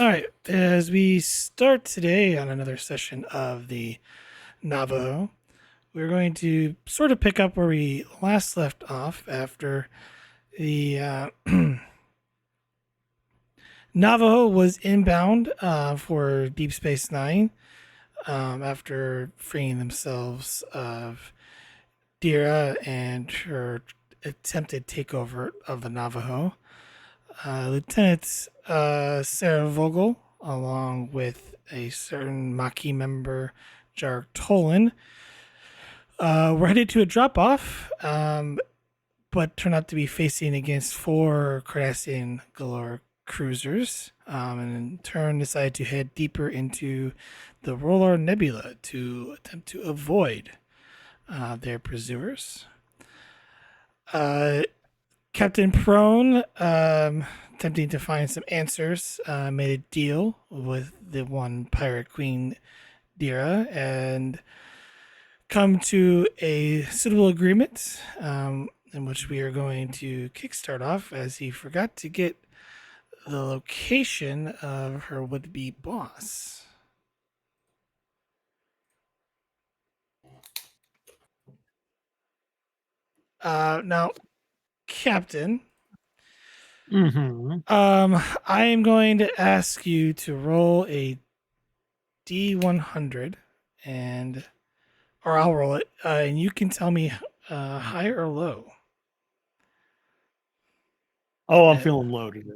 All right, as we start today on another session of the Navajo, we're going to sort of pick up where we last left off after the Navajo was inbound for Deep Space Nine after freeing themselves of Dira and her attempted takeover of the Navajo. Lieutenant Sarah Vogel, along with a certain Maquis member, Jar Tolin, were headed to a drop off, but turned out to be facing against four Cardassian Galore cruisers, and in turn decided to head deeper into the Rolor Nebula to attempt to avoid their pursuers. Uh, Captain Prone, attempting to find some answers, made a deal with the one pirate queen, Dira, and come to a suitable agreement in which we are going to kickstart off as he forgot to get the location of her would-be boss. Now, Captain, Mm-hmm. I am going to ask you to roll a D100, and or I'll roll it, and you can tell me high or low. Oh, I'm Uh, feeling low today.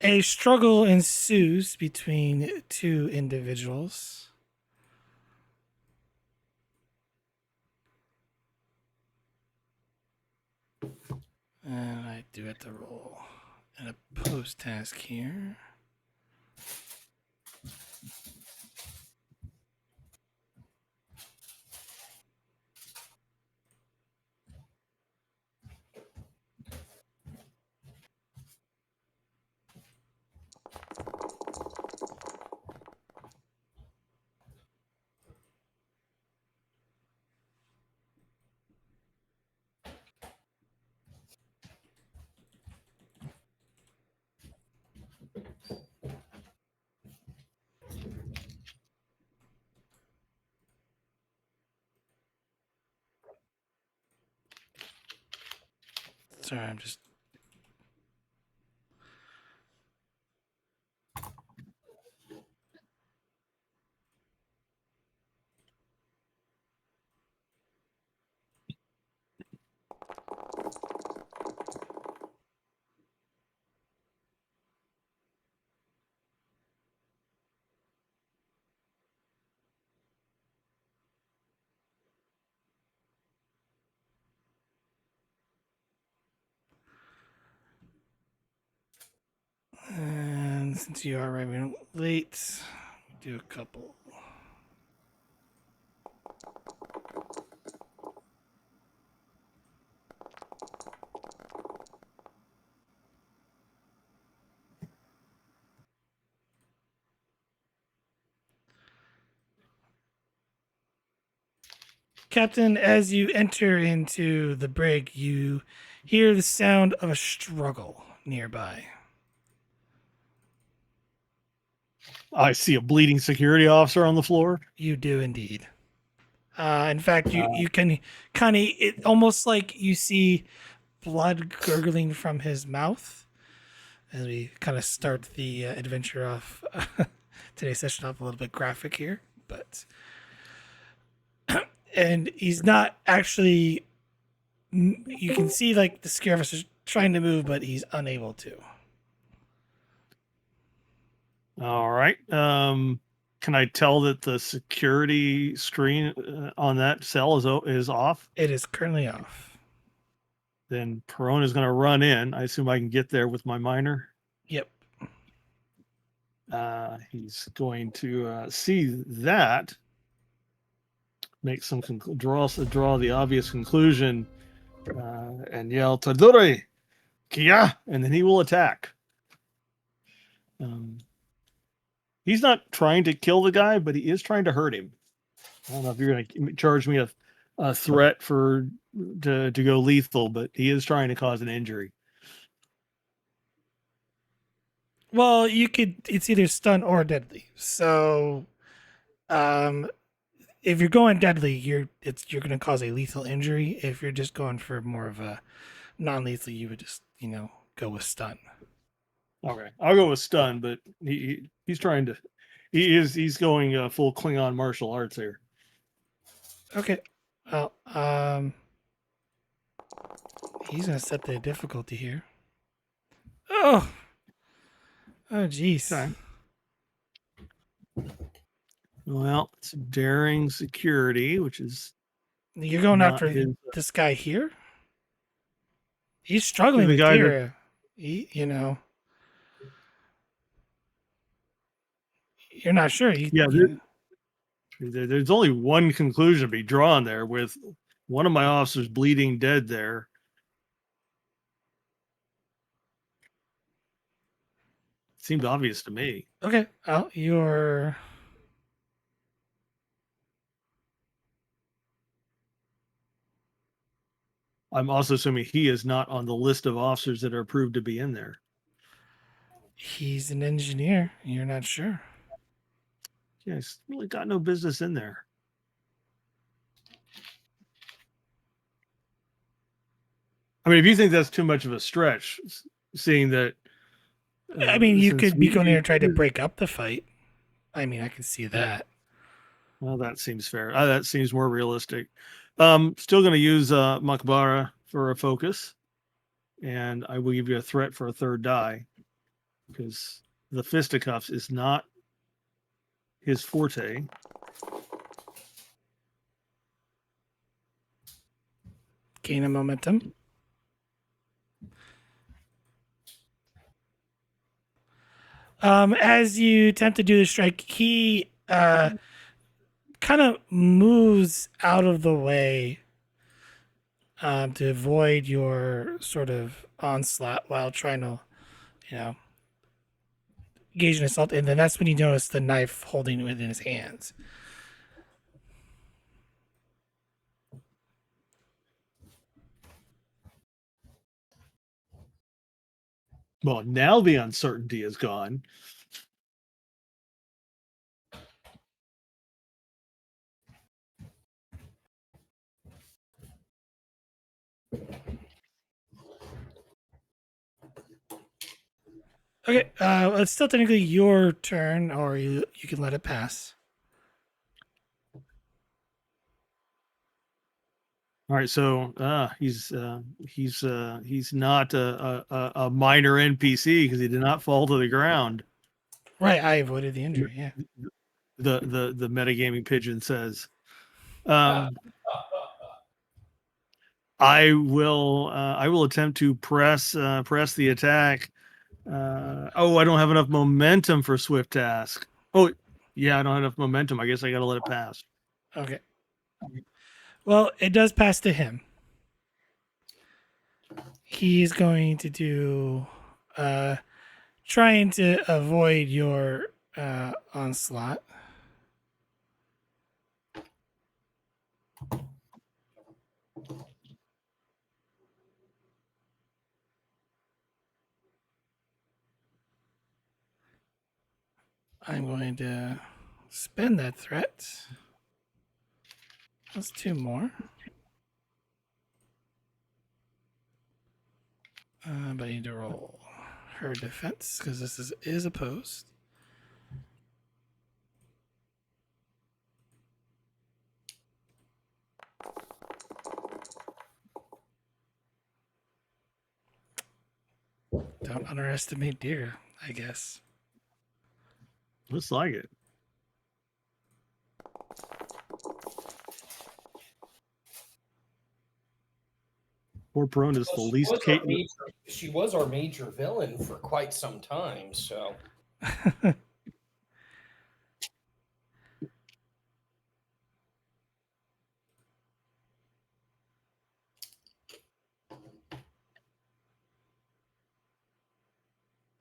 a struggle ensues between two individuals. And I do have to roll an opposed task here. Sorry, I'm just. And since you are arriving late, do a couple. Captain, as you enter into the brig, you hear the sound of a struggle nearby. I see a bleeding security officer on the floor. You do indeed. In fact, you, Uh, you can kind of, it almost like you see blood gurgling from his mouth as we kind of start the adventure off today's session off a little bit graphic here. but and he's not actually. You can see like the Scarifus is trying to move, but he's unable to. All right. Can I tell that the security screen on that cell is off? It is currently off. Then Perone is going to run in. I assume I can get there with my miner. Yep. He's going to see that, make some draw the obvious conclusion, and yell "Tadore, Kia!" and then he will attack. He's not trying to kill the guy, but he is trying to hurt him. I don't know if you're going to charge me a threat to go lethal, but he is trying to cause an injury. Well, you could. It's either stun or deadly. So, if you're going deadly, you're going to cause a lethal injury. If you're just going for more of a non-lethal, you would just go with stun. Okay, I'll go with stun, but he's trying to. He's going full Klingon martial arts here. Okay. Well, he's gonna set the difficulty here. Oh, jeez. Okay. Well, it's daring security, which is You're going not after his, this guy here. He's struggling the with guy Dira. You're not sure. Yeah, there's only one conclusion to be drawn there, with one of my officers bleeding dead there. Seemed obvious to me. Okay. Oh, you're. I'm also assuming he is not on the list of officers that are approved to be in there. He's an engineer. You're not sure. Yeah, he's really got no business in there. I mean, if you think that's too much of a stretch, seeing that. I mean, you could be going there and try to break up the fight. I mean, I can see that. Well, that seems fair. That seems more realistic. Still going to use Makbara for a focus, and I will give you a threat for a third die, because the fisticuffs is not his forte. Gain a momentum. As you attempt to do the strike, he kind of moves out of the way to avoid your sort of onslaught while trying to, gauge an assault. And then that's when you notice the knife holding it in his hands. Well, now the uncertainty is gone. Okay, it's still technically your turn, or you can let it pass. All right, so he's not a minor NPC because he did not fall to the ground. Right, I avoided the injury. Yeah. The metagaming pigeon says. I will attempt to press the attack. I don't have enough momentum for swift task. Oh, yeah, I don't have enough momentum. I guess I got to let it pass. Okay. Well, it does pass to him. He's going to do trying to avoid your onslaught. I'm going to spend that threat. That's two more. But I need to roll her defense because this is opposed. Don't underestimate deer, I guess. Looks like it. Poor Prone is the Well, least capable. she was our major villain for quite some time, so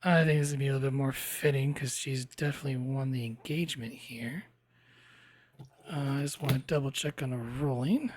I think this would be a little bit more fitting because she's definitely won the engagement here. I just want to double check on the rolling.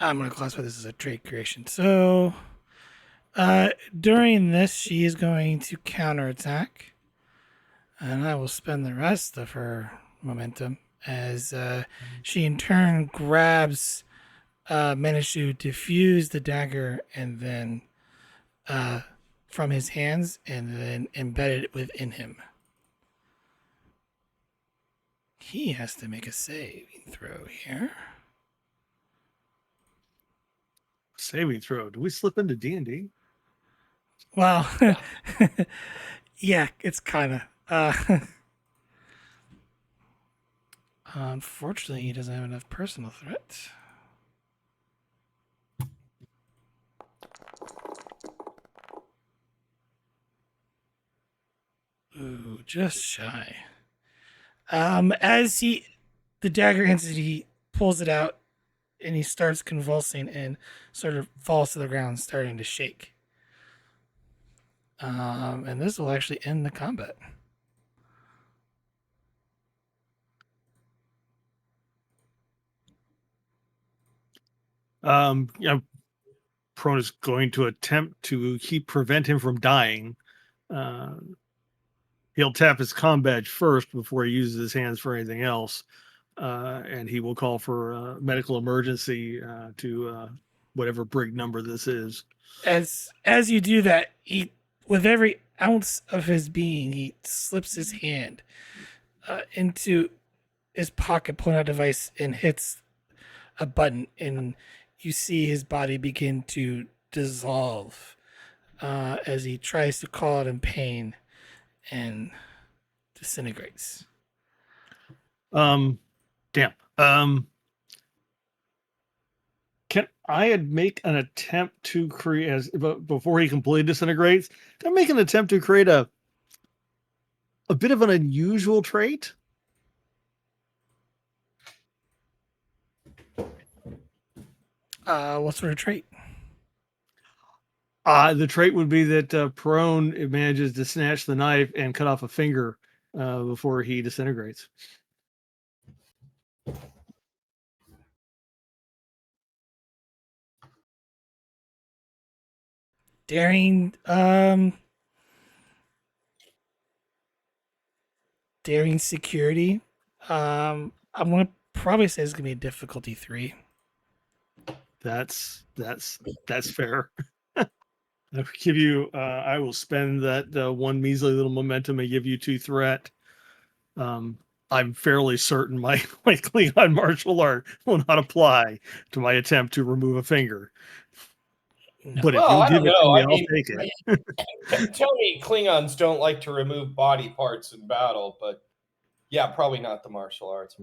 I'm going to classify this as a trait creation. So during this, she is going to counterattack, and I will spend the rest of her momentum as she in turn grabs managed to defuse the dagger and then from his hands and then embed it within him. He has to make a saving throw here. Saving throw. Do we slip into D&D? Well, yeah, it's kind of. Unfortunately, he doesn't have enough personal threat. Ooh, just shy. As the dagger entity he pulls it out, and he starts convulsing and sort of falls to the ground, starting to shake. And this will actually end the combat. Yeah, Prone is going to attempt to prevent him from dying. He'll tap his comm badge first before he uses his hands for anything else, and he will call for medical emergency to whatever brig number this is. As you do that, he with every ounce of his being, he slips his hand into his pocket, pulling out a device, and hits a button, and you see his body begin to dissolve as he tries to call out in pain and disintegrates. Damn. Can I make an attempt to create as before he completely disintegrates? Can I make an attempt to create a bit of an unusual trait? What sort of trait? The trait would be that Prone manages to snatch the knife and cut off a finger before he disintegrates. Daring, daring security. I'm gonna probably say it's gonna be a difficulty 3. That's fair. I give you. I will spend that one measly little momentum and give you 2 threat. I'm fairly certain my Klingon martial art will not apply to my attempt to remove a finger. No. But if well, you'll I give don't it to know. me, I I'll mean, take it. tell me Klingons don't like to remove body parts in battle, but yeah, probably not the martial arts.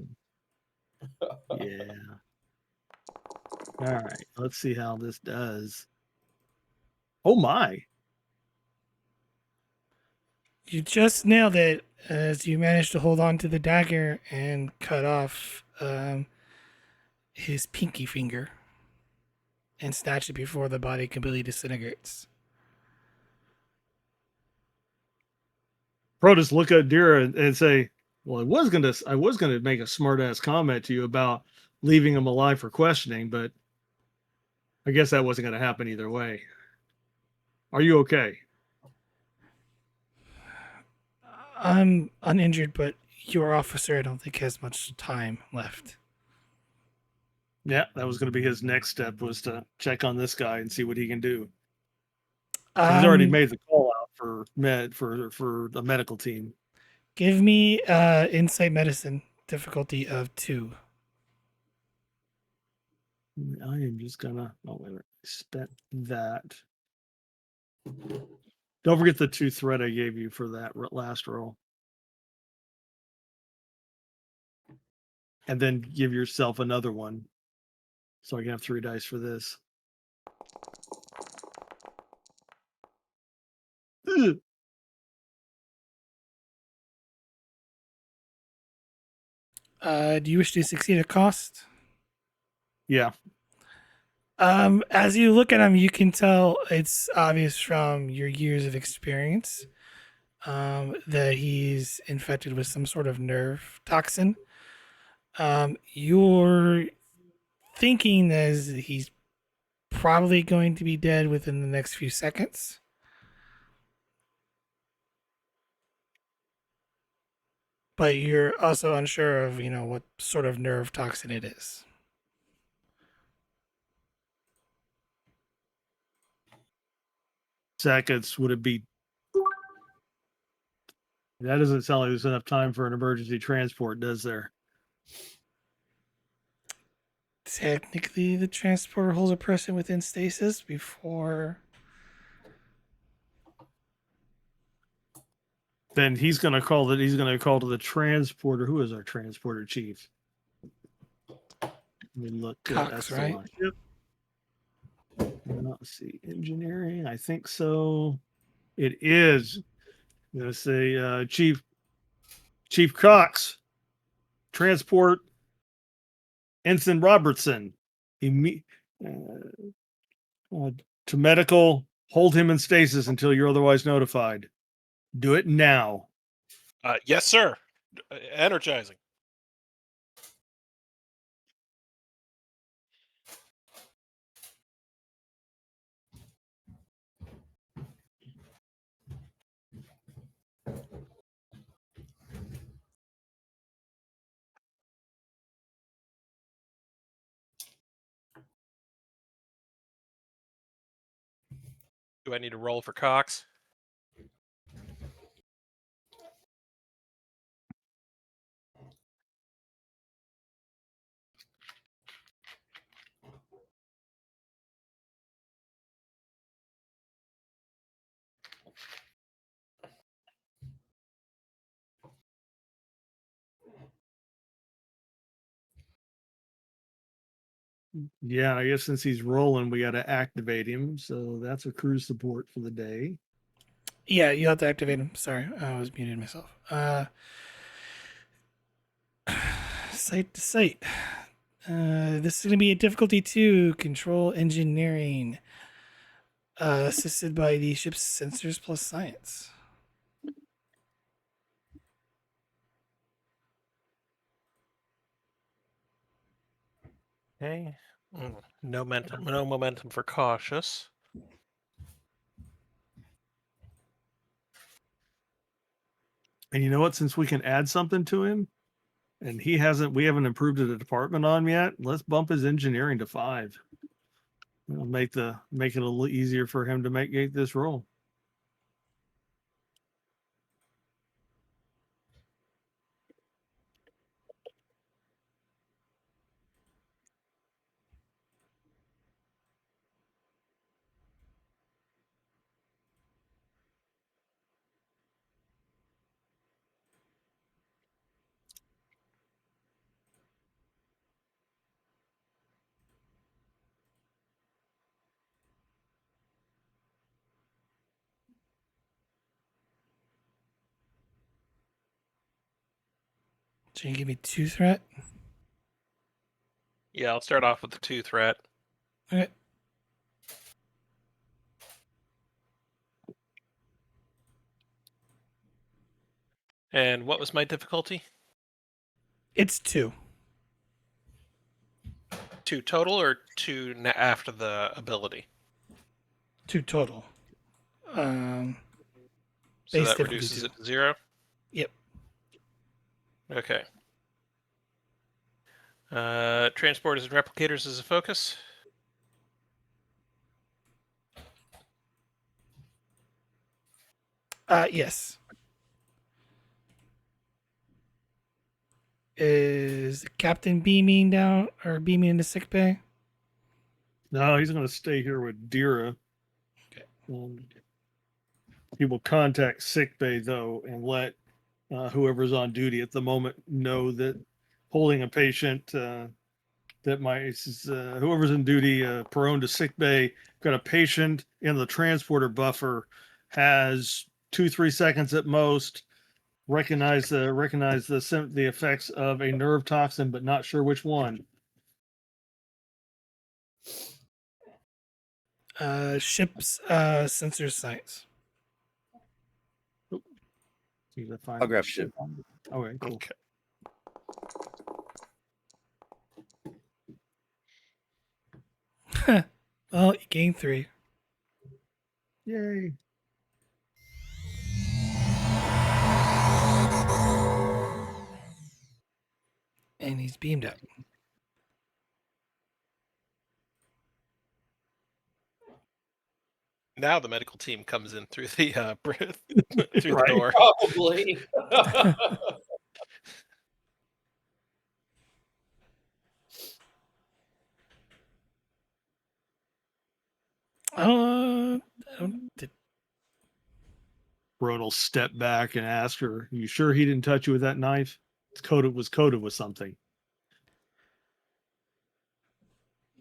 Yeah. All right. Let's see how this does. Oh my. You just nailed it as you managed to hold on to the dagger and cut off his pinky finger and snatch it before the body completely disintegrates. Protus look at Dira and say, Well, I was gonna make a smart ass comment to you about leaving him alive for questioning, but I guess that wasn't gonna happen either way. Are you okay? I'm uninjured, but your officer I don't think has much time left. Yeah, that was gonna be his next step, was to check on this guy and see what he can do. So he's already Um, made the call out for the medical team. Give me insight medicine difficulty of 2. I am just gonna. Oh wait a minute. I spent that. Don't forget the 2 threat I gave you for that last roll, and then give yourself another one, so I can have 3 dice for this. Ugh. Do you wish to succeed at cost? Yeah, As you look at him, you can tell it's obvious from your years of experience that he's infected with some sort of nerve toxin. You're thinking that he's probably going to be dead within the next few seconds. But you're also unsure of, what sort of nerve toxin it is. seconds would it be? That doesn't sound like there's enough time for an emergency transport, does there? Technically, the transporter holds a person within stasis before. Then he's going to call that. He's going to call to the transporter. Who is our transporter chief? Let me look. Cox, right? Yep. Let's see. Engineering. I think so. It is. I'm going to say Chief Cox. Transport Ensign Robertson. To medical. Hold him in stasis until you're otherwise notified. Do it now. Yes, sir. Energizing. Do I need to roll for Cox? Yeah, I guess since he's rolling, we got to activate him. So that's a crew support for the day. Yeah, you have to activate him. Sorry, I was muted myself. Site to site. This is going to be a difficulty 2, control engineering, assisted by the ship's sensors plus science. Okay. No momentum for cautious. And you know what? Since we can add something to him, and we haven't improved the department on him yet. Let's bump his engineering to 5. It'll make it a little easier for him to make this roll. So you give me 2 threat. Yeah, I'll start off with the 2 threat. Okay. And what was my difficulty? It's 2. 2 total or 2 after the ability? 2 total. So Base that difficulty reduces 2. it to 0? Yep. Okay. Transporters and replicators is a focus. Yes. Is the captain beaming down or beaming into sick bay? No, he's going to stay here with Dira. Okay. He will contact sickbay though and let whoever's on duty at the moment know that holding a patient that whoever's in duty prone to sickbay, got a patient in the transporter buffer, has 2-3 seconds at most. Recognize the effects of a nerve toxin, but not sure which one. Ship's sensor sites. See if I find I'll grab ship. Okay, cool. Okay. Well, you gain 3. Yay. And he's beamed up. Now the medical team comes in through the through Right. the door. Probably. I don't, Roan will step back and ask her, "You sure he didn't touch you with that knife? Was coated with something."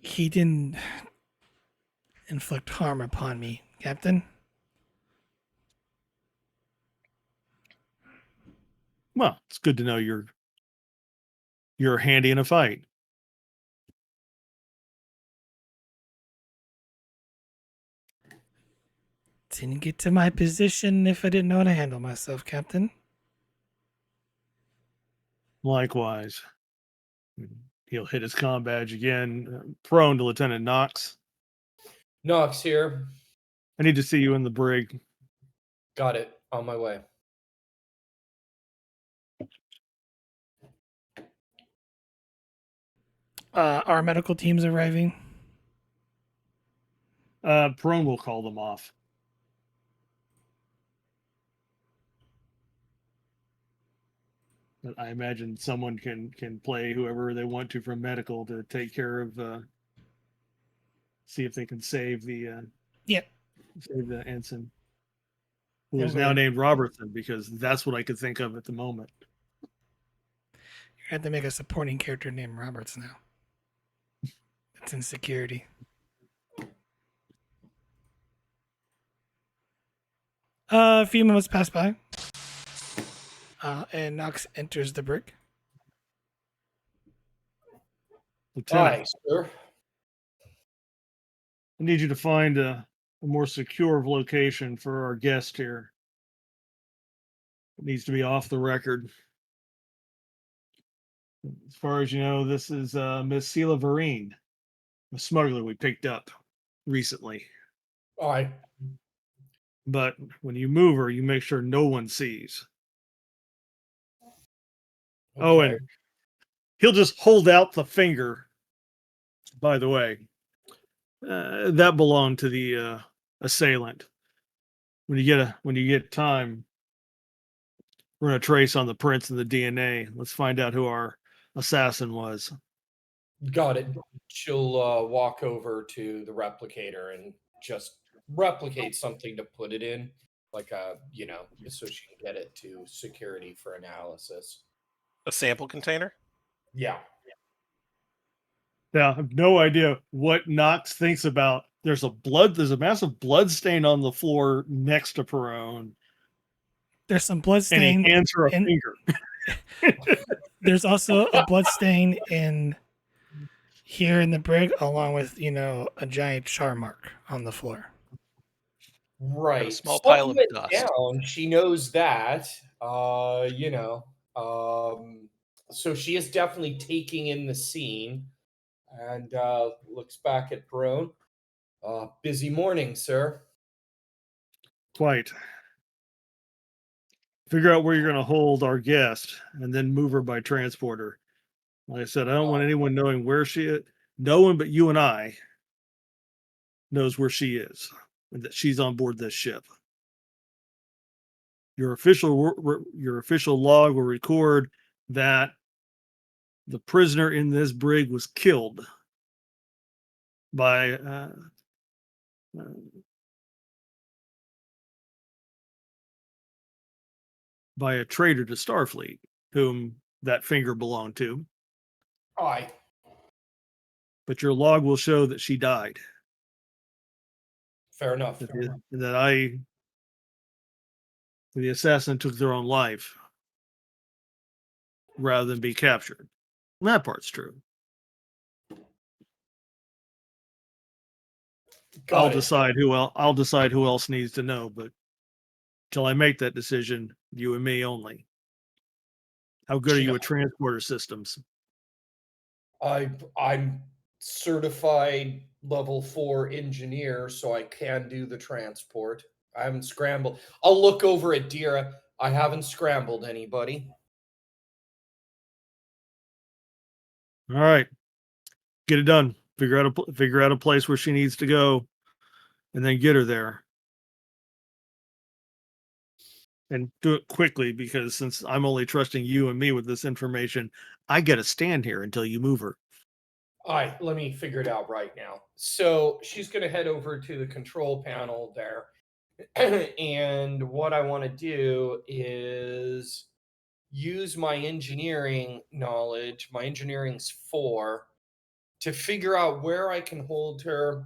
he didn't inflict harm upon me, Captain. Well, it's good to know you're handy in a fight. Didn't get to my position if I didn't know how to handle myself, Captain. Likewise. He'll hit his comm badge again. Prone to Lieutenant Knox. Knox here. I need to see you in the brig. Got it. On my way. Our medical team's arriving. Prone will call them off. But I imagine someone can play whoever they want to from medical to take care of. See if they can save the Yep. save the ensign, who Yeah, is now we're- named Robertson, because that's what I could think of at the moment. You have to make a supporting character named Roberts now. It's in security. A few moments pass by. And Knox enters the brig. Lieutenant, Aye, sir. I need you to find a more secure location for our guest here. It needs to be off the record. As far as you know, this is Miss Sela Vereen, a smuggler we picked up recently. Aye. But when you move her, you make sure no one sees. Oh, Okay. and he'll just hold out the finger. By the way, that belonged to the assailant. When you get time, run a trace on the prints and the DNA. Let's find out who our assassin was. Got it. She'll walk over to the replicator and just replicate something to put it in, like so she can get it to security for analysis. A sample container? Yeah. Now, I have no idea what Knox thinks about. There's a massive blood stain on the floor next to Perone, There's some blood and he stain. hands her a and- finger. There's also a blood stain in here in the brig, along with a giant char mark on the floor. Right. small Something pile of went dust. down. She knows that. So she is definitely taking in the scene and looks back at Perone. Busy morning, sir. Quite. Figure out where you're going to hold our guest and then move her by transporter. Like I said, I don't want anyone knowing where she is. No one but you and I knows where she is and that she's on board this ship. Your official log will record that the prisoner in this brig was killed by by a traitor to Starfleet, whom that finger belonged to. Aye. But your log will show that she died. Fair enough. That the assassin took their own life rather than be captured. And that part's true. I'll decide who else needs to know, but till I make that decision, you and me only. How good are you at transporter systems? I'm certified level 4 engineer, so I can do the transport. I haven't scrambled. I'll look over at Dira. I haven't scrambled anybody. All right, get it done. Figure out a place where she needs to go, and then get her there. And do it quickly, because since I'm only trusting you and me with this information, I get to stand here until you move her. All right, let me figure it out right now. So she's going to head over to the control panel there. And what I want to do is use my engineering knowledge, my engineering's 4, to figure out where I can hold her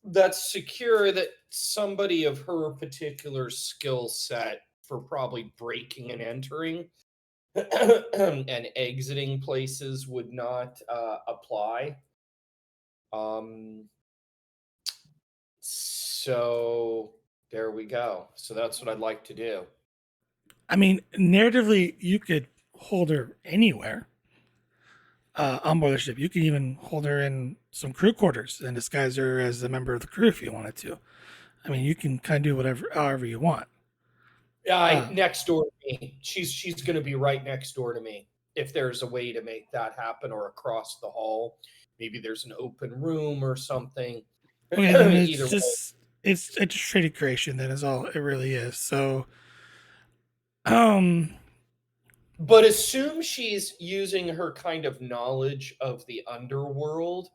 that's secure, that somebody of her particular skill set for probably breaking and entering and exiting places would not apply. So there we go. So that's what I'd like to do. I mean, narratively, you could hold her anywhere on board the ship. You could even hold her in some crew quarters and disguise her as a member of the crew if you wanted to. I mean, you can kind of do whatever, however you want. Next door to me. She's going to be right next door to me. If there's a way to make that happen, or across the hall, maybe there's an open room or something. Okay, then it's just it's a traded creation. Then is all it really is. So, but assume she's using her kind of knowledge of the underworld.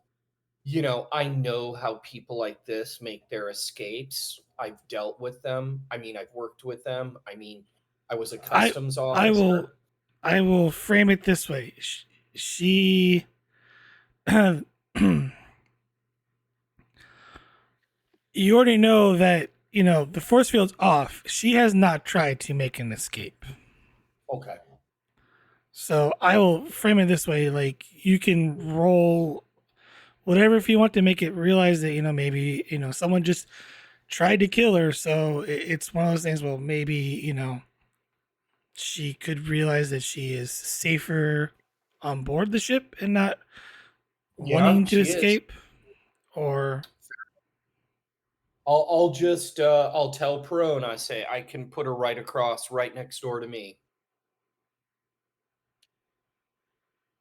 You know, I know how people like this make their escapes. I've dealt with them. I mean, I've worked with them. I mean, I was a customs officer. I will frame it this way. She you already know that, you know, the force field's off. She has not tried to make an escape. Okay. So I will frame it this way. Like, you can roll whatever if you want to make it realize that, you know, maybe, you know, someone just tried to kill her. So it's one of those things, well, maybe, you know, she could realize that she is safer on board the ship and not wanting to escape. Or I'll just I'll tell Perone, I say I can put her right across, right next door to me.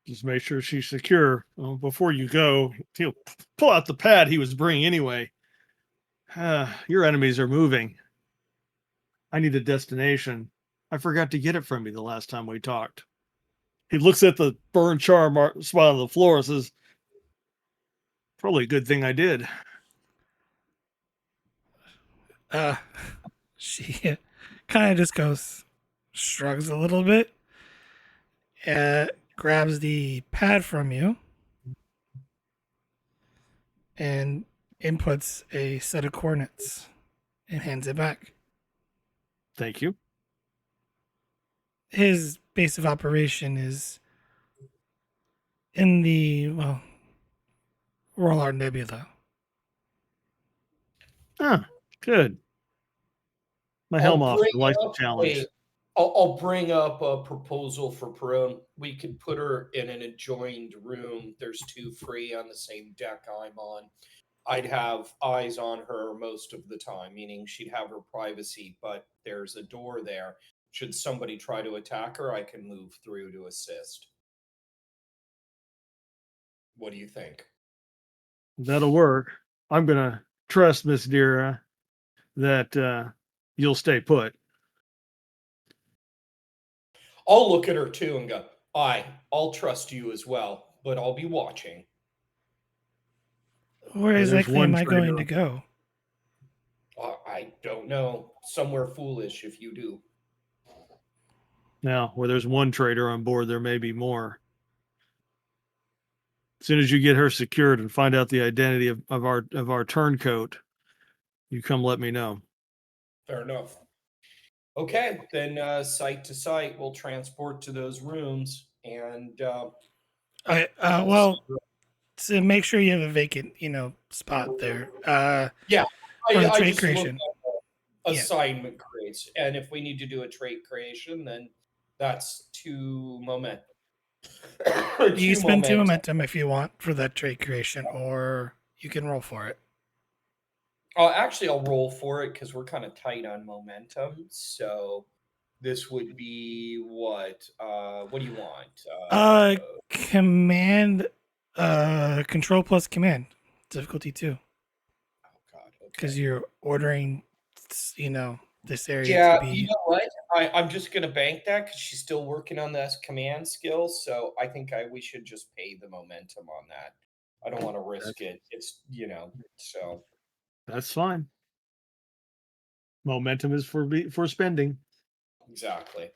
Just make sure she's secure. Well, before you go, he'll pull out the pad he was bringing anyway. Your enemies are moving. I need a destination. I forgot to get it from you the last time we talked. He looks at the burn char spot on the floor and says, probably a good thing I did. she kind of just goes, shrugs a little bit, grabs the pad from you, and inputs a set of coordinates and hands it back. Thank you. His base of operation is in the, well, Rolor Nebula. Ah, good. My helm off. I like the challenge. I'll bring up a proposal for Perone. We could put her in an adjoined room. There's 2 free on the same deck I'm on. I'd have eyes on her most of the time, meaning she'd have her privacy, but there's a door there. Should somebody try to attack her, I can move through to assist. What do you think? That'll work. I'm gonna trust Miss Dira that you'll stay put. I'll look at her too and go, I'll trust you as well, but I'll be watching. Where There's exactly am one I going to traitor. go? I don't know. Somewhere foolish if you do. Now, where there's one traitor on board, there may be more. As soon as you get her secured and find out the identity of our turncoat, you come let me know. Fair enough. Okay, then site to site, we'll transport to those rooms and Well, to make sure you have a vacant, spot there. yeah, For the I trade just looked creation. at the Yeah. assignment creates, and if we need to do a trait creation, then that's 2 momentum. You spend 2 momentum if you want for that trade creation, or you can roll for it. Actually, I'll roll for it because we're kind of tight on momentum. So this would be what? What do you want? Command, control plus command, difficulty 2, Oh God, because okay. you're ordering, this area Yeah, to you be. know what? I'm just gonna bank that because she's still working on this command skill. So I think we should just pay the momentum on that. I don't want to risk it. It's so That's fine. Momentum is for spending. exactly.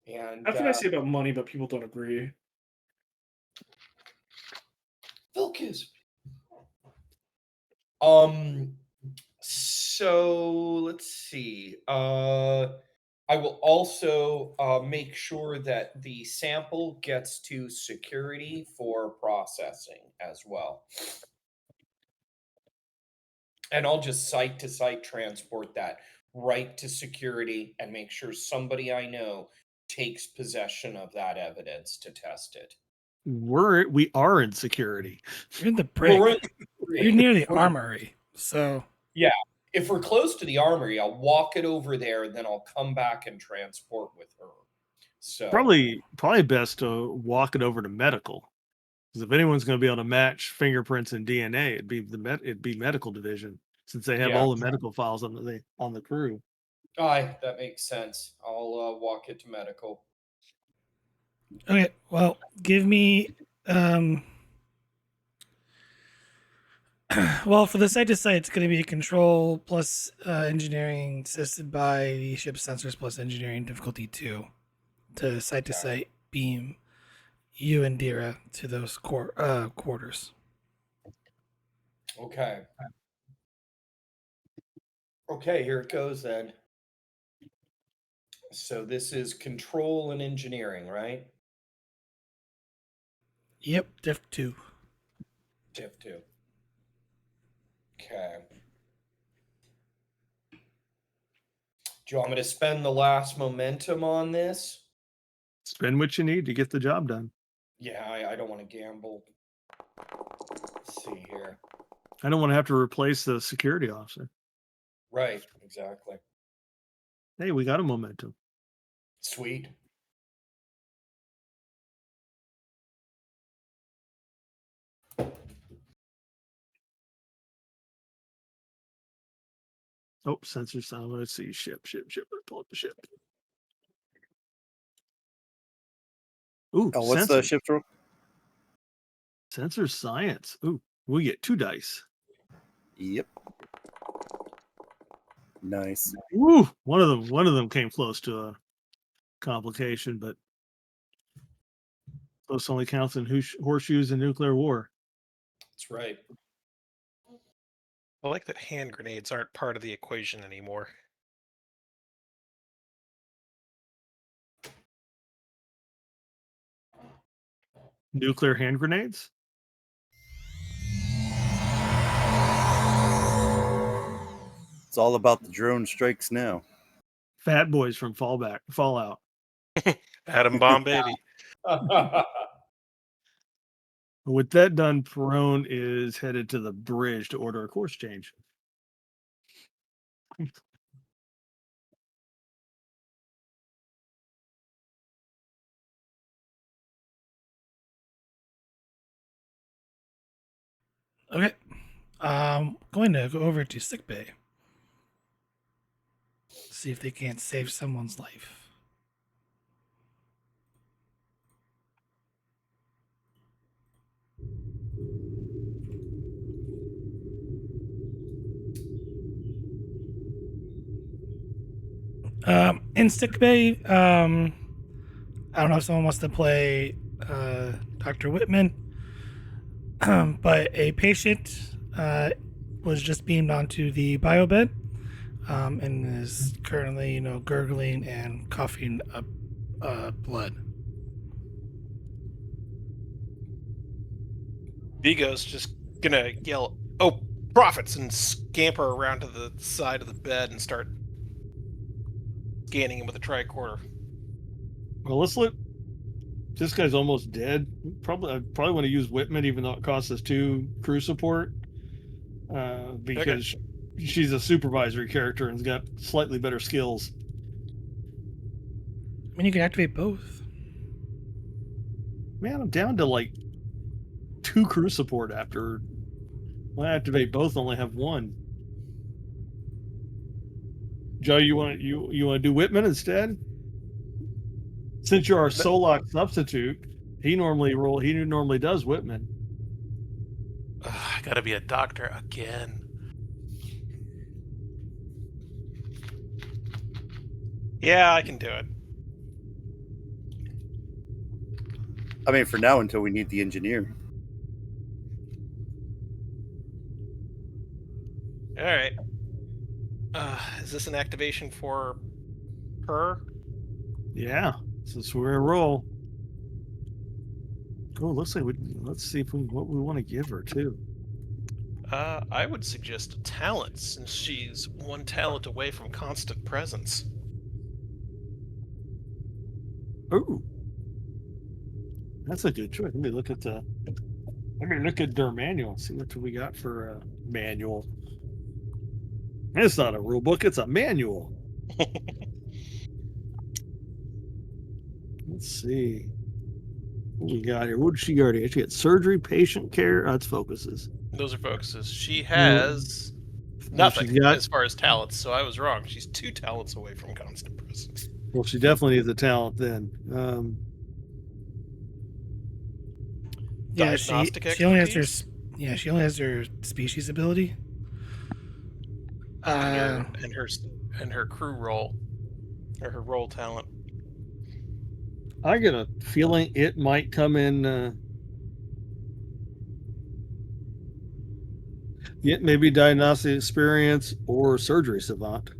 And That's what I say about money, but people don't agree. Vilkis. So let's see. I will also make sure that the sample gets to security for processing as well. And I'll just site to site transport that right to security and make sure somebody I know takes possession of that evidence to test it. We are in security. You're in the Well, brig. You're near the armory, so Yeah. If we're close to the armory, I'll walk it over there, and then I'll come back and transport with her. So Probably best to walk it over to medical. Because if anyone's going to be able to match fingerprints and DNA, it'd be medical division, since they have yeah, all the medical files on the crew. that makes sense. I'll walk it to medical. okay. Well, give me. Well, for the site to site, it's going to be a control plus engineering assisted by the ship sensors plus engineering difficulty 2 to site beam you and Dira to those quarters. Okay. Okay, here it goes then. So this is control and engineering, right? Yep, diff 2. Div 2. Okay. Do you want me to spend the last momentum on this? Spend what you need to get the job done. Yeah, I don't want to gamble. Let's see here. I don't want to have to replace the security officer. Right, exactly. Hey, we got a momentum. Sweet. Oh, sensor sound. Let's see. Ship. Pull up the ship. Ooh, Oh, what's the ship's roll? Sensor science. Ooh, we get 2 dice. Yep. Nice. Ooh, one of them came close to a complication, but close only counts in horseshoes and nuclear war. That's right. I like that hand grenades aren't part of the equation anymore. Nuclear hand grenades? It's all about the drone strikes now. Fat Boys from Fallout. Atom bomb baby. With that done, Perone is headed to the bridge to order a course change. Okay. Going to go over to sickbay. See if they can't save someone's life. In sickbay, I don't know if someone wants to play Dr. Whitman, but a patient was just beamed onto the biobed and is currently, gurgling and coughing up blood. Vigo's just gonna yell, "Oh, prophets!" and scamper around to the side of the bed and start scanning him with a tricorder. Well, let's look. This guy's almost dead. I probably want to use Whitman, even though it costs us 2 crew support, because she's a supervisory character and's got slightly better skills. I mean, you can activate both. Man, I'm down to like 2 crew support after. When I activate both, I only have 1. Joe, you want to do Whitman instead? Since you're our Solok substitute, he normally does Whitman. I gotta be a doctor again. Yeah, I can do it. I mean, for now, until we need the engineer. All right. Is this an activation for her? Yeah, since we're a roll. Oh, looks like let's see what we want to give her too. I would suggest a talent, since she's 1 talent away from constant presence. Ooh, that's a good choice. Let me look at their manual. See what we got for manual. It's not a rule book; it's a manual. Let's see what we got here. What did she already? She got surgery, patient care. That's focuses. Those are focuses. She has nothing as far as talents, so I was wrong. She's 2 talents away from constant presence. Well, she definitely needs a talent then. Yeah, Diagnostic she only has expertise? she only has her species ability. And her crew roll, or her roll talent. I get a feeling it might come in. Maybe diagnostic experience or surgery savant.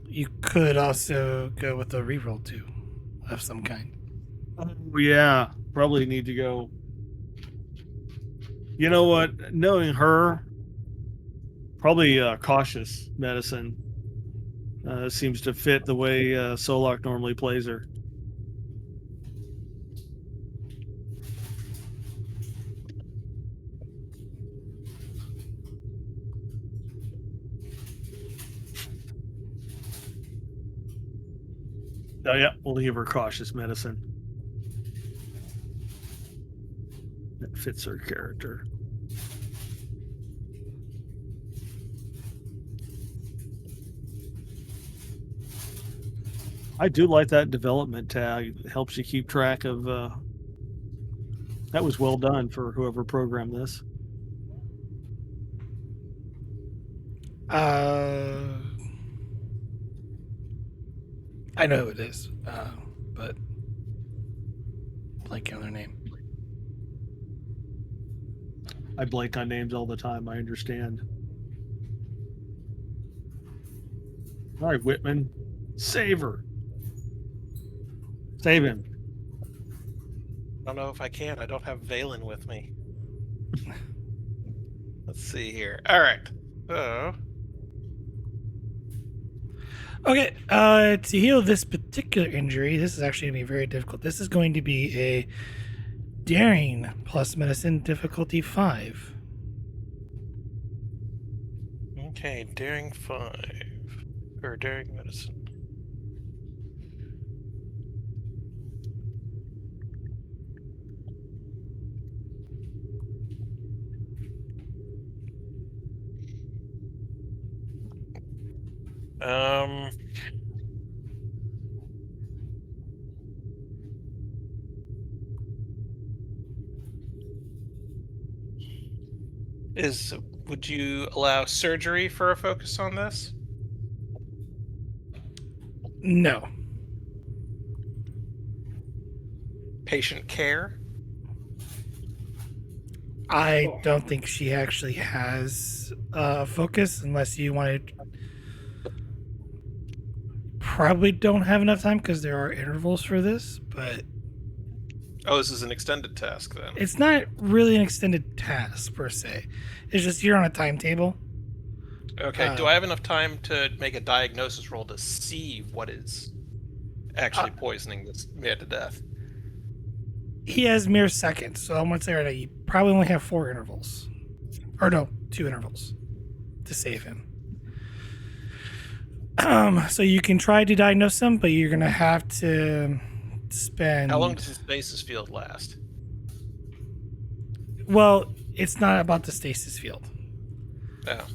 You could also go with a reroll too, of some kind. Oh yeah, probably need to go. You know what? Knowing her, probably cautious medicine seems to fit the way Solok normally plays her. Oh yeah, we'll give her cautious medicine. That fits her character. I do like that development tag. It helps you keep track of. That was well done for whoever programmed this. I know who it is, but blanking on their name. I blank on names all the time. I understand. All right, Whitman, save her. Save him. I don't know if I can. I don't have Valen with me. Let's see here. All right. So, Okay, to heal this particular injury, this is actually going to be very difficult. This is going to be a daring plus medicine difficulty 5. Okay, daring 5. Or daring medicine. Would you allow surgery for a focus on this? No. Patient care? I don't think she actually has focus unless you want to. Probably don't have enough time because there are intervals for this, but Oh, this is an extended task then. it's not really an extended task per se. It's just you're on a timetable. Okay, do I have enough time to make a diagnosis roll to see what is actually poisoning this man to death? He has mere seconds, so I'm going to say right now you probably only have 4 intervals. Or no, 2 intervals to save him. So you can try to diagnose him, but you're going to have to spend... How long does the stasis field last? Well, it's not about the stasis field. Oh.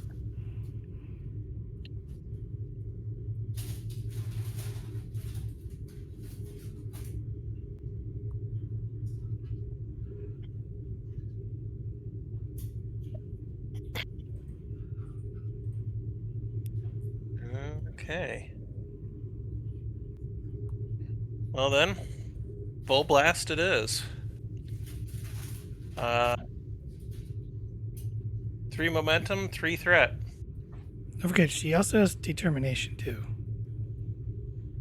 Okay. Well then, full blast it is. 3 momentum, 3 threat. Don't forget, she also has determination too.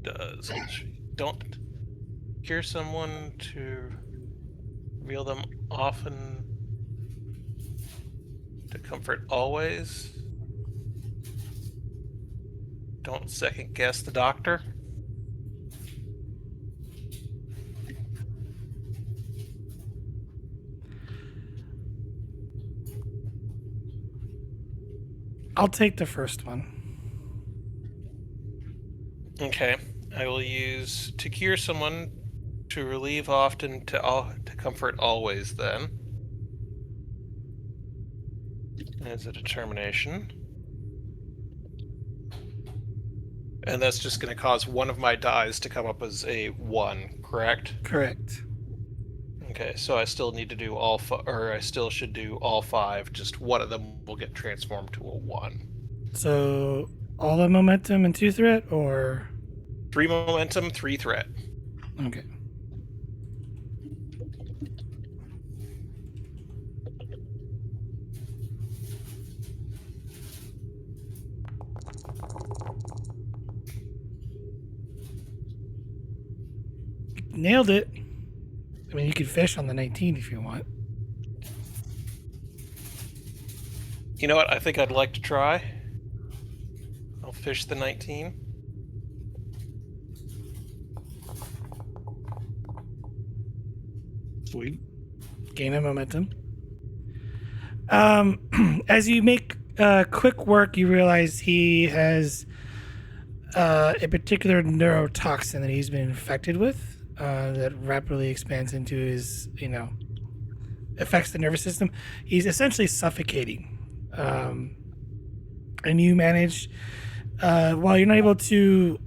Does. Don't cure someone to reveal them often to comfort always. Don't second guess the doctor. I'll take the first one. Okay, I will use to cure someone to relieve often to comfort always then. As a determination. And that's just going to cause one of my dies to come up as a 1, correct? Correct. Okay, so I still need to do all I still should do all 5. Just one of them will get transformed to a 1. So all the momentum and 2 threat, or 3 momentum, 3 threat. okay. Nailed it. I mean, you could fish on the 19 if you want. You know what? I think I'd like to try. I'll fish the 19. Sweet. Gain a momentum. As you make quick work, you realize he has a particular neurotoxin that he's been infected with that rapidly expands into his, affects the nervous system. He's essentially suffocating. And you manage, while you're not able to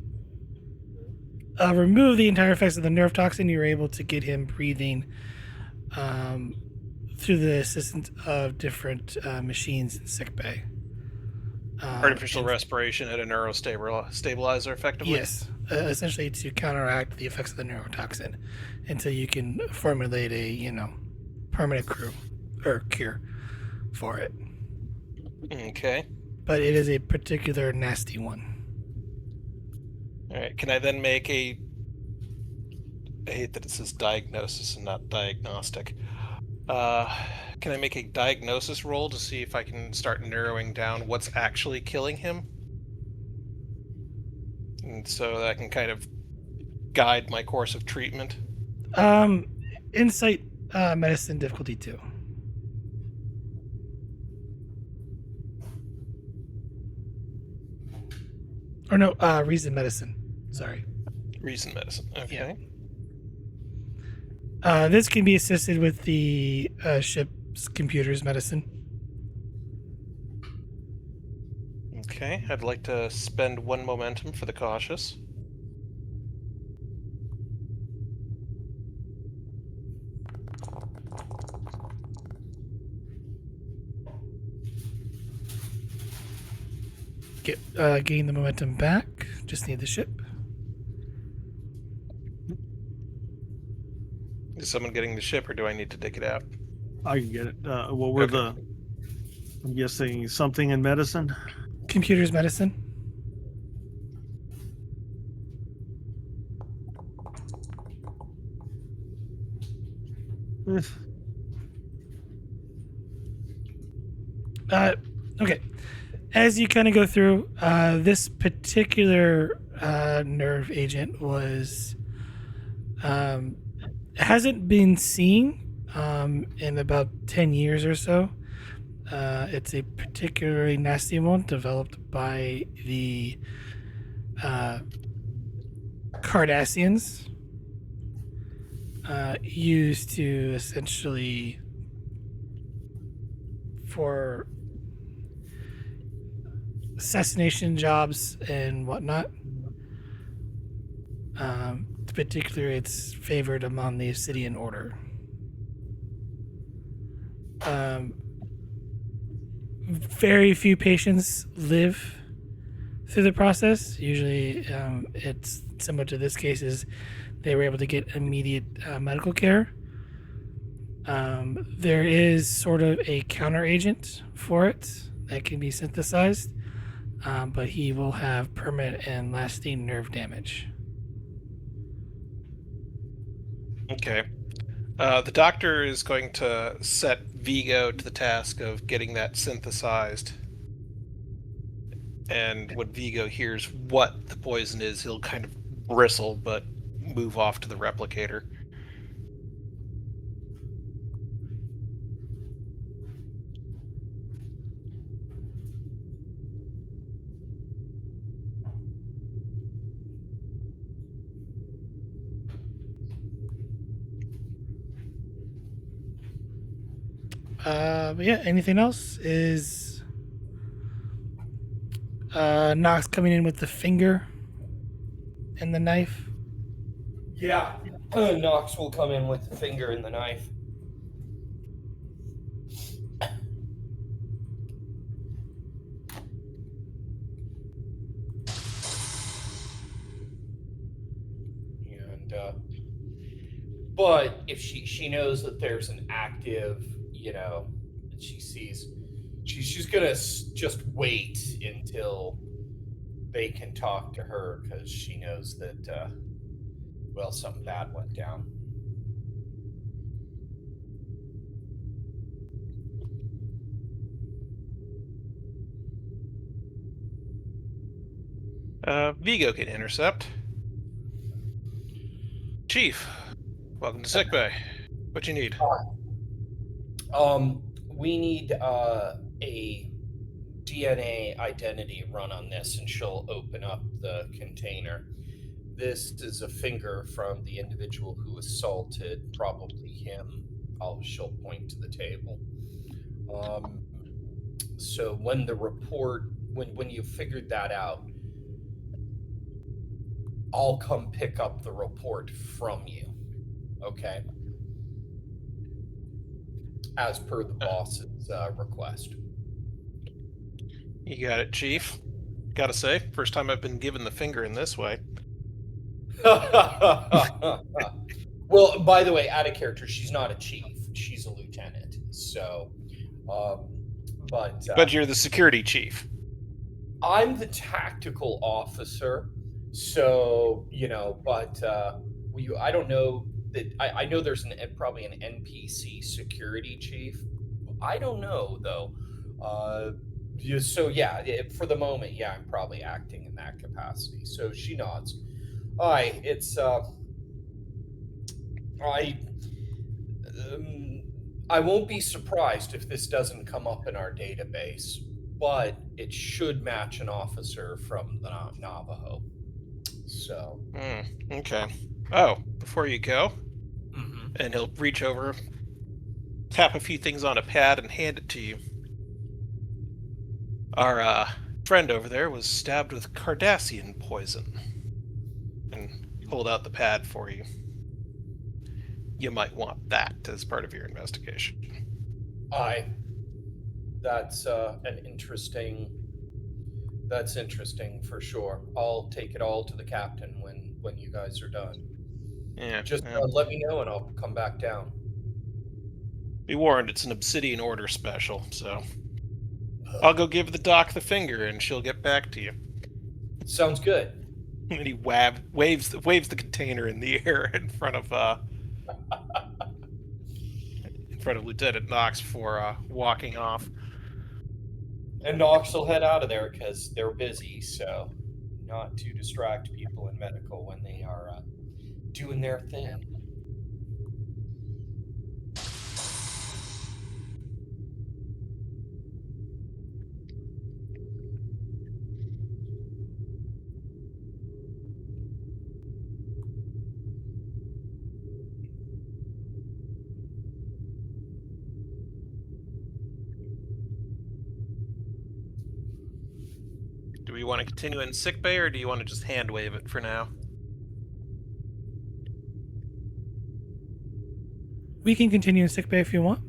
remove the entire effects of the nerve toxin, you're able to get him breathing through the assistance of different machines in sickbay. Artificial respiration at a neurostabilizer, effectively? Yes, essentially to counteract the effects of the neurotoxin until you can formulate a, permanent cure for it. Okay. But it is a particular nasty one. All right. Can I then make I hate that it says diagnosis and not diagnostic. Can I make a diagnosis roll to see if I can start narrowing down what's actually killing him? and so that I can kind of guide my course of treatment. Insight, medicine difficulty 2. Or no, reason medicine. Sorry. Reason medicine. Okay. This can be assisted with the ship's computer's medicine. Okay. I'd like to spend 1 momentum for the cautious. Gain the momentum back. Just need the ship. Is someone getting the ship, or do I need to dig it out? I can get it. What were Okay. I'm guessing something in medicine? Computer's medicine. Okay. As you kind of go through, this particular nerve agent was hasn't been seen in about 10 years or so. It's a particularly nasty one developed by the Cardassians, used to essentially for assassination jobs and whatnot. Particularly, it's favored among the Obsidian Order. Very few patients live through the process. Usually, it's similar to this case, is they were able to get immediate medical care. There is sort of a counter agent for it that can be synthesized, but he will have permanent and lasting nerve damage. Okay. The doctor is going to set Vigo to the task of getting that synthesized. And when Vigo hears what the poison is, he'll kind of bristle, but move off to the replicator. But yeah, anything else? Is Knox coming in with the finger and the knife? Yeah. Nox will come in with the finger and the knife. And but if she knows that there's an active, that she sees, she's gonna just wait until they can talk to her, because she knows that something bad went down. Vigo can intercept. Chief, welcome to sickbay. What you need? We need a DNA identity run on this, and she'll open up the container. This is a finger from the individual who assaulted, probably him. She'll point to the table. So when the report, when you figured that out, I'll come pick up the report from you. Okay? As per the boss's request. You got it, Chief. Gotta say, first time I've been given the finger in this way. Well, by the way, out of character, she's not a chief. She's a lieutenant. So, but you're the security chief. I'm the tactical officer. So, but I don't know that I know there's probably an NPC security chief. I don't know though. So yeah, for the moment, yeah, I'm probably acting in that capacity. So she nods. Aye, it's I um, I won't be surprised if this doesn't come up in our database, but it should match an officer from the Navajo. So, Okay. Oh, before you go, mhm. and he'll reach over, tap a few things on a pad, and hand it to you. Our friend over there was stabbed with Cardassian poison, and hold out the pad for you. You might want that as part of your investigation. Aye, that's an interesting. That's interesting for sure. I'll take it all to the captain when you guys are done. Yeah. Just let me know and I'll come back down. Be warned, it's an Obsidian Order special, so I'll go give the doc the finger, and she'll get back to you. Sounds good. And he waves the container in the air in front of Lieutenant Knox before walking off. And Knox will head out of there because they're busy, so not to distract people in medical when they are doing their thing. Do we want to continue in sickbay, or do you want to just hand wave it for now? We can continue in sickbay if you want.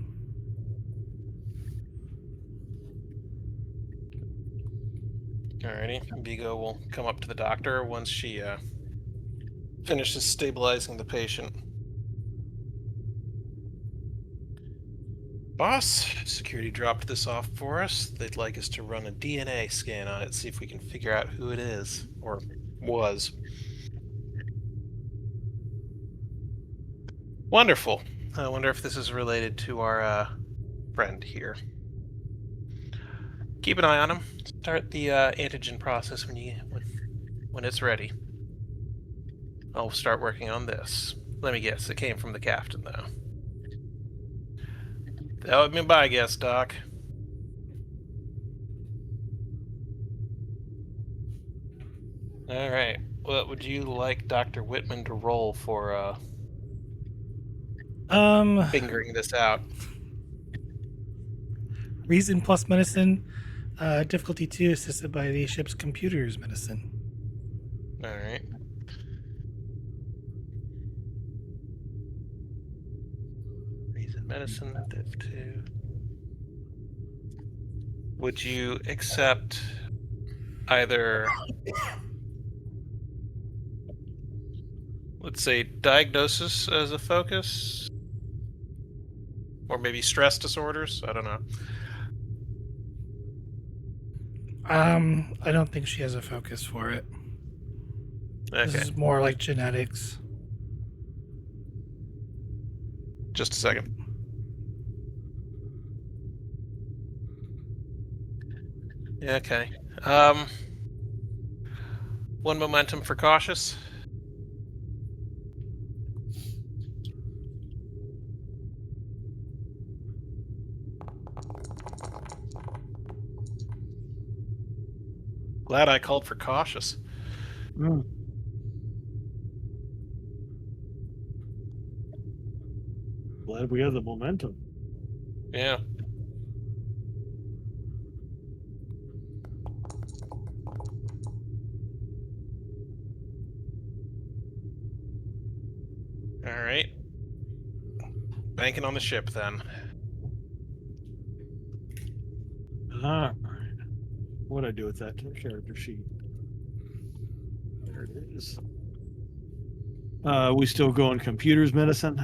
Alrighty. Vigo will come up to the doctor once she finishes stabilizing the patient. Boss, security dropped this off for us. They'd like us to run a DNA scan on it, see if we can figure out who it is, or was. Wonderful. I wonder if this is related to our friend here. Keep an eye on him. Start the antigen process when it's ready. I'll start working on this. Let me guess, it came from the captain, though. That would be my guess, Doc. All right. What would you like Dr. Whitman to roll for figuring this out? Reason plus medicine, difficulty 2, assisted by the ship's computer's medicine. All right. Reason medicine, div 2. Would you accept either, let's say, diagnosis as a focus? Or maybe stress disorders? I don't know. I don't think she has a focus for it. This Okay, is more like genetics. just a second. Yeah, okay. One momentum for cautious. Glad I called for cautious. Glad we have the momentum. Yeah. All right. Banking on the ship then. All right. What'd I do with that character sheet? There it is. We still going computers medicine?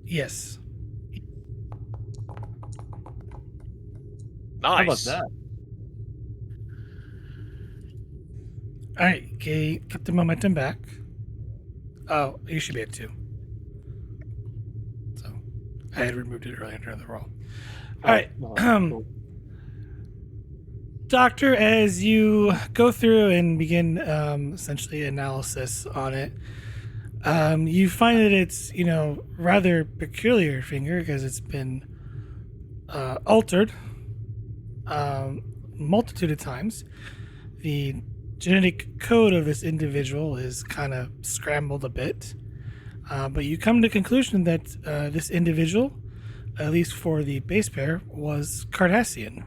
Yes. Nice. How about that? All right, okay, get the momentum back. Oh, you should be at 2. So, I had removed it earlier during the roll. All right. Cool. Doctor, as you go through and begin essentially analysis on it, you find that it's, rather peculiar finger because it's been altered multitude of times. The genetic code of this individual is kind of scrambled a bit, but you come to the conclusion that this individual, at least for the base pair, was Cardassian.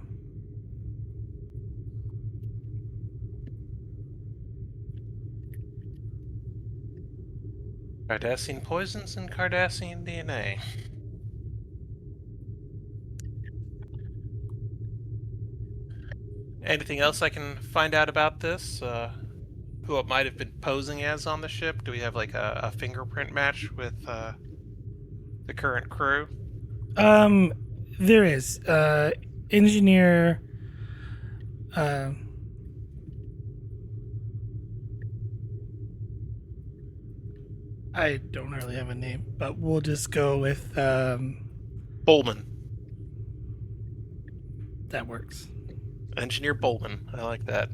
Cardassian poisons and Cardassian DNA. Anything else I can find out about this? Who it might have been posing as on the ship? Do we have like a fingerprint match with the current crew? There is engineer. I don't really have a name, but we'll just go with Bowman. that works. Engineer Bowman. I like that.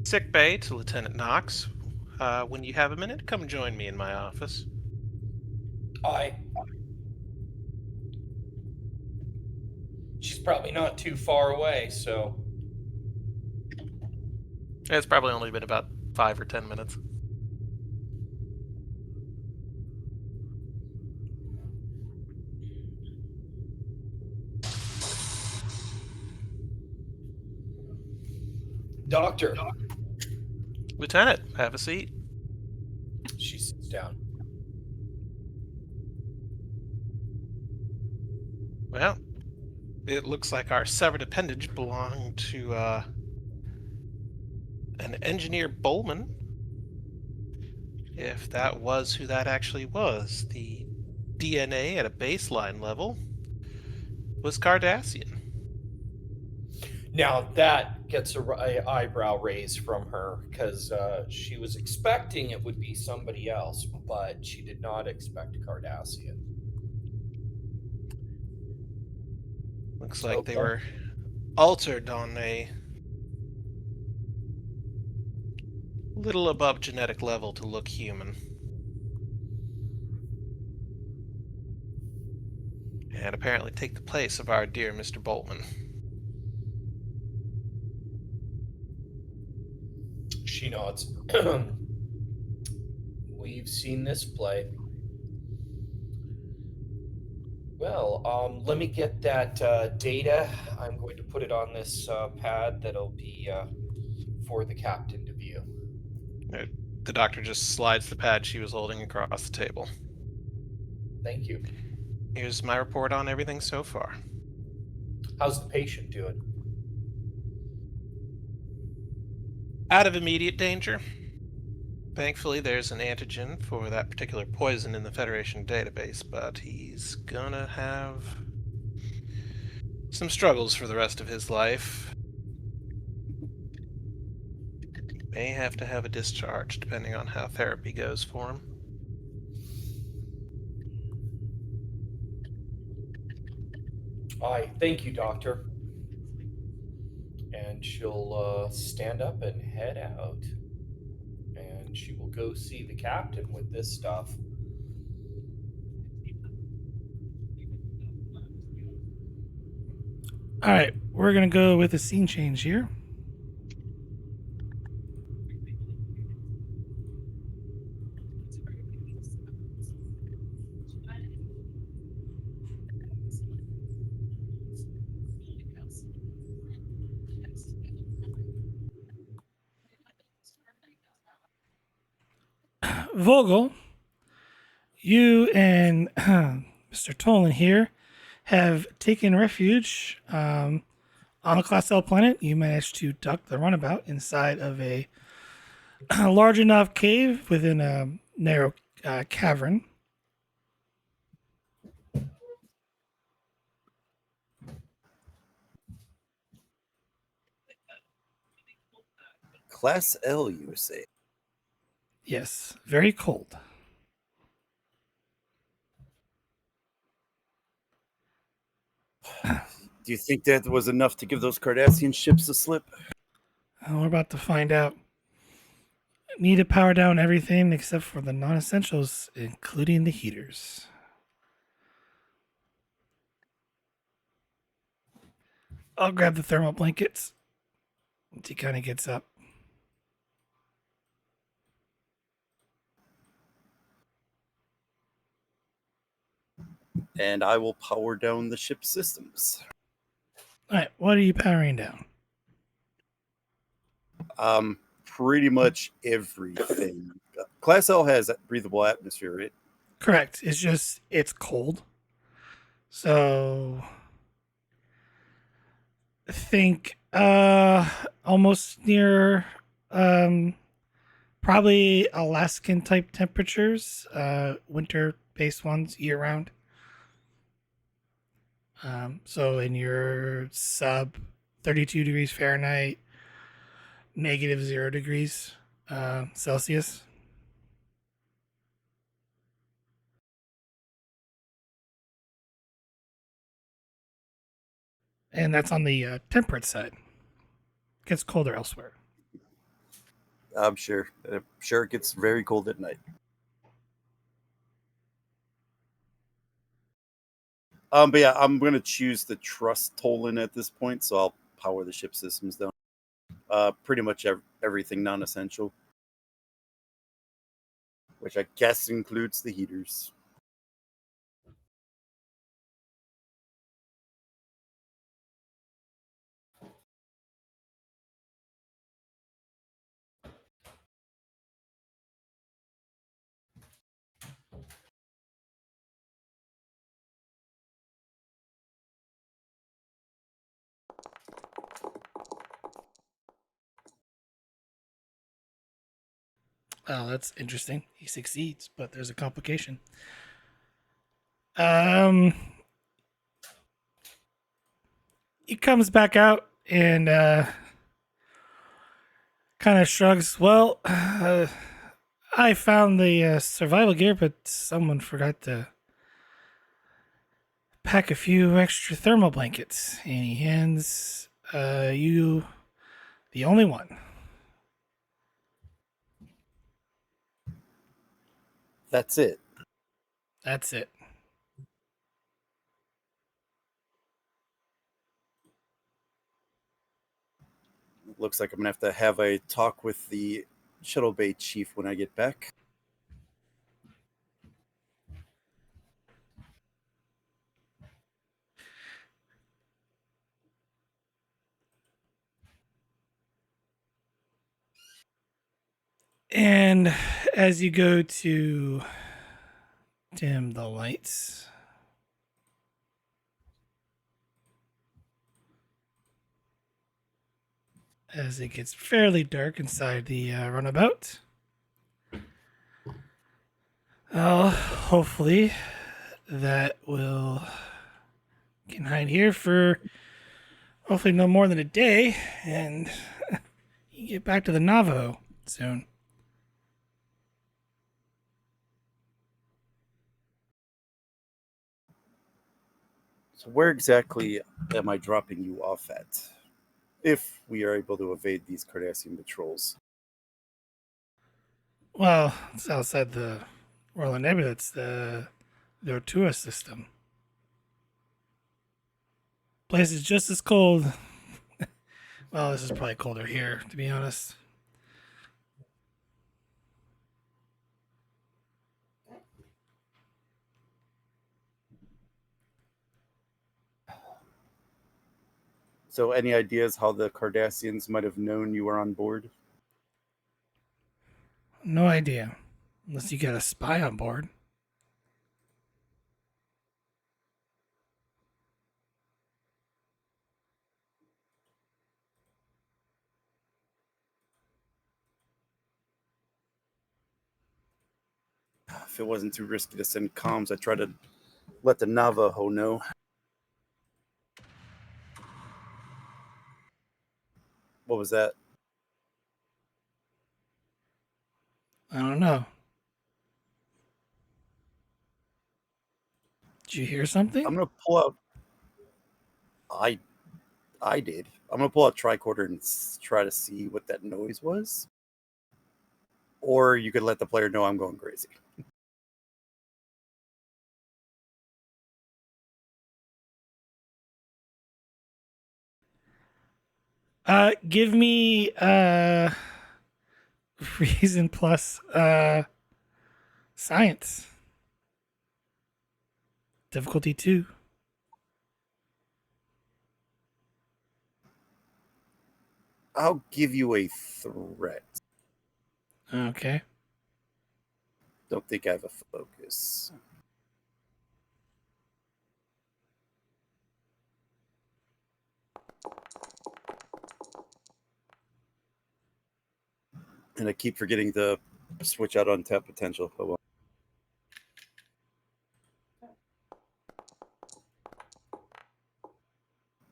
Sick bay to Lieutenant Knox. When you have a minute, come join me in my office. Aye. She's probably not too far away, so. It's probably only been about 5 or 10 minutes. Doctor. Lieutenant, have a seat. She sits down. Well, it looks like our severed appendage belonged to an engineer Bowman. If that was who that actually was, the DNA at a baseline level was Cardassian. Now that gets a eyebrow raised from her because she was expecting it would be somebody else, but she did not expect Cardassian. Looks like they Okay. were altered on a little above genetic level to look human. And apparently take the place of our dear Mr. Boltman. She nods. We've seen this play. Well, let me get that data. I'm going to put it on this pad that'll be for the captain to view. The doctor just slides the pad she was holding across the table. Thank you. Here's my report on everything so far. How's the patient doing? Out of immediate danger. Thankfully, there's an antigen for that particular poison in the Federation database, but he's gonna have some struggles for the rest of his life. May have to have a discharge, depending on how therapy goes for him. Aye, thank you, doctor. And she'll stand up and head out. And she will go see the captain with this stuff. All right, we're gonna go with a scene change here. Vogel, you and Mr. Tolin here have taken refuge on a Class L planet. You managed to duck the runabout inside of a large enough cave within a narrow cavern. Class L, you say? Yes, very cold. Do you think that was enough to give those Cardassian ships a slip? We're about to find out. Need to power down everything except for the non-essentials, including the heaters. I'll grab the thermal blankets once he kind of gets up. And I will power down the ship's systems. All right, what are you powering down? Pretty much everything. Class L has breathable atmosphere, right? Correct. It's just, it's cold. So think almost near probably Alaskan type temperatures, winter based ones year round. So in your sub 32 degrees Fahrenheit, negative 0 degrees Celsius. And that's on the temperate side. Gets colder elsewhere. I'm sure. I'm sure it gets very cold at night. But yeah, I'm gonna choose to trust Tolin at this point, so I'll power the ship systems down. Pretty much everything non-essential, which I guess includes the heaters. Oh, that's interesting. He succeeds, but there's a complication. He comes back out and kind of shrugs. Well, I found the survival gear, but someone forgot to pack a few extra thermal blankets, and he hands you the only one. That's it. That's it. Looks like I'm gonna have a talk with the shuttle bay chief when I get back. And as you go to dim the lights, as it gets fairly dark inside the runabout, hopefully that will can hide here for hopefully no more than a day, and you get back to the Navajo soon. So where exactly am I dropping you off at? If we are able to evade these Cardassian patrols. Well, it's outside the Rolor Nebula. It's the Rotua system. Place is just as cold. Well, this is probably colder here, to be honest. So any ideas how the Cardassians might have known you were on board? No idea. Unless you got a spy on board. If it wasn't too risky to send comms, I'd try to let the Navajo know. What was that? I don't know. Did you hear something? I'm gonna pull out. I I did. I'm gonna pull out tricorder and try to see what that noise was. Or you could let the player know I'm going crazy. Give me reason plus science. Difficulty 2. I'll give you a threat. Okay. Don't think I have a focus. And I keep forgetting to switch out on tap potential. Oh, well.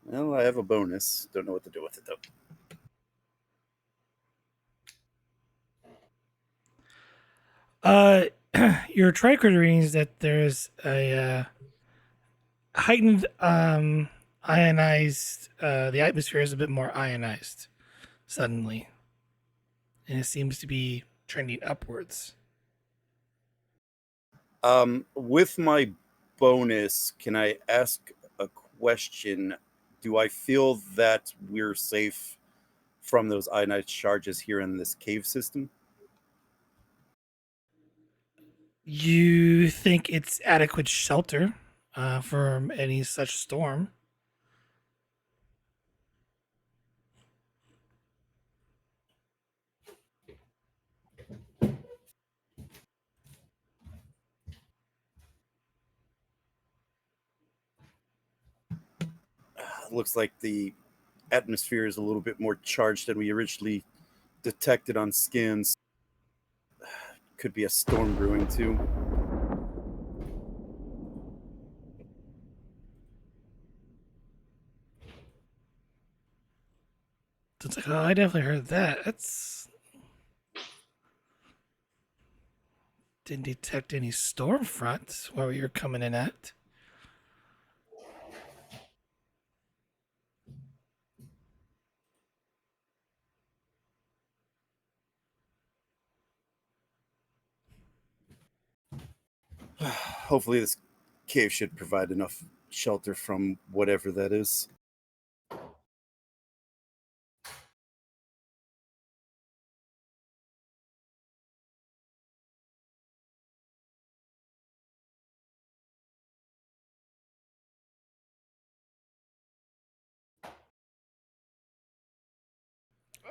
Well, I have a bonus. Don't know what to do with it though. Your tricorder readings that there's a heightened ionized. The atmosphere is a bit more ionized suddenly, and it seems to be trending upwards. With my bonus, can I ask a question? Do I feel that we're safe from those ionized charges here in this cave system? You think it's adequate shelter from any such storm? Looks like the atmosphere is a little bit more charged than we originally detected on scans. Could be a storm brewing too. It's like, oh, I definitely heard that. That's didn't detect any storm fronts where you're coming in at. Hopefully, this cave should provide enough shelter from whatever that is.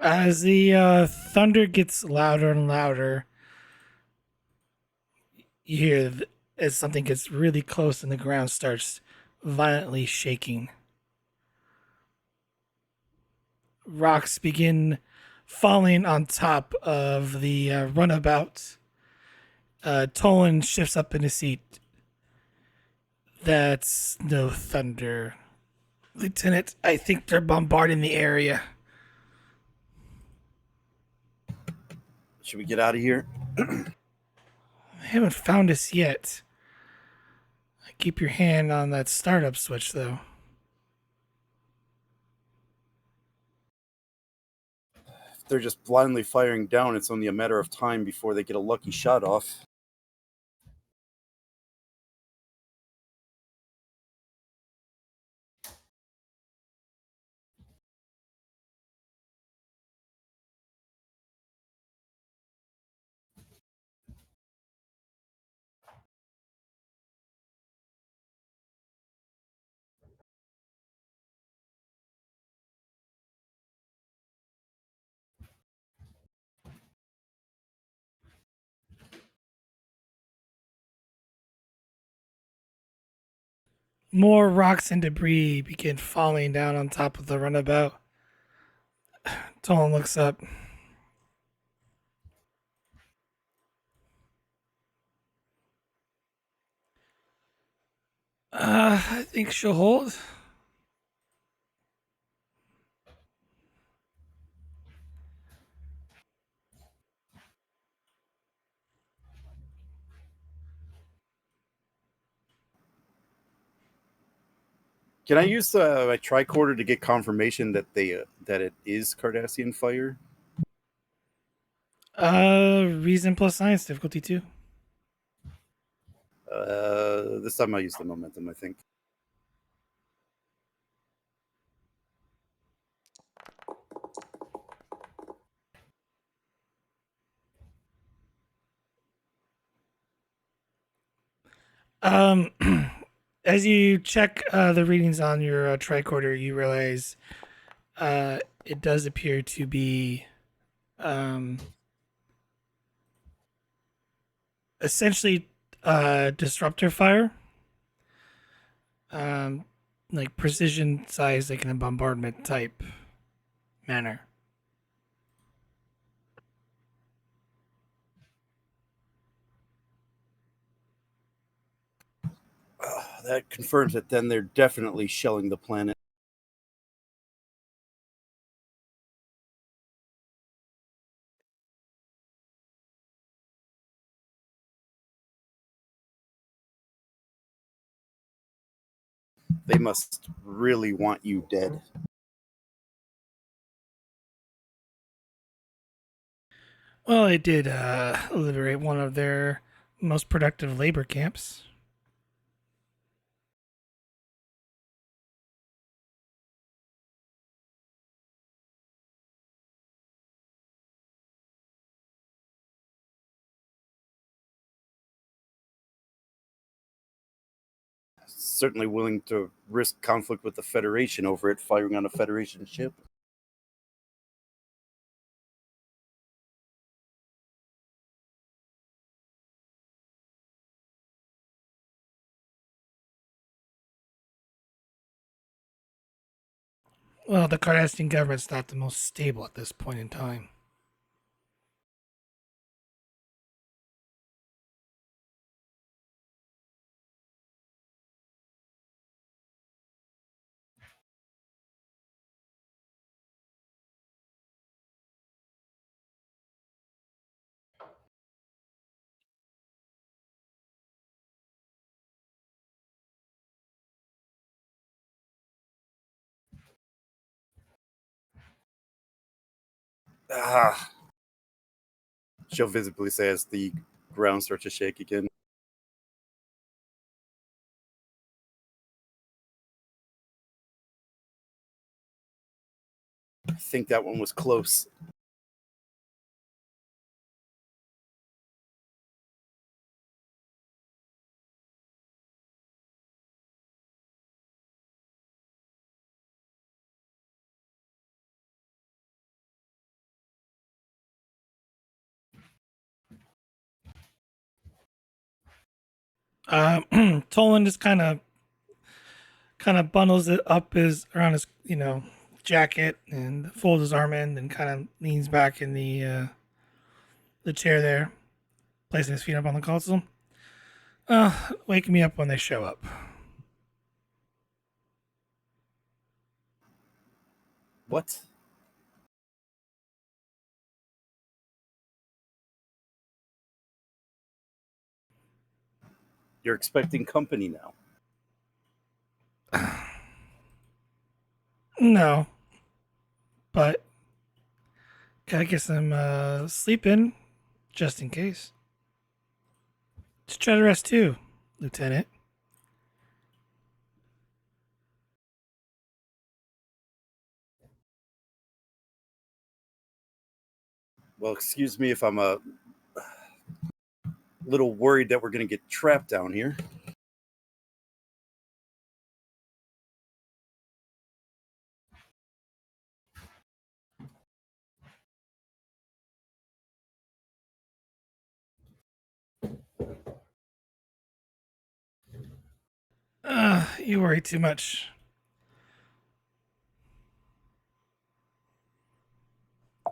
As the thunder gets louder and louder, you hear as something gets really close and the ground starts violently shaking. Rocks begin falling on top of the runabout. Tolin shifts up in his seat. That's no thunder. Lieutenant, I think they're bombarding the area. Should we get out of here? They haven't found us yet. Keep your hand on that startup switch, though. If they're just blindly firing down, it's only a matter of time before they get a lucky shot off. More rocks and debris begin falling down on top of the runabout. Tolan looks up. I think she'll hold. Can I use my tricorder to get confirmation that that it is Cardassian fire? Reason plus science difficulty 2. This time I'll use the momentum, I think. Um, as you check the readings on your tricorder, you realize it does appear to be essentially disruptor fire, like precision size, like in a bombardment type manner. That confirms that then they're definitely shelling the planet. They must really want you dead. Well, it did liberate one of their most productive labor camps. Certainly willing to risk conflict with the Federation over it firing on a Federation ship. Well, the Cardassian government's not the most stable at this point in time. Ah. She'll visibly say as the ground starts to shake again. I think that one was close. Tolan just kind of bundles it up his around his jacket and folds his arm in and kind of leans back in the chair there, placing his feet up on the console. Wake me up when they show up. What? You're expecting company now. No, but gotta get some sleep in, just in case. Just try to rest too, Lieutenant. Well, excuse me if I'm a little worried that we're going to get trapped down here. You worry too much.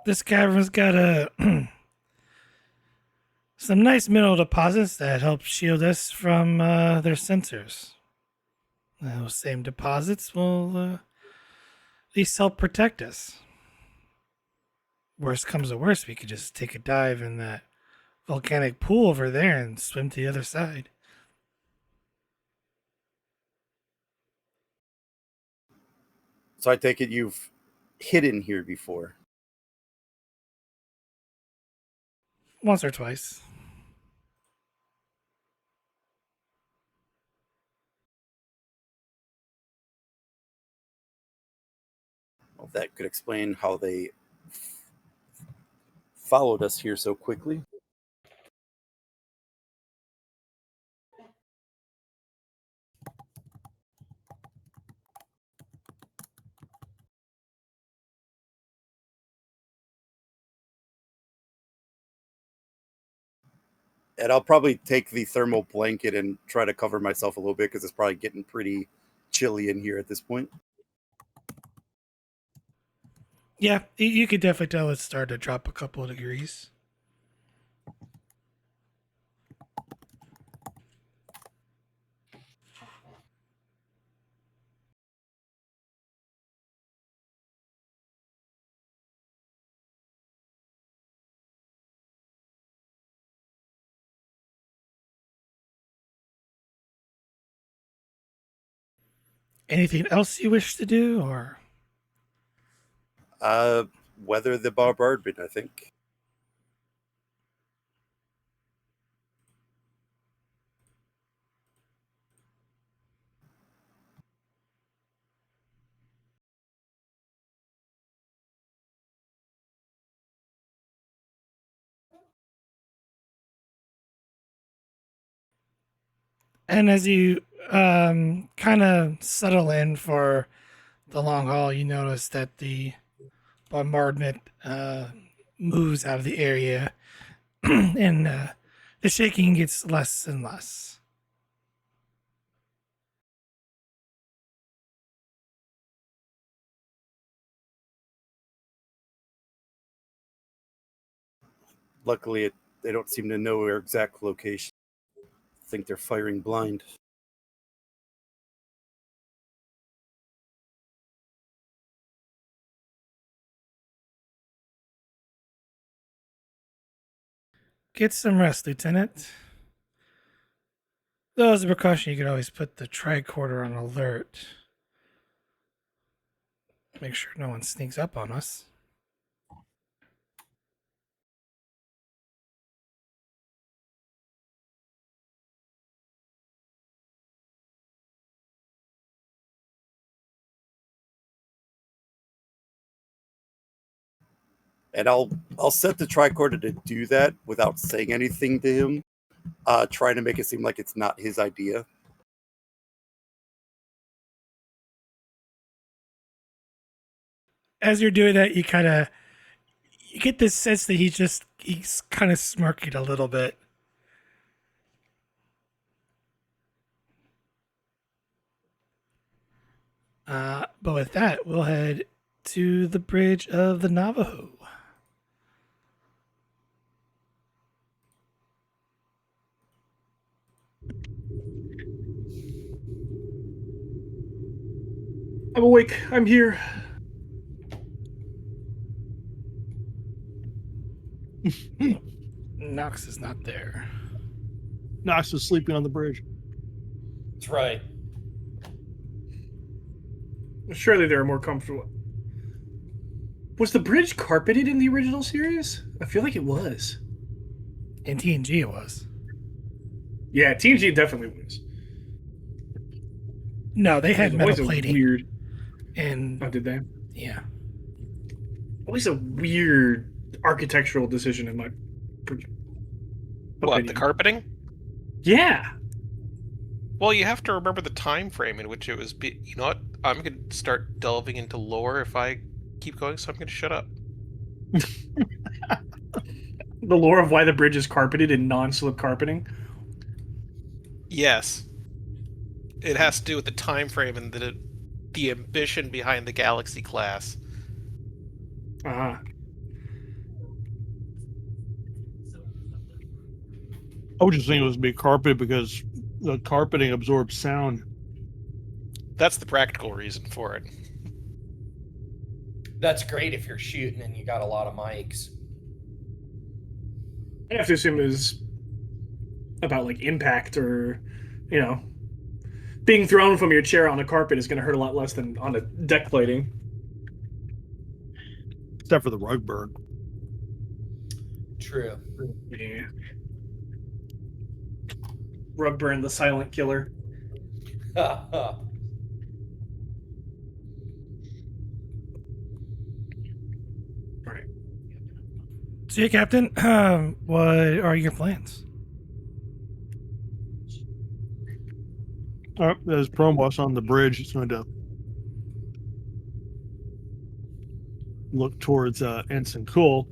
This cavern's got some nice mineral deposits that help shield us from their sensors. Those same deposits will at least help protect us. Worst comes to worst, we could just take a dive in that volcanic pool over there and swim to the other side. So I take it you've hidden here before. Once or twice. Well, that could explain how they followed us here so quickly. And I'll probably take the thermal blanket and try to cover myself a little bit because it's probably getting pretty chilly in here at this point. Yeah, you could definitely tell it's started to drop a couple of degrees. Anything else you wish to do, or Weather the bombardment, I think. and as you kind of settle in for the long haul, you notice that the bombardment moves out of the area, and the shaking gets less and less. Luckily, they don't seem to know our exact location. I think they're firing blind. Get some rest, Lieutenant. Though as a precaution, you could always put the tricorder on alert. Make sure no one sneaks up on us. And I'll set the tricorder to do that without saying anything to him, trying to make it seem like it's not his idea. As you're doing that, you get this sense that he's kind of smirking a little bit. But with that, we'll head to the bridge of the Navajo. I'm awake. I'm here. Knox is not there. Knox was sleeping on the bridge. That's right. Surely they're more comfortable. Was the bridge carpeted in the original series? I feel like it was. In TNG, it was. Yeah, TNG definitely was. No, they had It was metal always a plating. weird. And Oh, did they? yeah, Always a weird architectural decision in my What, the opinion. carpeting? Yeah. Well, you have to remember the time frame in which it was. You know what? I'm going to start delving into lore if I keep going, so I'm going to shut up. The lore of why the bridge is carpeted in non-slip carpeting. Yes. It has to do with the time frame and the ambition behind the Galaxy class. Uh-huh. I was just thinking it was be carpet because the carpeting absorbs sound. That's the practical reason for it. That's great if you're shooting and you got a lot of mics. I have to assume it was about like impact or, you know, being thrown from your chair on a carpet is going to hurt a lot less than on a deck plating. Except for the rug burn. True. Yeah. Rug burn, the silent killer. Right. So, yeah, Captain, what are your plans? There's Promos on the bridge. It's going to look towards Ensign Cool.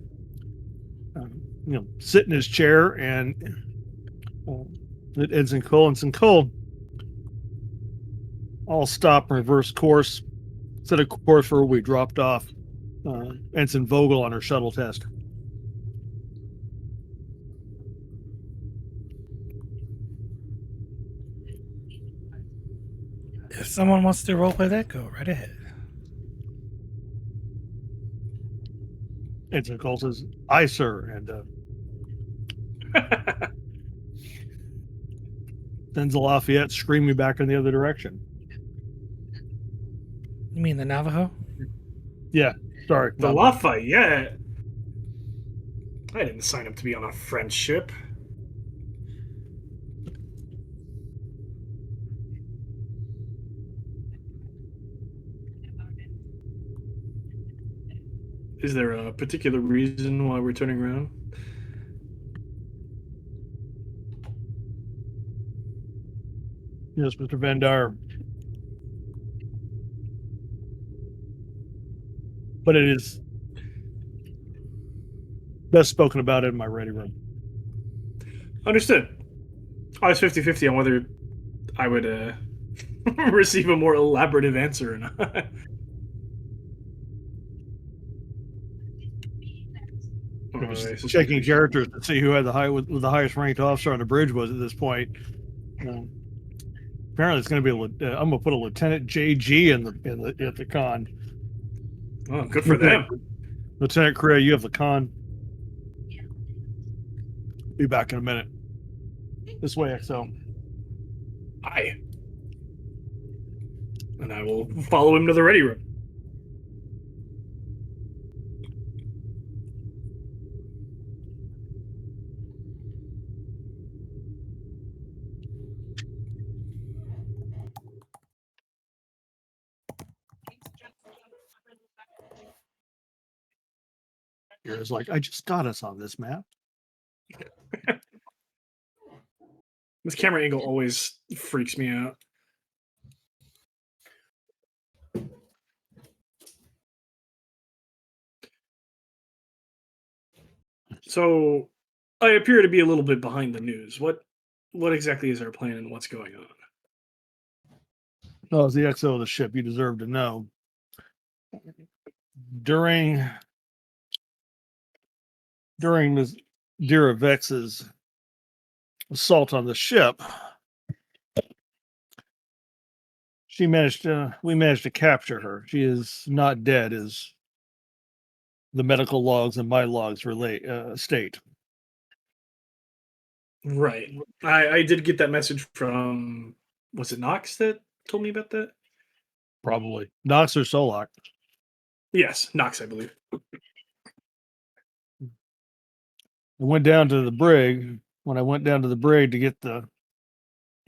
Sit in his chair and Ensign Cool. I'll stop and reverse course. Set a course where we dropped off Ensign Vogel on her shuttle test. If someone wants to roleplay that, go right ahead. Ensign Cool says, "Aye, sir," and sends a Lafayette screaming back in the other direction. You mean the Navajo? Yeah, sorry. The Lafayette. I didn't sign up to be on a French ship. Is there a particular reason why we're turning around? Yes, Mr. Van Dyer. But it is best spoken about in my ready room. Understood. I was 50-50 on whether I would receive a more elaborative answer or not. Checking characters to see who had the highest ranked officer on the bridge was at this point. Apparently, it's going to be I'm going to put a Lieutenant JG at the con. Oh, good for them. Lieutenant Korea, you have the con. Be back in a minute. This way, XO. Aye. And I will follow him to the ready room. It's like, I just got us on this map. This camera angle always freaks me out. So, I appear to be a little bit behind the news. What exactly is our plan and what's going on? Oh, as the XO of the ship, you deserve to know. During Ms. Dira Vex's assault on the ship, we managed to capture her. She is not dead, as the medical logs and my logs state. Right. I did get that message from, was it Knox that told me about that? Probably Knox or Solak. Yes, Knox, I believe. I went down to the brig. When I went down to the brig to get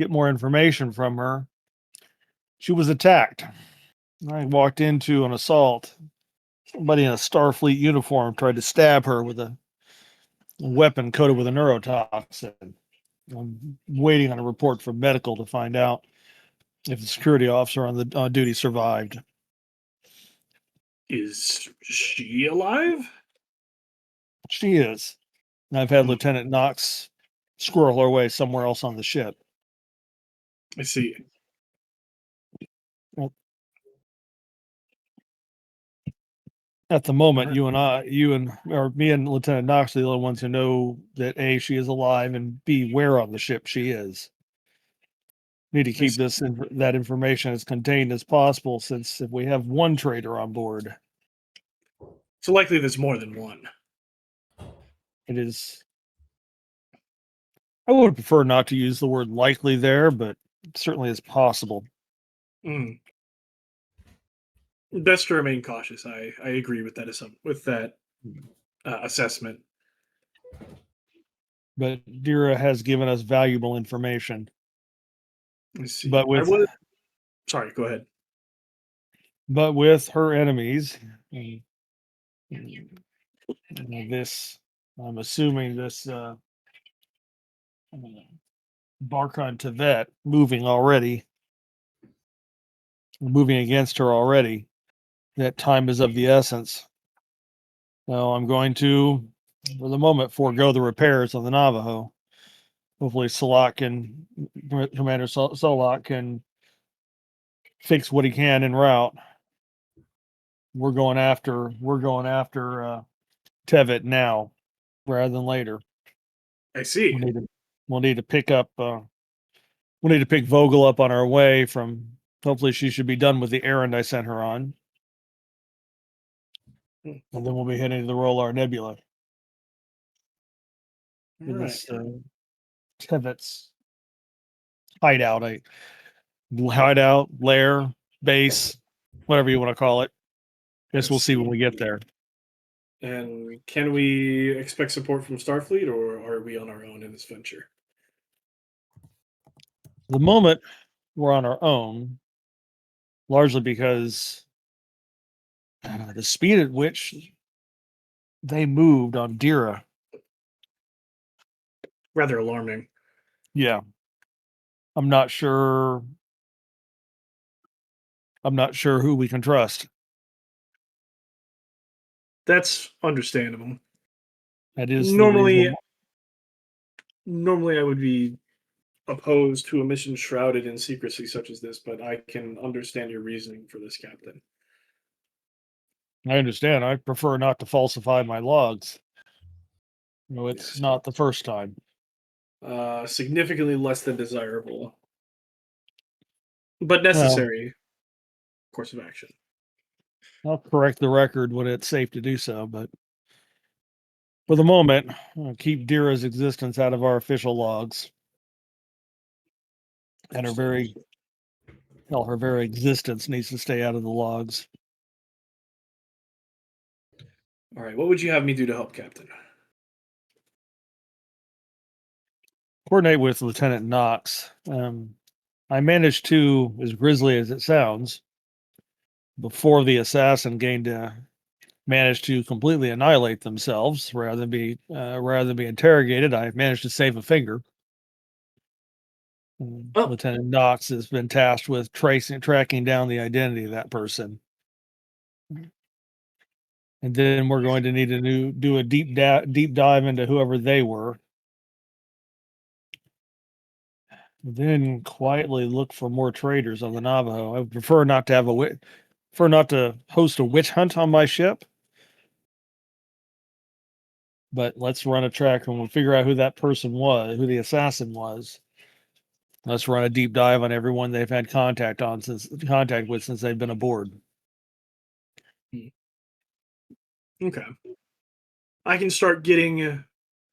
more information from her, she was attacked. I walked into an assault. Somebody in a Starfleet uniform tried to stab her with a weapon coated with a neurotoxin. I'm waiting on a report from medical to find out if the security officer on duty survived. Is she alive? She is. And I've had Lieutenant Knox squirrel her way somewhere else on the ship. I see. At the moment, me and Lieutenant Knox are the only ones who know that A, she is alive, and B, where on the ship she is. Need to keep that information as contained as possible, since if we have one traitor on board, So likely there's more than one. it is. I would prefer not to use the word likely there, but certainly is possible. Mm. Best to remain cautious. I agree with that. Assessment. But Dira has given us valuable information. Let's see. But with Sorry, go ahead. her enemies, this I'm assuming this Barkhan Tevet moving against her already. That time is of the essence. So I'm going to, for the moment, forego the repairs on the Navajo. Hopefully, Commander Solak can fix what he can en route. We're going after Tevet now rather than later. I see. We'll need to pick Vogel up on our way from. Hopefully, she should be done with the errand I sent her on, and then we'll be heading to the Rolor Nebula. All right. This Tevet's hideout, lair, base, whatever you want to call it. Guess we'll see when we get there. And can we expect support from Starfleet, or are we on our own in this venture? The moment we're on our own, largely because the speed at which they moved on Dira. Rather alarming. Yeah. I'm not sure who we can trust. That's understandable. That is normally I would be opposed to a mission shrouded in secrecy such as this, but I can understand your reasoning for this, Captain. I understand. I prefer not to falsify my logs. No, it's Yes. not the first time. Significantly less than desirable, but necessary course of action. I'll correct the record when it's safe to do so, but for the moment, I'll keep Dira's existence out of our official logs. And her very existence needs to stay out of the logs. All right, what would you have me do to help, Captain? Coordinate with Lieutenant Knox. I managed to, as grisly as it sounds, before the assassin managed to completely annihilate themselves rather than be interrogated. I managed to save a finger. Lieutenant Knox has been tasked with tracking down the identity of that person. And then we're going to need to do a deep dive into whoever they were. Then quietly look for more traitors on the Navajo. I would prefer not to host a witch hunt on my ship. But let's run a track and we'll figure out who that person was, who the assassin was. Let's run a deep dive on everyone they've had contact with since they've been aboard. Okay. I can start getting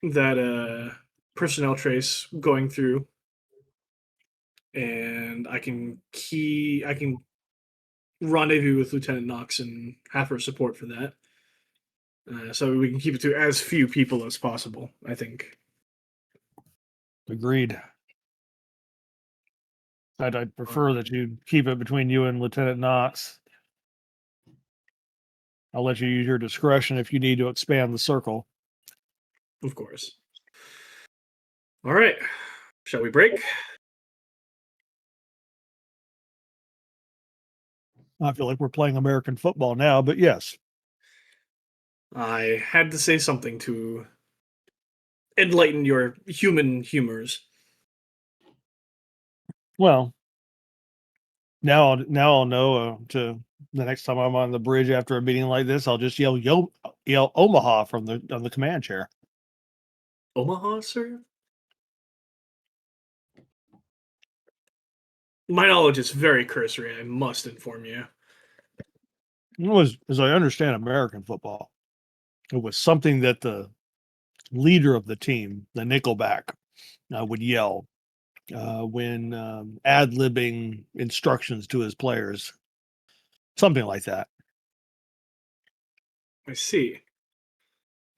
that personnel trace going through, and I can rendezvous with Lieutenant Knox and have her support for that. So we can keep it to as few people as possible, I think. Agreed. I'd prefer that you keep it between you and Lieutenant Knox. I'll let you use your discretion if you need to expand the circle. Of course. All right. Shall we break? I feel like we're playing American football now, but yes. I had to say something to enlighten your human humors. Well, now I'll know to the next time I'm on the bridge after a meeting like this, I'll just yell Omaha from on the command chair. Omaha, sir? My knowledge is very cursory, I must inform you. It was, as I understand American football, it was something that the leader of the team, the Nickelback, would yell when ad-libbing instructions to his players. Something like that. I see.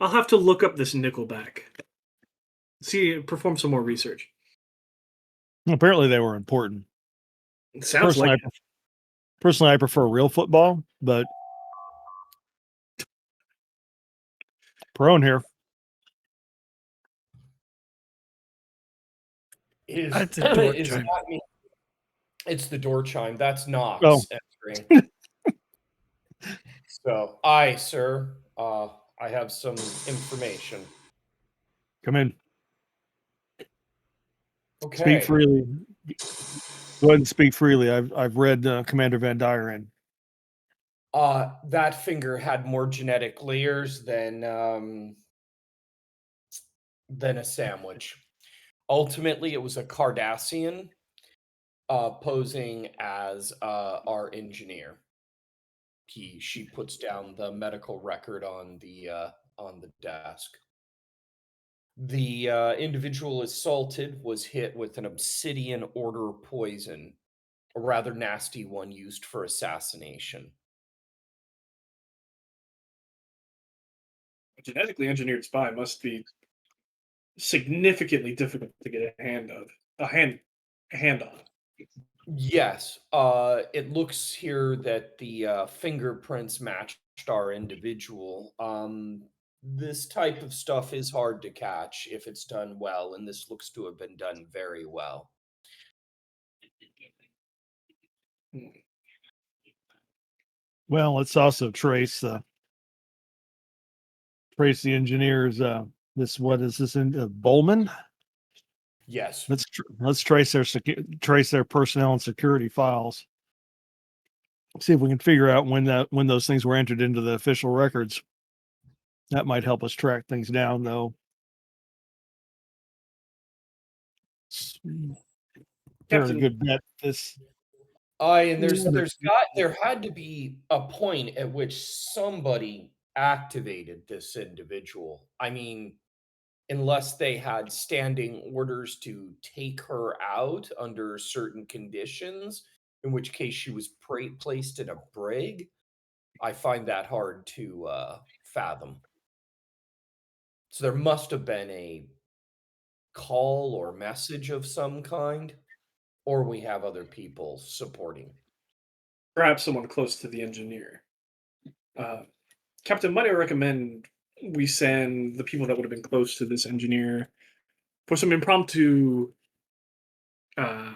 I'll have to look up this Nickelback. Perform some more research. Apparently they were important. It sounds like it. Personally, I prefer real football, but prone here. That's a door Is chime. that me? It's the door chime. That's Knox Oh. entering. So, aye, sir. I have some information. Come in. Okay. Speak freely. Go ahead and speak freely. I've read Commander Van Dyren. That finger had more genetic layers than a sandwich. Ultimately, it was a Cardassian posing as our engineer. She puts down the medical record on the desk. The individual assaulted was hit with an obsidian order poison, a rather nasty one used for assassination. A genetically engineered spy must be significantly difficult to get a hand on. Yes, it looks here that the fingerprints matched our individual. This type of stuff is hard to catch if it's done well, and this looks to have been done very well. Well, let's also trace the engineers. What is this in Bowman? Yes, Let's trace their personnel and security files. See if we can figure out when those things were entered into the official records. That might help us track things down, though. Very Captain, good bet. This and there had to be a point at which somebody activated this individual. I mean, unless they had standing orders to take her out under certain conditions, in which case she was placed in a brig. I find that hard to fathom. So there must have been a call or message of some kind, or we have other people supporting. perhaps someone close to the engineer. Captain, might I recommend we send the people that would have been close to this engineer for some impromptu uh,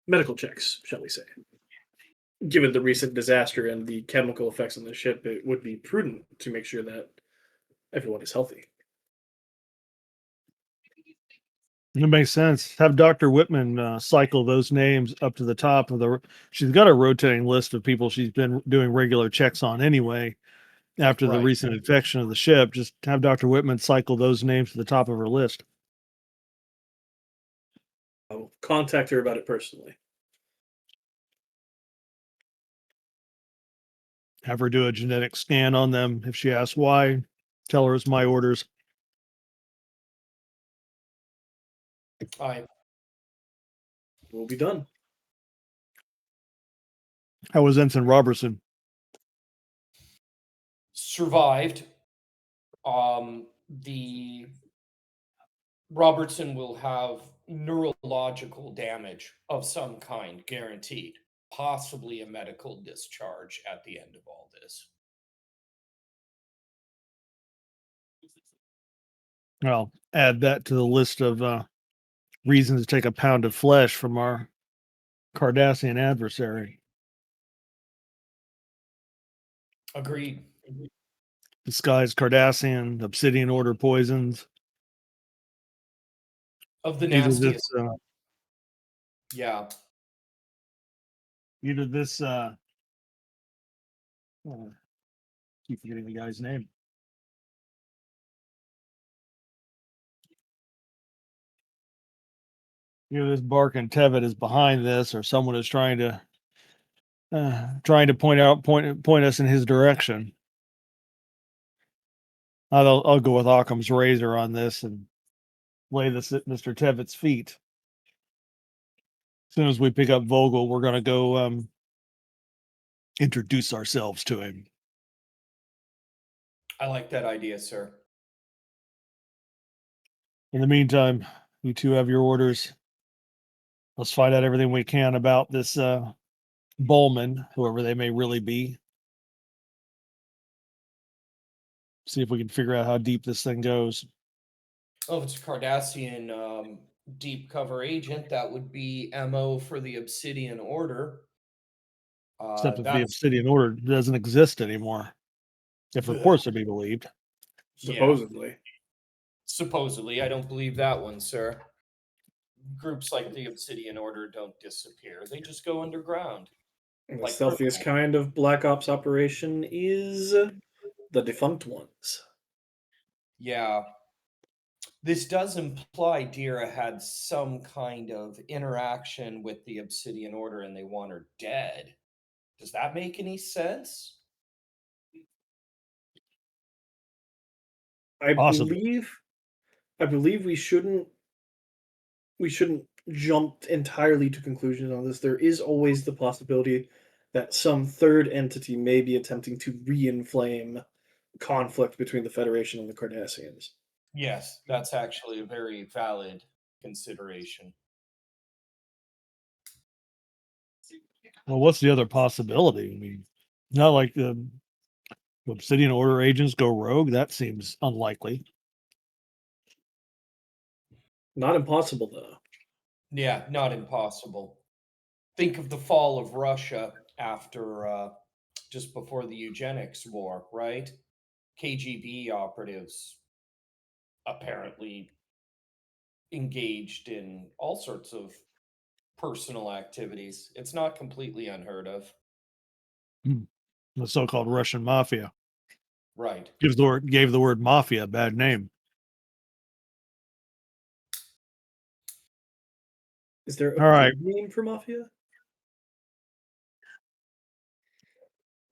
medical checks, shall we say? Given the recent disaster and the chemical effects on the ship, it would be prudent to make sure that everyone is healthy. It makes sense. Have Dr. Whitman cycle those names up to the top of the. She's got a rotating list of people she's been doing regular checks on anyway. After the Right. recent infection of the ship, just have Dr. Whitman cycle those names to the top of her list. I'll contact her about it personally. Have her do a genetic scan on them. If she asks why, tell her it's my orders. I We'll be done. How was Ensign Robertson? survived. The Robertson will have neurological damage of some kind, guaranteed. Possibly a medical discharge at the end of all this. I'll add that to the list of reasons to take a pound of flesh from our Cardassian adversary. Agreed. Disguised Cardassian, obsidian order poisons. Of the Either nastiest. this, Yeah. either this. Keep forgetting the guy's name. Either this Bark and Tevitt is behind this, or someone is trying to point us in his direction. I'll go with Occam's razor on this and lay this at Mr. Tevitt's feet. As soon as we pick up Vogel, we're going to go introduce ourselves to him. I like that idea, sir. In the meantime, you two have your orders. Let's find out everything we can about this Bowman, whoever they may really be. See if we can figure out how deep this thing goes. Oh, if it's a Cardassian deep cover agent, that would be MO for the Obsidian Order. Except if the That's Obsidian Order doesn't exist anymore, if reports are to be believed. yeah. Supposedly. Supposedly, I don't believe that one, sir. Groups like the Obsidian Order don't disappear; they just go underground. And the Like stealthiest kryptonite. kind of Black Ops operation is the defunct ones. Yeah, this does imply Dira had some kind of interaction with the Obsidian Order, and they want her dead. Does that make any sense? I Possibly. believe we shouldn't jump entirely to conclusions on this. There is always the possibility that some third entity may be attempting to re-inflame conflict between the Federation and the Cardassians. Yes, that's actually a very valid consideration. Well, what's the other possibility? I mean, not like the Obsidian Order agents go rogue. That seems unlikely. Not impossible though. Yeah, not impossible. Think of the fall of Russia after just before the eugenics war, right? KGB operatives apparently engaged in all sorts of personal activities. It's not completely unheard of. The so-called Russian mafia Right. gave the word mafia a bad name. Is there a All right. good name for mafia?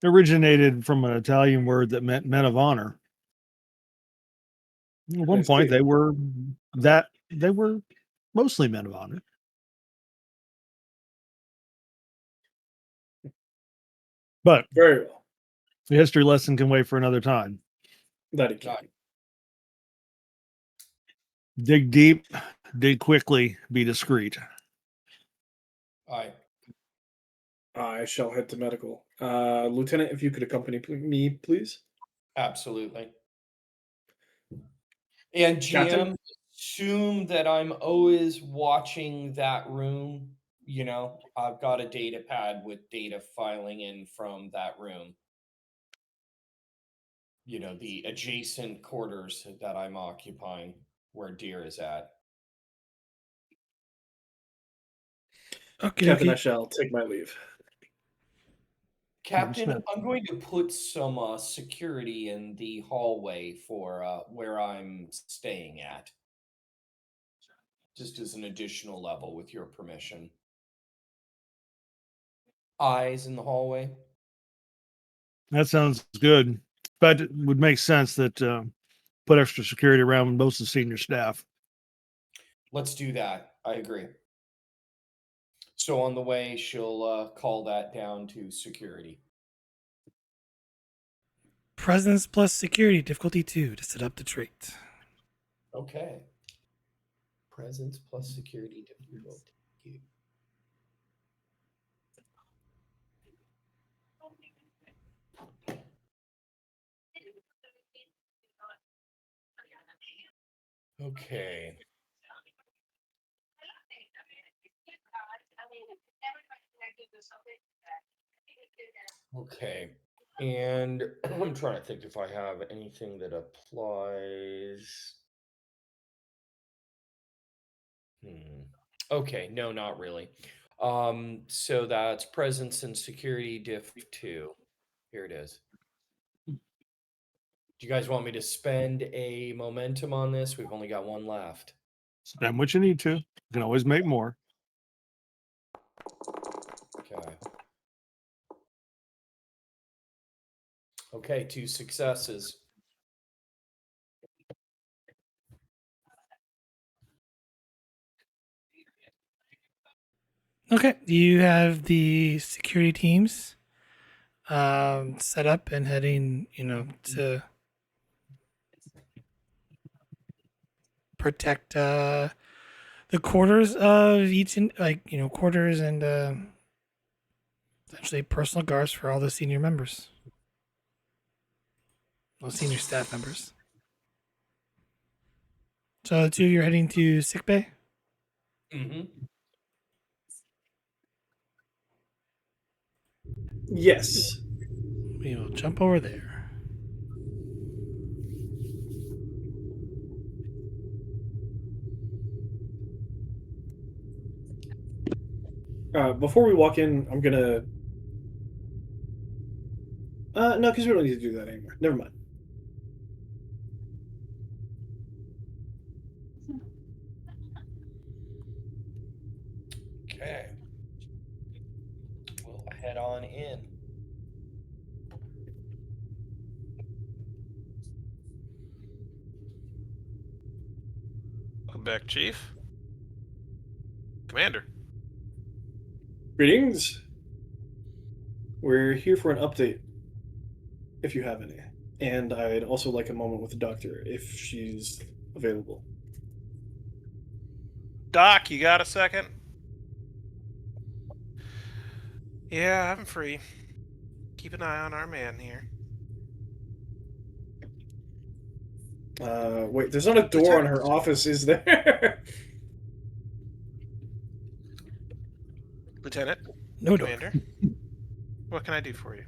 Originated from an Italian word that meant men of honor. At one I point, see. they were mostly men of honor. But Very well. the history lesson can wait for another time. That he can. Right. Dig deep, dig quickly, be discreet. I I shall head to medical. Lieutenant, if you could accompany me, please. absolutely. And Captain? GM, assume that I'm always watching that room. You know, I've got a data pad with data filing in from that room. You know, the adjacent quarters that I'm occupying where Deer is at. Okay, Captain, I okay. shall take my leave. Captain, Smith. I'm going to put some security in the hallway for where I'm staying at. Just as an additional level, with your permission. Eyes in the hallway. That sounds good. But it would make sense that put extra security around most of the senior staff. Let's do that. I agree. So on the way, she'll call that down to security. Presence plus security, difficulty 2 to set up the trait. Okay. Presence plus security difficulty. Okay. Okay. And I'm trying to think if I have anything that applies. Okay, no, not really. So that's presence and security diff 2. Here it is. Do you guys want me to spend a momentum on this? We've only got one left. Spend what you need to. You can always make more. Okay. Okay, 2 successes. Okay, you have the security teams set up and heading, to protect the quarters of each, quarters and essentially personal guards for all the senior members, well, senior staff members. So the two of you are heading to sick bay. Mm-hmm. Yes. We will jump over there. Before we walk in, I'm gonna. No, because we don't need to do that anymore. Never mind. Okay. We'll head on in. Welcome back, Chief. Commander. Greetings. We're here for an update, if you have any. And I'd also like a moment with the doctor, if she's available. Doc, you got a second? Yeah, I'm free. Keep an eye on our man here. Wait, there's not a door on her office, is there? Lieutenant, No door. Commander, what can I do for you?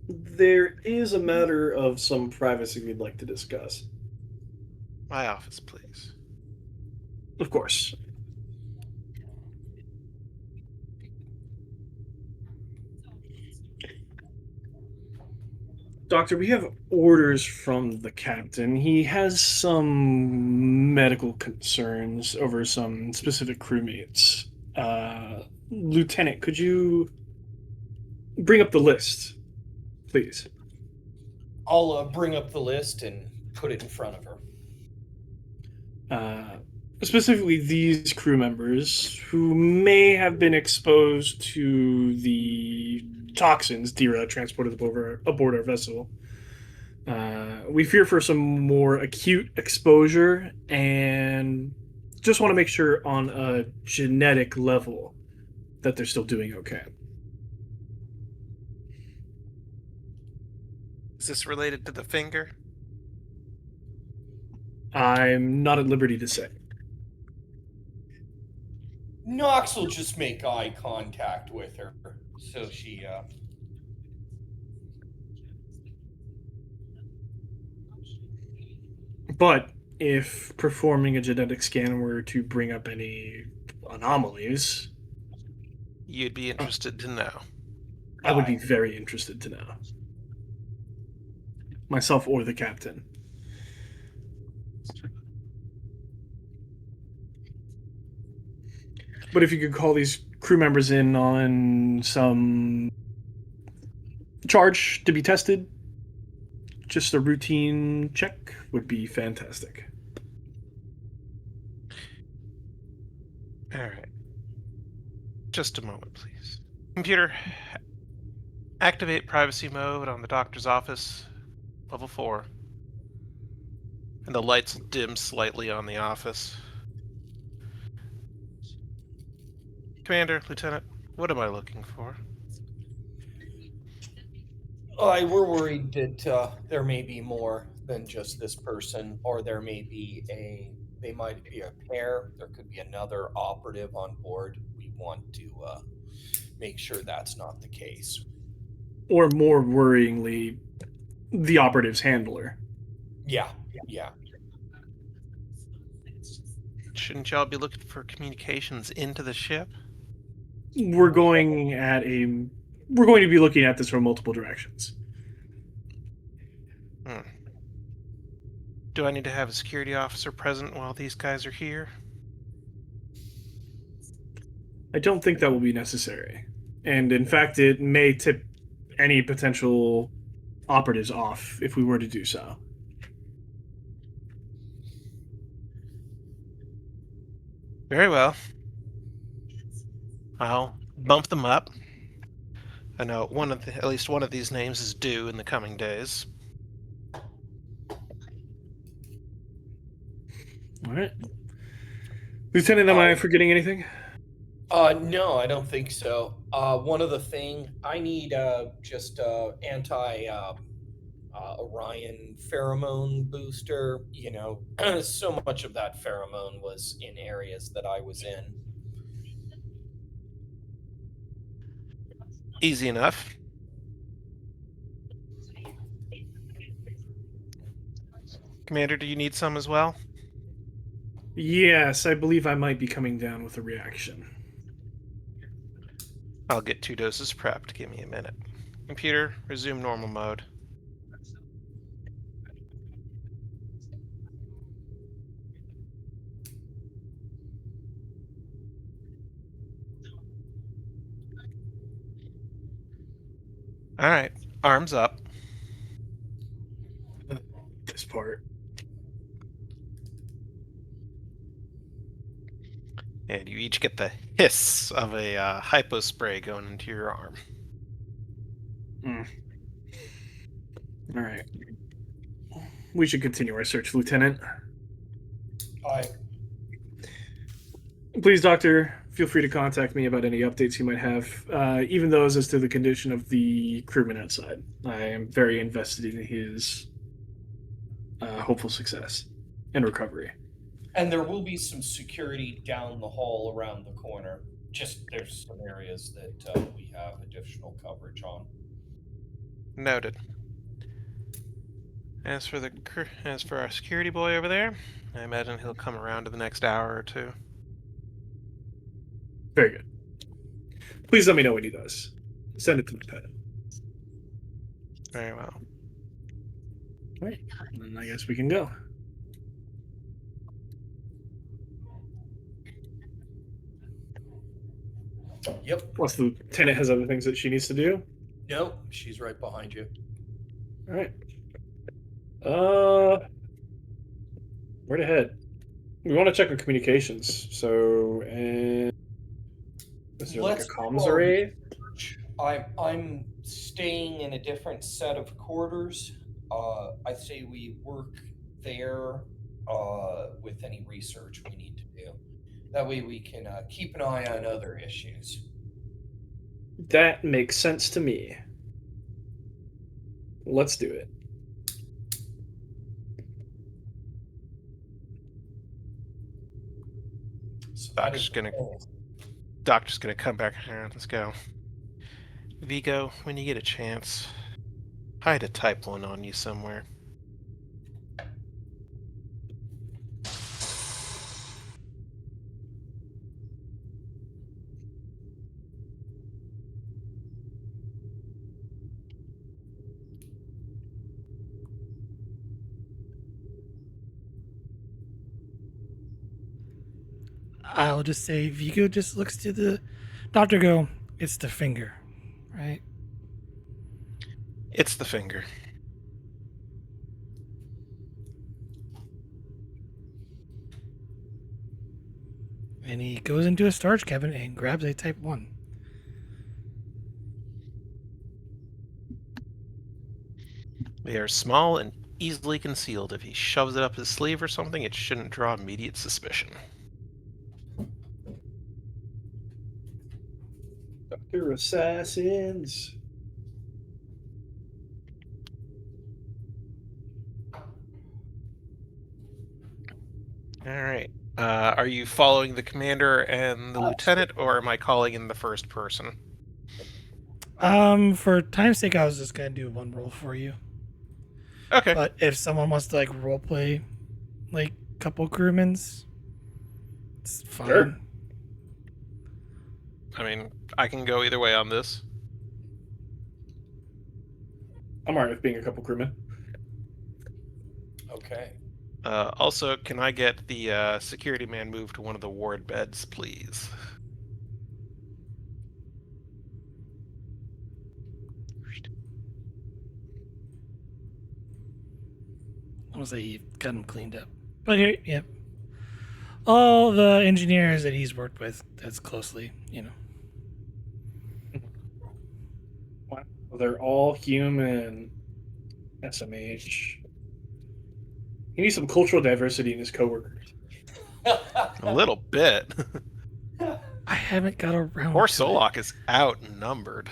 There is a matter of some privacy we'd like to discuss. My office, please. Of course. Doctor, we have orders from the captain. He has some medical concerns over some specific crewmates. Lieutenant, could you bring up the list, please? I'll bring up the list and put it in front of her. Specifically, these crew members who may have been exposed to the toxins Dira transported aboard our vessel. We fear for some more acute exposure and just want to make sure on a genetic level that they're still doing okay. Is this related to the finger? I'm not at liberty to say. Knox will just make eye contact with her, so she. But if performing a genetic scan were to bring up any anomalies, You'd be interested to know. I would be very interested to know. Myself or the captain. But if you could call these crew members in on some charge to be tested, just a routine check would be fantastic. All right. Just a moment, please. Computer, activate privacy mode on the doctor's office, level 4. And the lights will dim slightly on the office. Commander, Lieutenant, what am I looking for? We're worried that there may be more than just this person, or there may be they might be a pair. There could be another operative on board. We want to make sure that's not the case. Or more worryingly, the operative's handler. Yeah. Shouldn't y'all be looking for communications into the ship? We're going to be looking at this from multiple directions. Do I need to have a security officer present while these guys are here? I don't think that will be necessary. And in fact, it may tip any potential operatives off if we were to do so. Very well. I'll bump them up. I know at least one of these names is due in the coming days. All right. Lieutenant, am I forgetting anything? No, I don't think so. One other thing, I need just anti Orion pheromone booster. You know, so much of that pheromone was in areas that I was in. Easy enough. Commander, do you need some as well? Yes, I believe I might be coming down with a reaction. I'll get 2 doses prepped. Give me a minute. Computer, resume normal mode. All right, arms up. This part. And you each get the hiss of a hypo spray going into your arm. All right. We should continue our search, Lieutenant. I Please, Doctor, feel free to contact me about any updates you might have, even those as to the condition of the crewman outside. I am very invested in his hopeful success and recovery. And there will be some security down the hall around the corner. Just there's some areas that we have additional coverage on. Noted. As for our security boy over there, I imagine he'll come around in the next hour or two. Very good. Please let me know when he does. Send it to Lieutenant. Very well. All right. Then I guess we can go. Yep. Unless the Lieutenant has other things that she needs to do. Nope. She's right behind you. All right. Where to head? We want to check on communications. So, and is there like a comms array? I'm staying in a different set of quarters. I say we work there with any research we need to do. That way we can keep an eye on other issues. That makes sense to me. Let's do it. So Doctor's gonna come back here. Let's go. Vigo, when you get a chance, hide a type 1 on you somewhere. I'll just say Vigo just looks to the doctor. Go. It's the finger, right? It's the finger. And he goes into a storage cabinet and grabs a type 1. They are small and easily concealed. If he shoves it up his sleeve or something, it shouldn't draw immediate suspicion. Dr. Assassins. All right. Are you following the commander and the lieutenant, or am I calling in the first person? For time's sake, I was just gonna do one roll for you. Okay. But if someone wants to like role play, like couple crewmans, it's fine. Sure. I mean, I can go either way on this. I'm alright with being a couple crewmen. Okay. Also, can I get the security man moved to one of the ward beds, please? I was say you got them cleaned up. But here, yep. all the engineers that he's worked with that's closely, Wow, they're all human. SMH. He needs some cultural diversity in his coworkers. A little bit. I haven't got around Poor to it. Solok is outnumbered.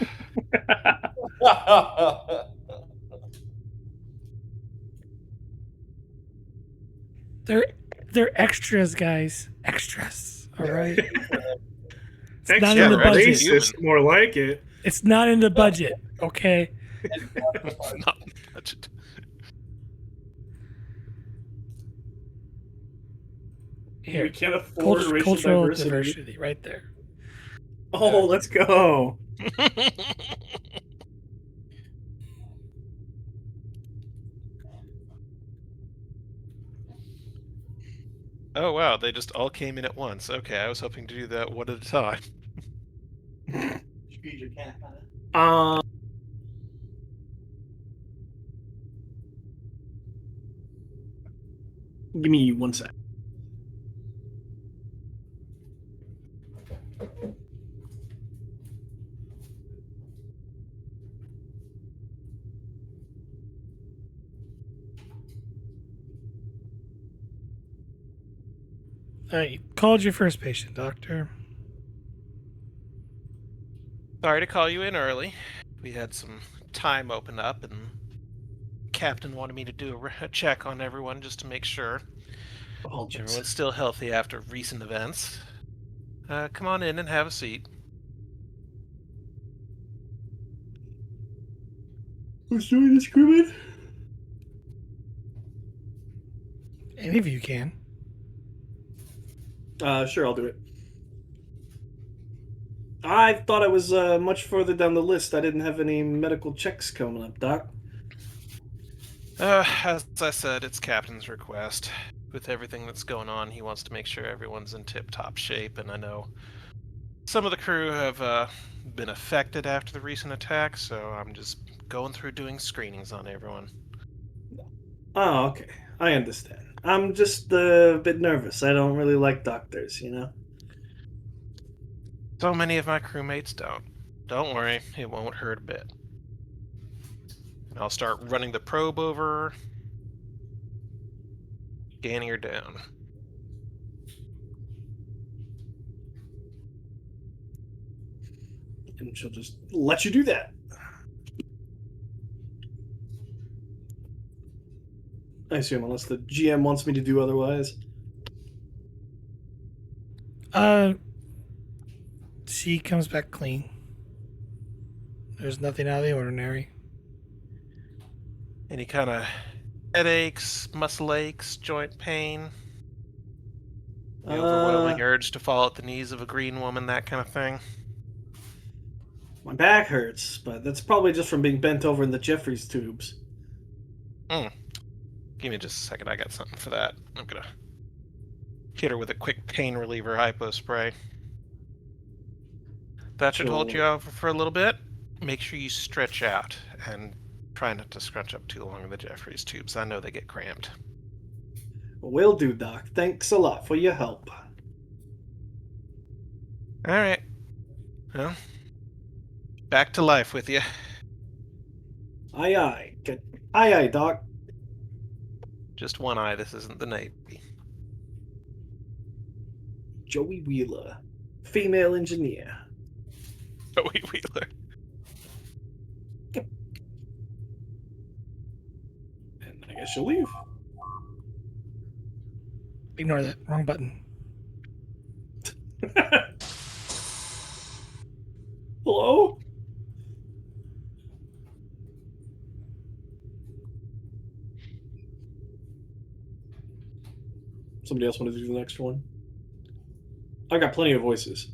They're extras, guys. Extras. All right. It's not Extra in the they're extra budget. human. racist, more like it. It's not in the budget. Okay. Not budget. We Here. can't afford racial Cultural diversity. diversity, right there. Oh, let's go. Oh wow, they just all came in at once. Okay, I was hoping to do that one at a time. Um, give me 1 sec. All right. Called your first patient, doctor. Sorry to call you in early. We had some time open up, and Captain wanted me to do a check on everyone just to make sure Oh, that's- everyone's still healthy after recent events. Come on in and have a seat. Who's doing this, crewman? Any of you can. Sure, I'll do it. I thought I was much further down the list. I didn't have any medical checks coming up, Doc. As I said, it's Captain's request. With everything that's going on, he wants to make sure everyone's in tip-top shape, and I know some of the crew have been affected after the recent attack, so I'm just going through doing screenings on everyone. Oh, okay. I understand. I'm just a bit nervous. I don't really like doctors, So many of my crewmates don't. Don't worry, it won't hurt a bit. And I'll start running the probe over her, scanning her down. And she'll just let you do that. I assume, unless the GM wants me to do otherwise. She comes back clean. There's nothing out of the ordinary. Any kind of headaches, muscle aches, joint pain, the overwhelming urge to fall at the knees of a green woman, that kind of thing? My back hurts, but that's probably just from being bent over in the Jeffries tubes. Give me just a second, I got something for that. I'm gonna hit her with a quick pain reliever hypo spray. That should hold Sure. you over for a little bit. Make sure you stretch out and try not to scrunch up too long in the Jeffries tubes. I know they get cramped. Will do, Doc. Thanks a lot for your help. All right. Well, back to life with you. Aye, aye. Aye, aye, Doc. Just one eye. This isn't the Navy. Joey Wheeler, female engineer. Joey Wheeler. And I guess she'll leave. Ignore that. Wrong button. Hello? Somebody else want to do the next one? I got plenty of voices.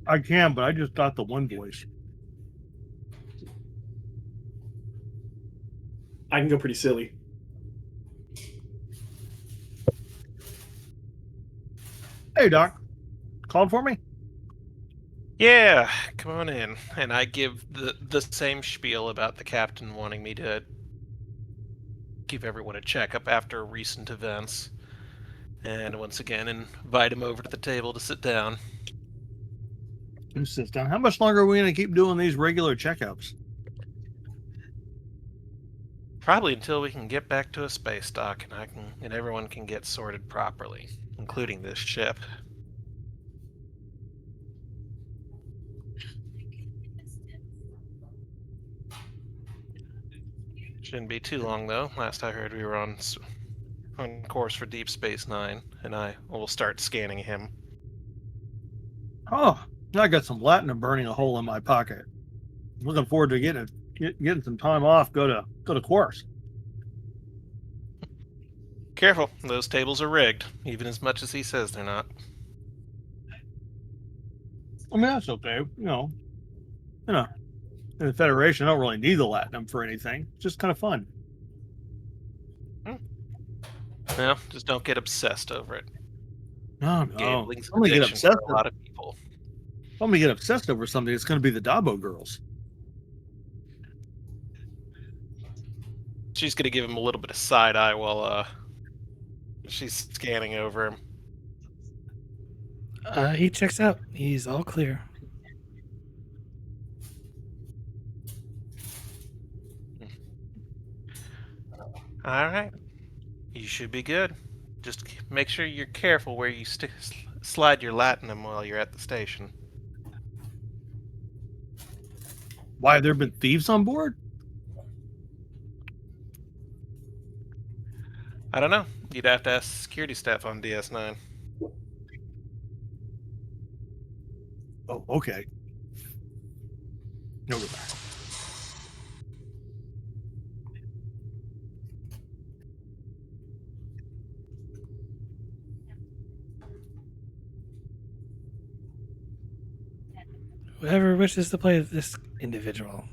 I can, but I just got the one voice. I can go pretty silly. Hey, Doc. Called for me? Yeah, come on in. And I give the same spiel about the captain wanting me to give everyone a checkup after recent events. And once again, invite him over to the table to sit down. Who sits down? How much longer are we going to keep doing these regular checkups? Probably until we can get back to a space dock and everyone can get sorted properly, including this ship. Shouldn't be too long though. Last I heard, we were on course for Deep Space Nine, and I will start scanning him. Oh, I got some latinum burning a hole in my pocket. Looking forward to getting some time off. Go to course. Careful, those tables are rigged, even as much as he says they're not. I mean, that's okay. In the Federation, I don't really need the latinum for anything. It's just kind of fun. Well, just don't get obsessed over it. No. Gambling's I'm an gonna get addiction for obsessed. a lot of people. If I'm gonna get obsessed over something, it's gonna be the Dabo girls. She's gonna give him a little bit of side eye while she's scanning over him. He checks out. He's all clear. All right, you should be good. Just make sure you're careful where you slide your latinum while you're at the station. Why have there been thieves on board? I don't know. You'd have to ask security staff on DS9. Oh, okay. No, go back. Whoever wishes to play this individual.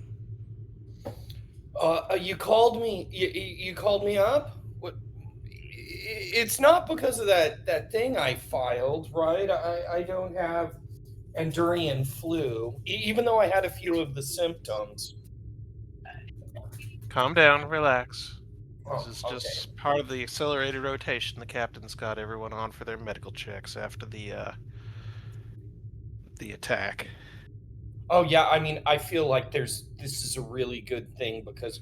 You called me. You called me up. What? It's not because of that thing I filed, right? I don't have Endurian flu, even though I had a few of the symptoms. Calm down, relax. Oh, This is okay. just part of the accelerated rotation the captain's got everyone on for their medical checks after the attack. Oh yeah, I mean, I feel like this is a really good thing because,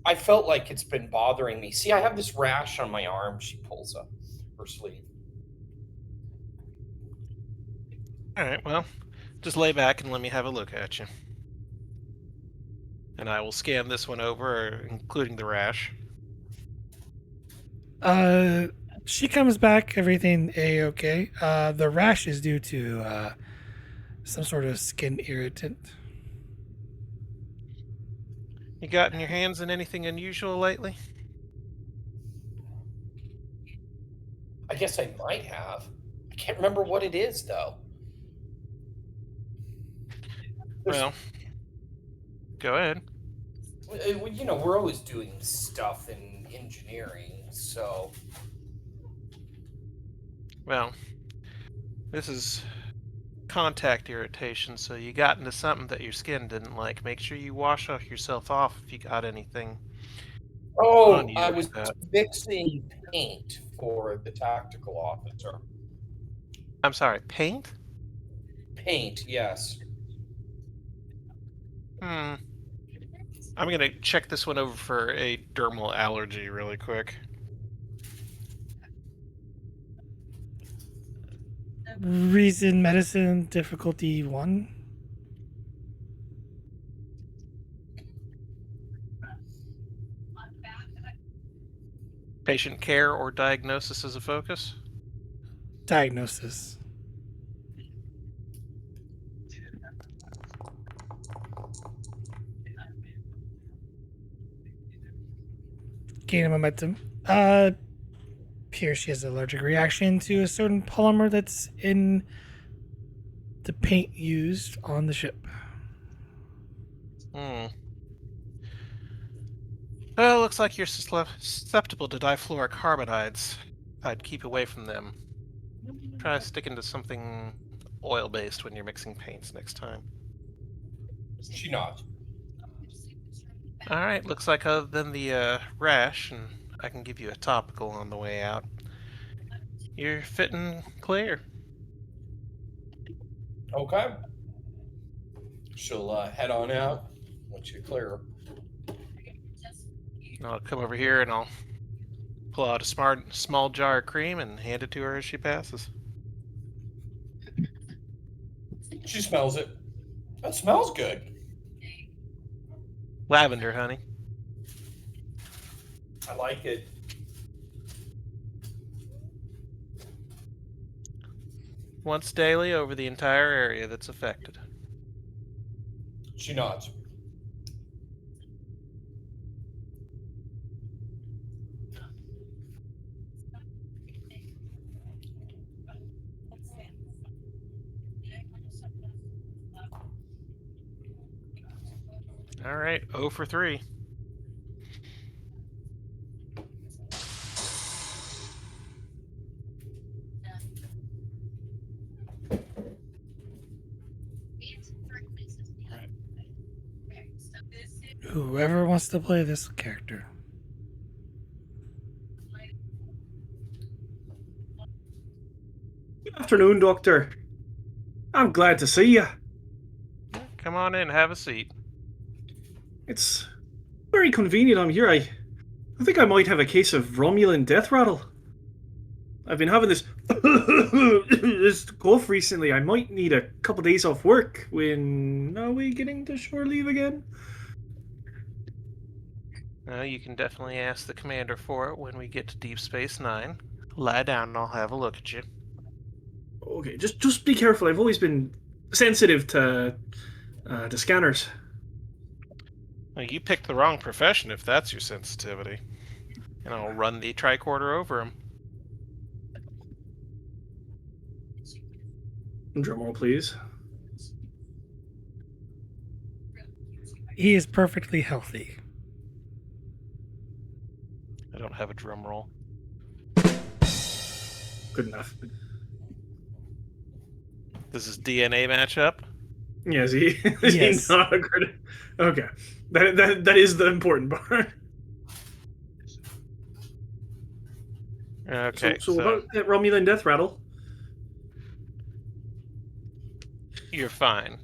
I felt like it's been bothering me. See, I have this rash on my arm. She pulls up her sleeve. All right, well, just lay back and let me have a look at you. And I will scan this one over, including the rash. She comes back, everything A-okay. The rash is due to some sort of skin irritant. You gotten your hands in anything unusual lately? I guess I might have. I can't remember what it is though. Well, go ahead. We're always doing stuff in engineering, so. Well, this is contact irritation, so you got into something that your skin didn't like. Make sure you wash yourself off if you got anything. Oh, on you I like was that. mixing paint for the tactical officer. I'm sorry, paint? Paint, yes. I'm gonna check this one over for a dermal allergy really quick. Reason, medicine, difficulty 1. Patient care or diagnosis as a focus? Diagnosis. Gain momentum. Here she has an allergic reaction to a certain polymer that's in the paint used on the ship. Well, looks like you're susceptible to difluorocarbonides. I'd keep away from them. Try sticking to something oil-based when you're mixing paints next time. She nods. All right, looks like other than the rash, and I can give you a topical on the way out, you're fit and clear. Okay. She'll head on out once you clear her. And I'll come over here and I'll pull out a small jar of cream and hand it to her as she passes. She smells it. That smells good. Lavender, honey. I like it. Once daily over the entire area that's affected. She nods. All right, 0 for 3. Whoever wants to play this character. Good afternoon, Doctor. I'm glad to see you. Come on in, have a seat. It's very convenient I'm here. I think I might have a case of Romulan death rattle. I've been having this this cough recently. I might need a couple days off work. When are we getting to shore leave again? You can definitely ask the commander for it when we get to Deep Space Nine. Lie down and I'll have a look at you. Okay, just be careful. I've always been sensitive to scanners. Well, you picked the wrong profession if that's your sensitivity. And I'll run the tricorder over him. Drum roll, please. He is perfectly healthy. I don't have a drum roll. Good enough. This is DNA matchup. Yeah, is he? Yes. Is he not a good? Okay, that is the important part. Okay, So about that Romulan death rattle. you're fine.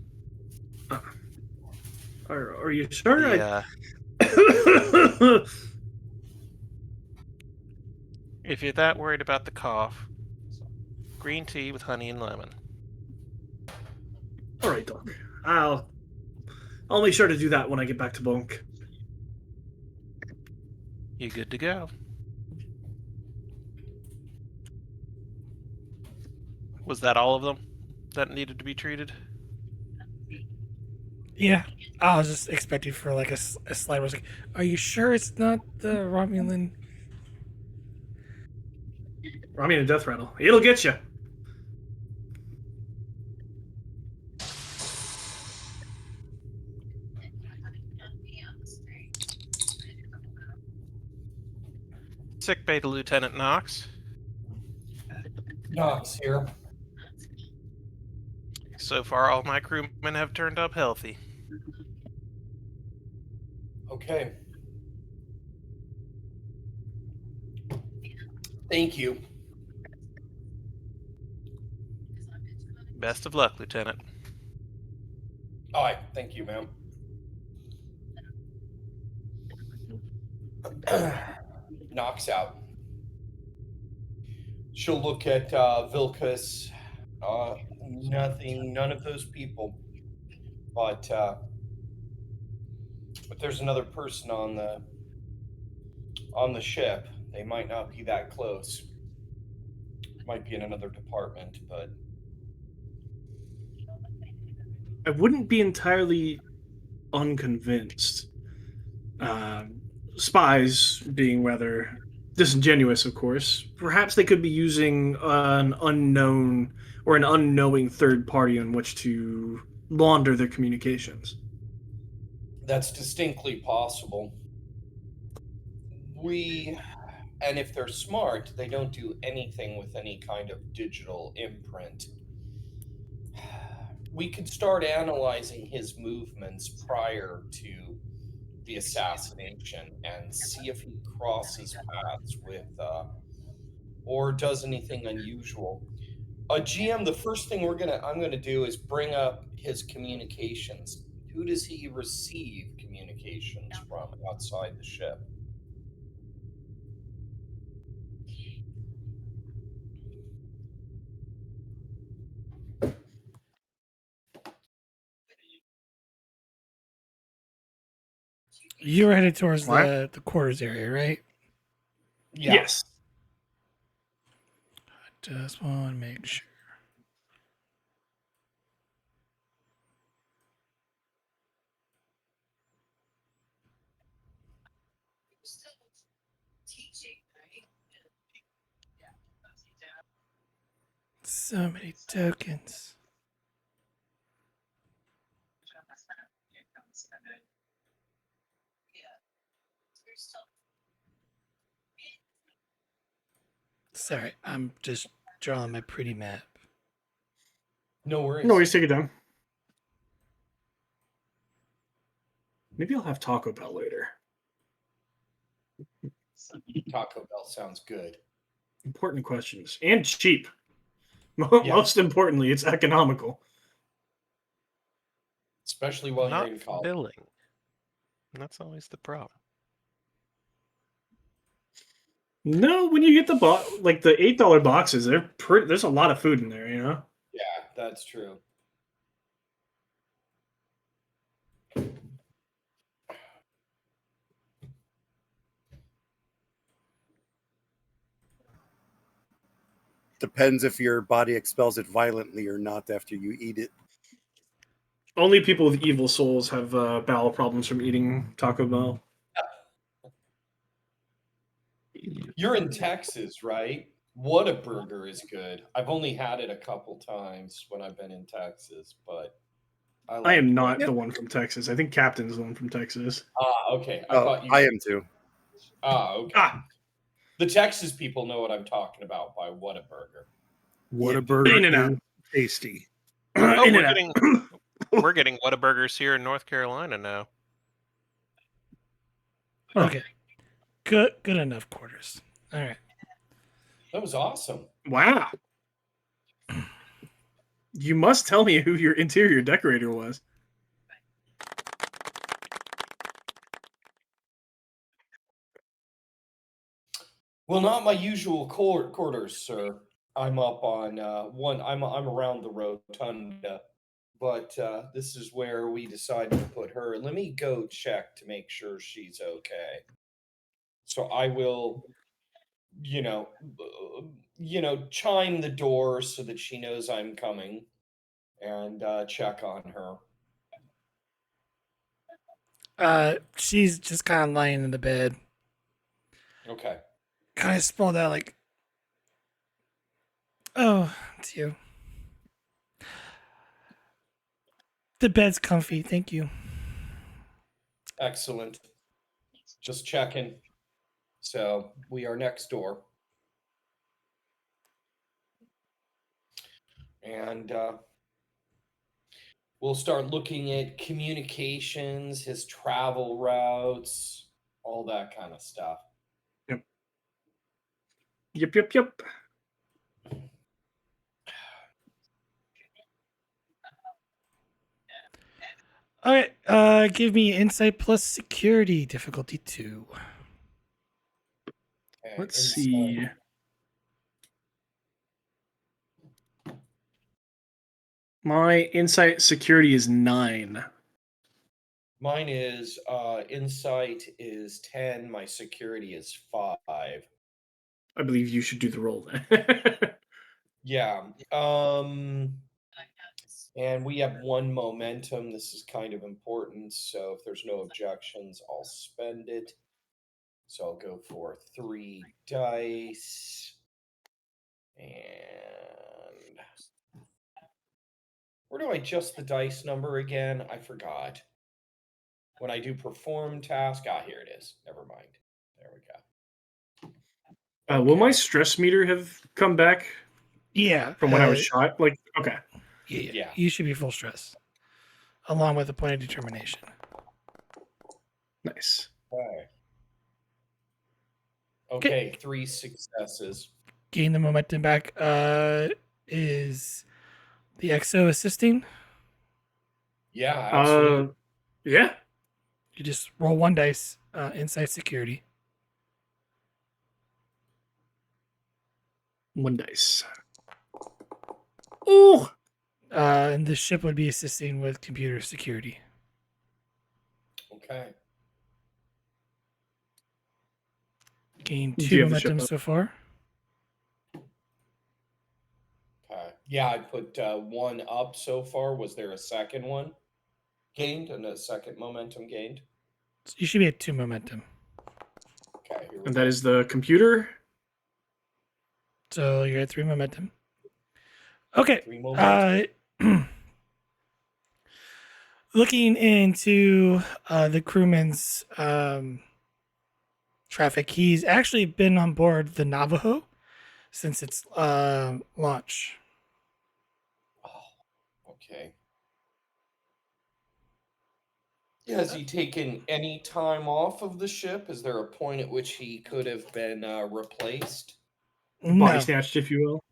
Are you sure? Yeah. If you're that worried about the cough, green tea with honey and lemon. All right, Doc. I'll make sure to do that when I get back to bunk. You good to go? Was that all of them that needed to be treated? Yeah, I was just expecting for like a slight. Like, are you sure it's not the Romulan? Romulan death rattle. It'll get you. Sick bay to Lieutenant Knox. Knox here. So far, all my crewmen have turned up healthy. Okay. Thank you. Best of luck, Lieutenant. All right. Thank you, ma'am. Knocks out. She'll look at Vilcus. Nothing. None of those people. But there's another person on the ship. They might not be that close. Might be in another department, but I wouldn't be entirely unconvinced. Spies being rather disingenuous, of course. Perhaps they could be using an unknown or an unknowing third party on which to launder their communications. that's distinctly possible. And if they're smart, they don't do anything with any kind of digital imprint. we could start analyzing his movements prior to the assassination and see if he crosses paths with or does anything unusual. GM, the first thing I'm gonna do is bring up his communications. Who does he receive communications from outside the ship? You were headed towards What? the quarters area, right? Yeah. Yes. Just want to make sure. So many tokens. Sorry, I'm just drawing my pretty map. No worries. No worries, take it down. Maybe I'll have Taco Bell later. Taco Bell sounds good. Important questions. And cheap. Yeah. Most importantly, it's economical. Especially while Not you're in college. filling. And that's always the problem. No, when you get the like the $8 boxes, there's a lot of food in there, you know? Yeah, that's true. Depends if your body expels it violently or not after you eat it. Only people with evil souls have bowel problems from eating Taco Bell. You're in Texas, right? Whataburger is good. I've only had it a couple times when I've been in Texas, but I am not Whataburger. the one from Texas. I think Captain's the one from Texas. Okay. I Oh, thought you. I am too. Okay. Ah, The Texas people know what I'm talking about by Whataburger. What Yeah. a burger In-N-Out. is tasty. Oh, In-N-Out. we're getting Whataburgers here in North Carolina now. Huh. Okay. Good enough quarters. All right. That was awesome. Wow. You must tell me who your interior decorator was. Well, not my usual quarters, sir. I'm up on one. I'm around the rotunda, but this is where we decided to put her. Let me go check to make sure she's okay. So I will, you know, chime the door so that she knows I'm coming, and check on her. She's just kind of lying in the bed, Okay. kind of sprawled out, like, "Oh, it's you." The bed's comfy, thank you. Excellent. Just checking. So we are next door. And we'll start looking at communications, his travel routes, all that kind of stuff. Yep. All right, give me insight plus security, difficulty 2. Okay, Let's insight. see. My insight security is 9. Mine is insight is 10, my security is 5. I believe you should do the roll then. Yeah. And we have 1 momentum. This is kind of important. So if there's no objections, I'll spend it. So I'll go for 3 dice. And where do I adjust the dice number again? I forgot. When I do perform task, here it is. Never mind. There we go. Will my Okay. stress meter have come back Yeah, from when I was shot? Like, okay. Yeah. You should be full stress, along with a point of determination. Nice. Okay. Okay, 3 successes. Gain the momentum back. Is the XO assisting? Yeah, absolutely. Yeah. You just roll 1 dice. Inside security. 1 dice. Ooh. And the ship would be assisting with computer security. Okay. Gain Do 2 you have the ship momentum up? so far. Okay. Yeah, I put 1 up so far. Was there a second one gained and a second momentum gained? So you should be at 2 momentum. Okay, here we And go. that is the computer. So you're at 3 momentum. Okay. 3 momentum. Looking into the crewman's traffic, he's actually been on board the Navajo since its launch. Oh, okay. Has he taken any time off of the ship? Is there a point at which he could have been replaced? Body No. snatched, if you will.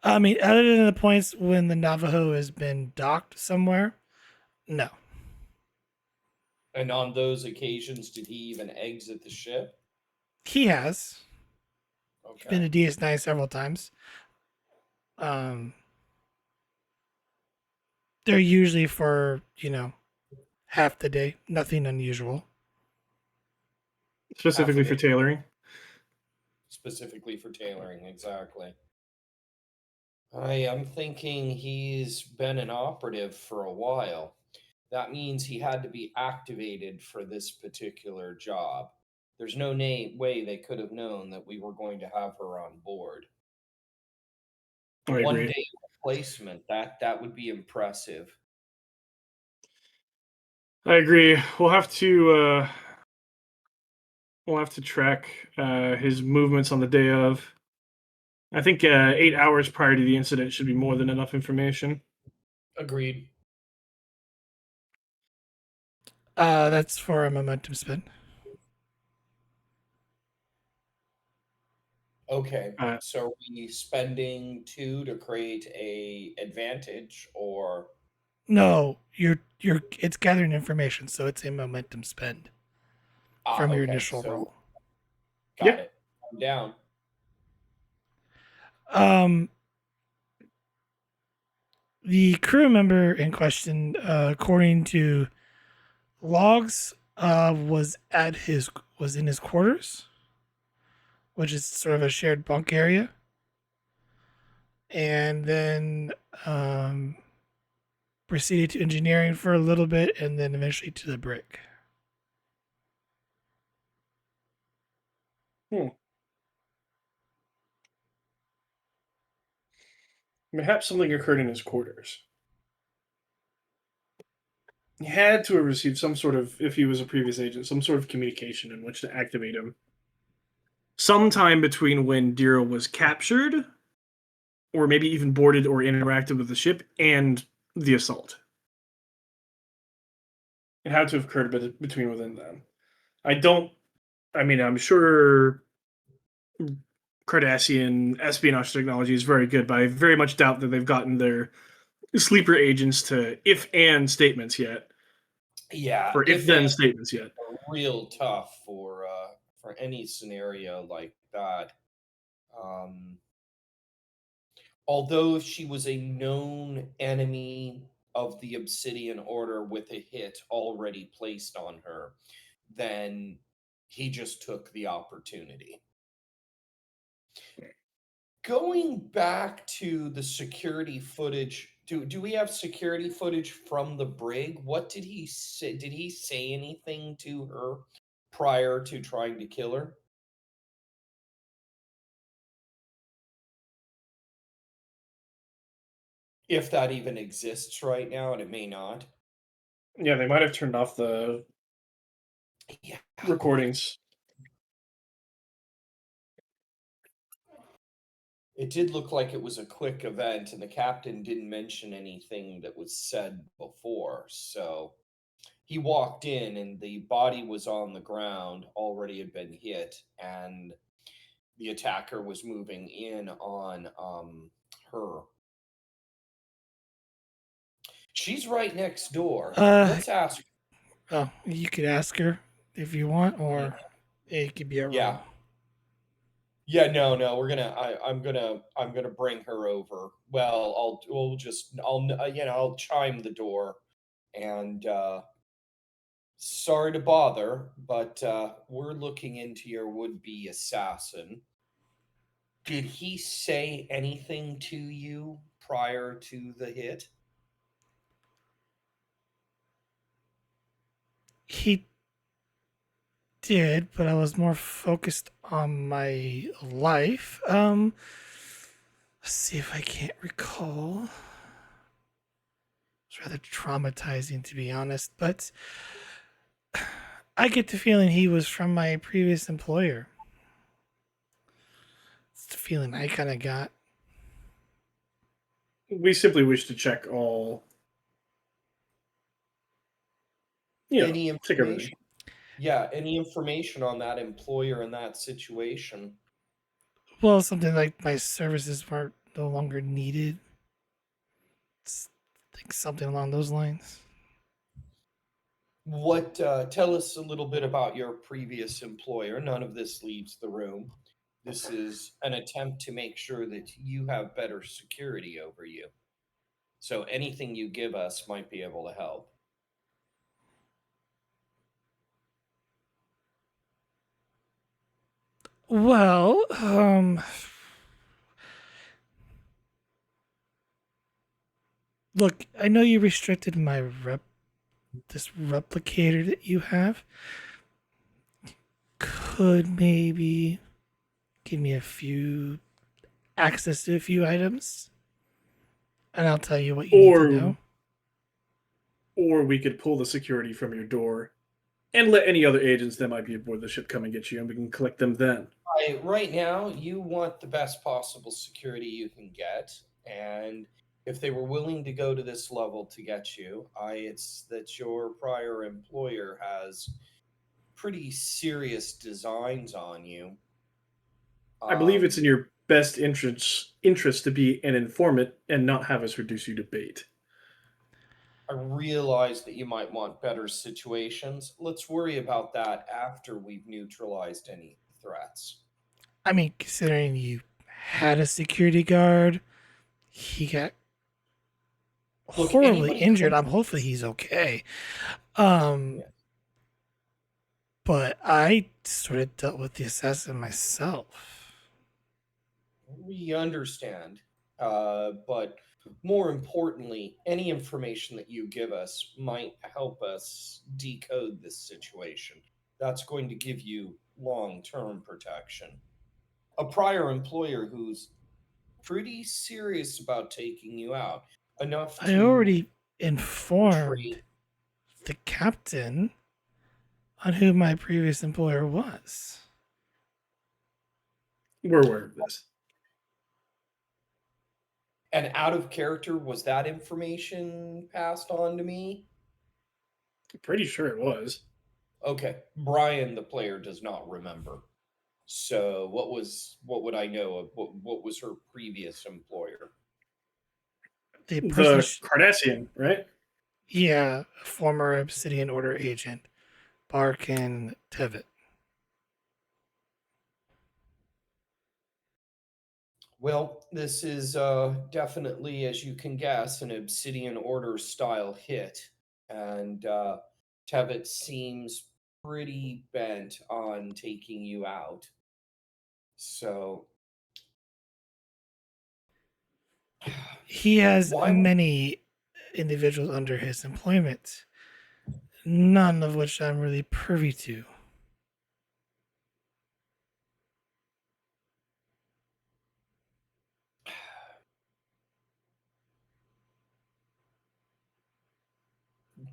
I mean, other than the points when the Navajo has been docked somewhere, no. And on those occasions, did he even exit the ship? He has. He's been Okay. to DS9 several times. They're usually for, half the day. Nothing unusual. Specifically for tailoring. Specifically for tailoring, exactly. I am thinking he's been an operative for a while. That means he had to be activated for this particular job. There's no way they could have known that we were going to have her on board. I One agree. day replacement, that would be impressive. I agree. We'll have to track his movements on the day of. I think 8 hours prior to the incident should be more than enough information. Agreed. That's for a momentum spin. Okay. So are we spending 2 to create a advantage, or No, it's gathering information, so it's a momentum spend from your okay, initial so roll. got Yeah. it. I'm down. The crew member in question, according to logs, was in his quarters, which is sort of a shared bunk area, and then proceeded to engineering for a little bit, and then eventually to the brick. Perhaps something occurred in his quarters. He had to have received some sort of, if he was a previous agent, some sort of communication in which to activate him. Sometime between when Dira was captured, or maybe even boarded or interacted with the ship, and the assault. It had to have occurred within them. I'm sure Cardassian espionage technology is very good, but I very much doubt that they've gotten their sleeper agents to if-and statements yet. Yeah, Or if-then statements yet. Real tough for any scenario like that. Although she was a known enemy of the Obsidian Order with a hit already placed on her, then he just took the opportunity. Going back to the security footage, do we have security footage from the brig? What did he say? Did he say anything to her prior to trying to kill her? If that even exists right now, and it may not. Yeah, they might have turned off the recordings. It did look like it was a quick event, and the captain didn't mention anything that was said before. So he walked in, and the body was on the ground, already had been hit, and the attacker was moving in on her. She's right next door. Uh, Let's ask. oh, you could ask her if you want, or it could be a Yeah. roll. Yeah, no, I'm gonna bring her over. Well, I'll chime the door, and sorry to bother, but we're looking into your would-be assassin. Did he say anything to you prior to the hit? He did, but I was more focused on my life. Let's see if I can't recall. It's rather traumatizing, to be honest, but I get the feeling he was from my previous employer. It's the feeling I kind of got. We simply wish to check all, you know, Any check everything. information? Yeah, any information on that employer in that situation? Well, something like my services weren't no longer needed. It's like something along those lines. What tell us a little bit about your previous employer. None of this leaves the room. This is an attempt to make sure that you have better security over you. So anything you give us might be able to help. Well, look, I know you restricted my this replicator that you have. Could maybe give me a few access to a few items, and I'll tell you what you need to know. Or we could pull the security from your door and let any other agents that might be aboard the ship come and get you, and we can collect them then. Right now, you want the best possible security you can get, and if they were willing to go to this level to get you, it's that your prior employer has pretty serious designs on you. I believe it's Um, in your best interest to be an informant and not have us reduce you to bait. I realize that you might want better situations. Let's worry about that after we've neutralized any threats. I mean, considering you had a security guard, he got Look, horribly anybody injured. comes. Hopefully he's okay. Um, Yeah, but I sort of dealt with the assassin myself. we understand, but more importantly, any information that you give us might help us decode this situation. That's going to give you long-term protection. A prior employer who's pretty serious about taking you out, enough I to already informed trade. the captain on who my previous employer was. We're aware of this. And out of character, was that information passed on to me? Pretty sure it was. Okay, Brian, the player, does not remember. So what would I know of what was her previous employer? The person, The Cardassian, right? yeah, former Obsidian Order agent, Barkin Tevitt. Well, this is definitely, as you can guess, an Obsidian Order style hit, and Tevitt seems pretty bent on taking you out. So He has why? many individuals under his employment, none of which I'm really privy to.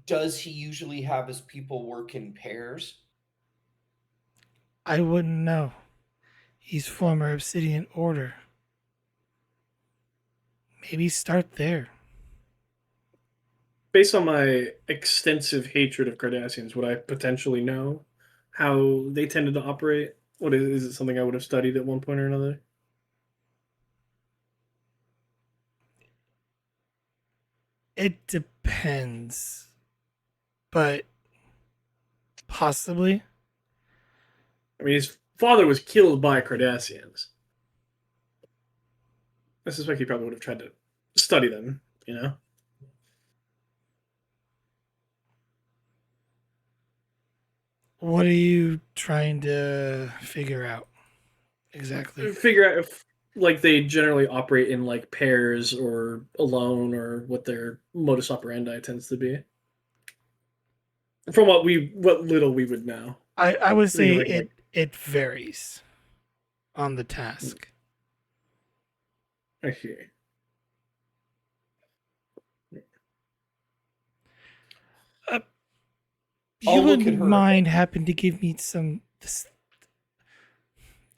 Does he usually have his people work in pairs? I wouldn't know. He's former Obsidian Order. Maybe start there. Based on my extensive hatred of Cardassians, would I potentially know how they tended to operate? What is it something I would have studied at one point or another? It depends, but possibly. I mean, his father was killed by Cardassians. I suspect he probably would have tried to study them, you know? What are you trying to figure out exactly? Figure out if like they generally operate in like pairs or alone or what their modus operandi tends to be. From what little we would know. I would Think say of like it varies on the task. I hear. You I'll look wouldn't at her. mind happen to give me some this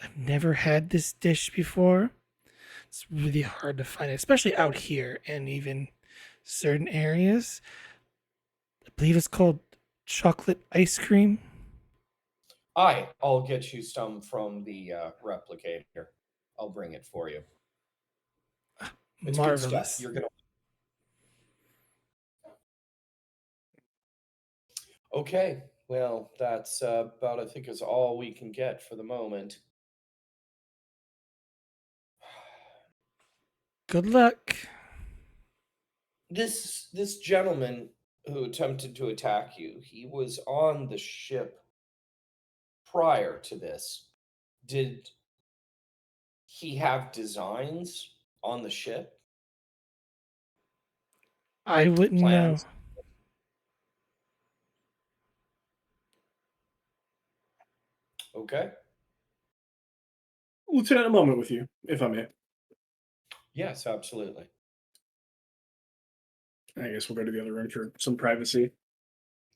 I've never had this dish before. It's really hard to find, especially out here and even certain areas. I believe it's called chocolate ice cream. I'll get you some from the replicator. I'll bring it for you. It's good stuff. Marvelous. You're gonna. Okay. Well, that's about, I think, is all we can get for the moment. Good luck. This gentleman who attempted to attack you, he was on the ship prior to this. Did he have designs on the ship? I wouldn't know. Plans? Okay. Lieutenant, a moment with you, if I may. Yes, absolutely. I guess we'll go to the other room for some privacy.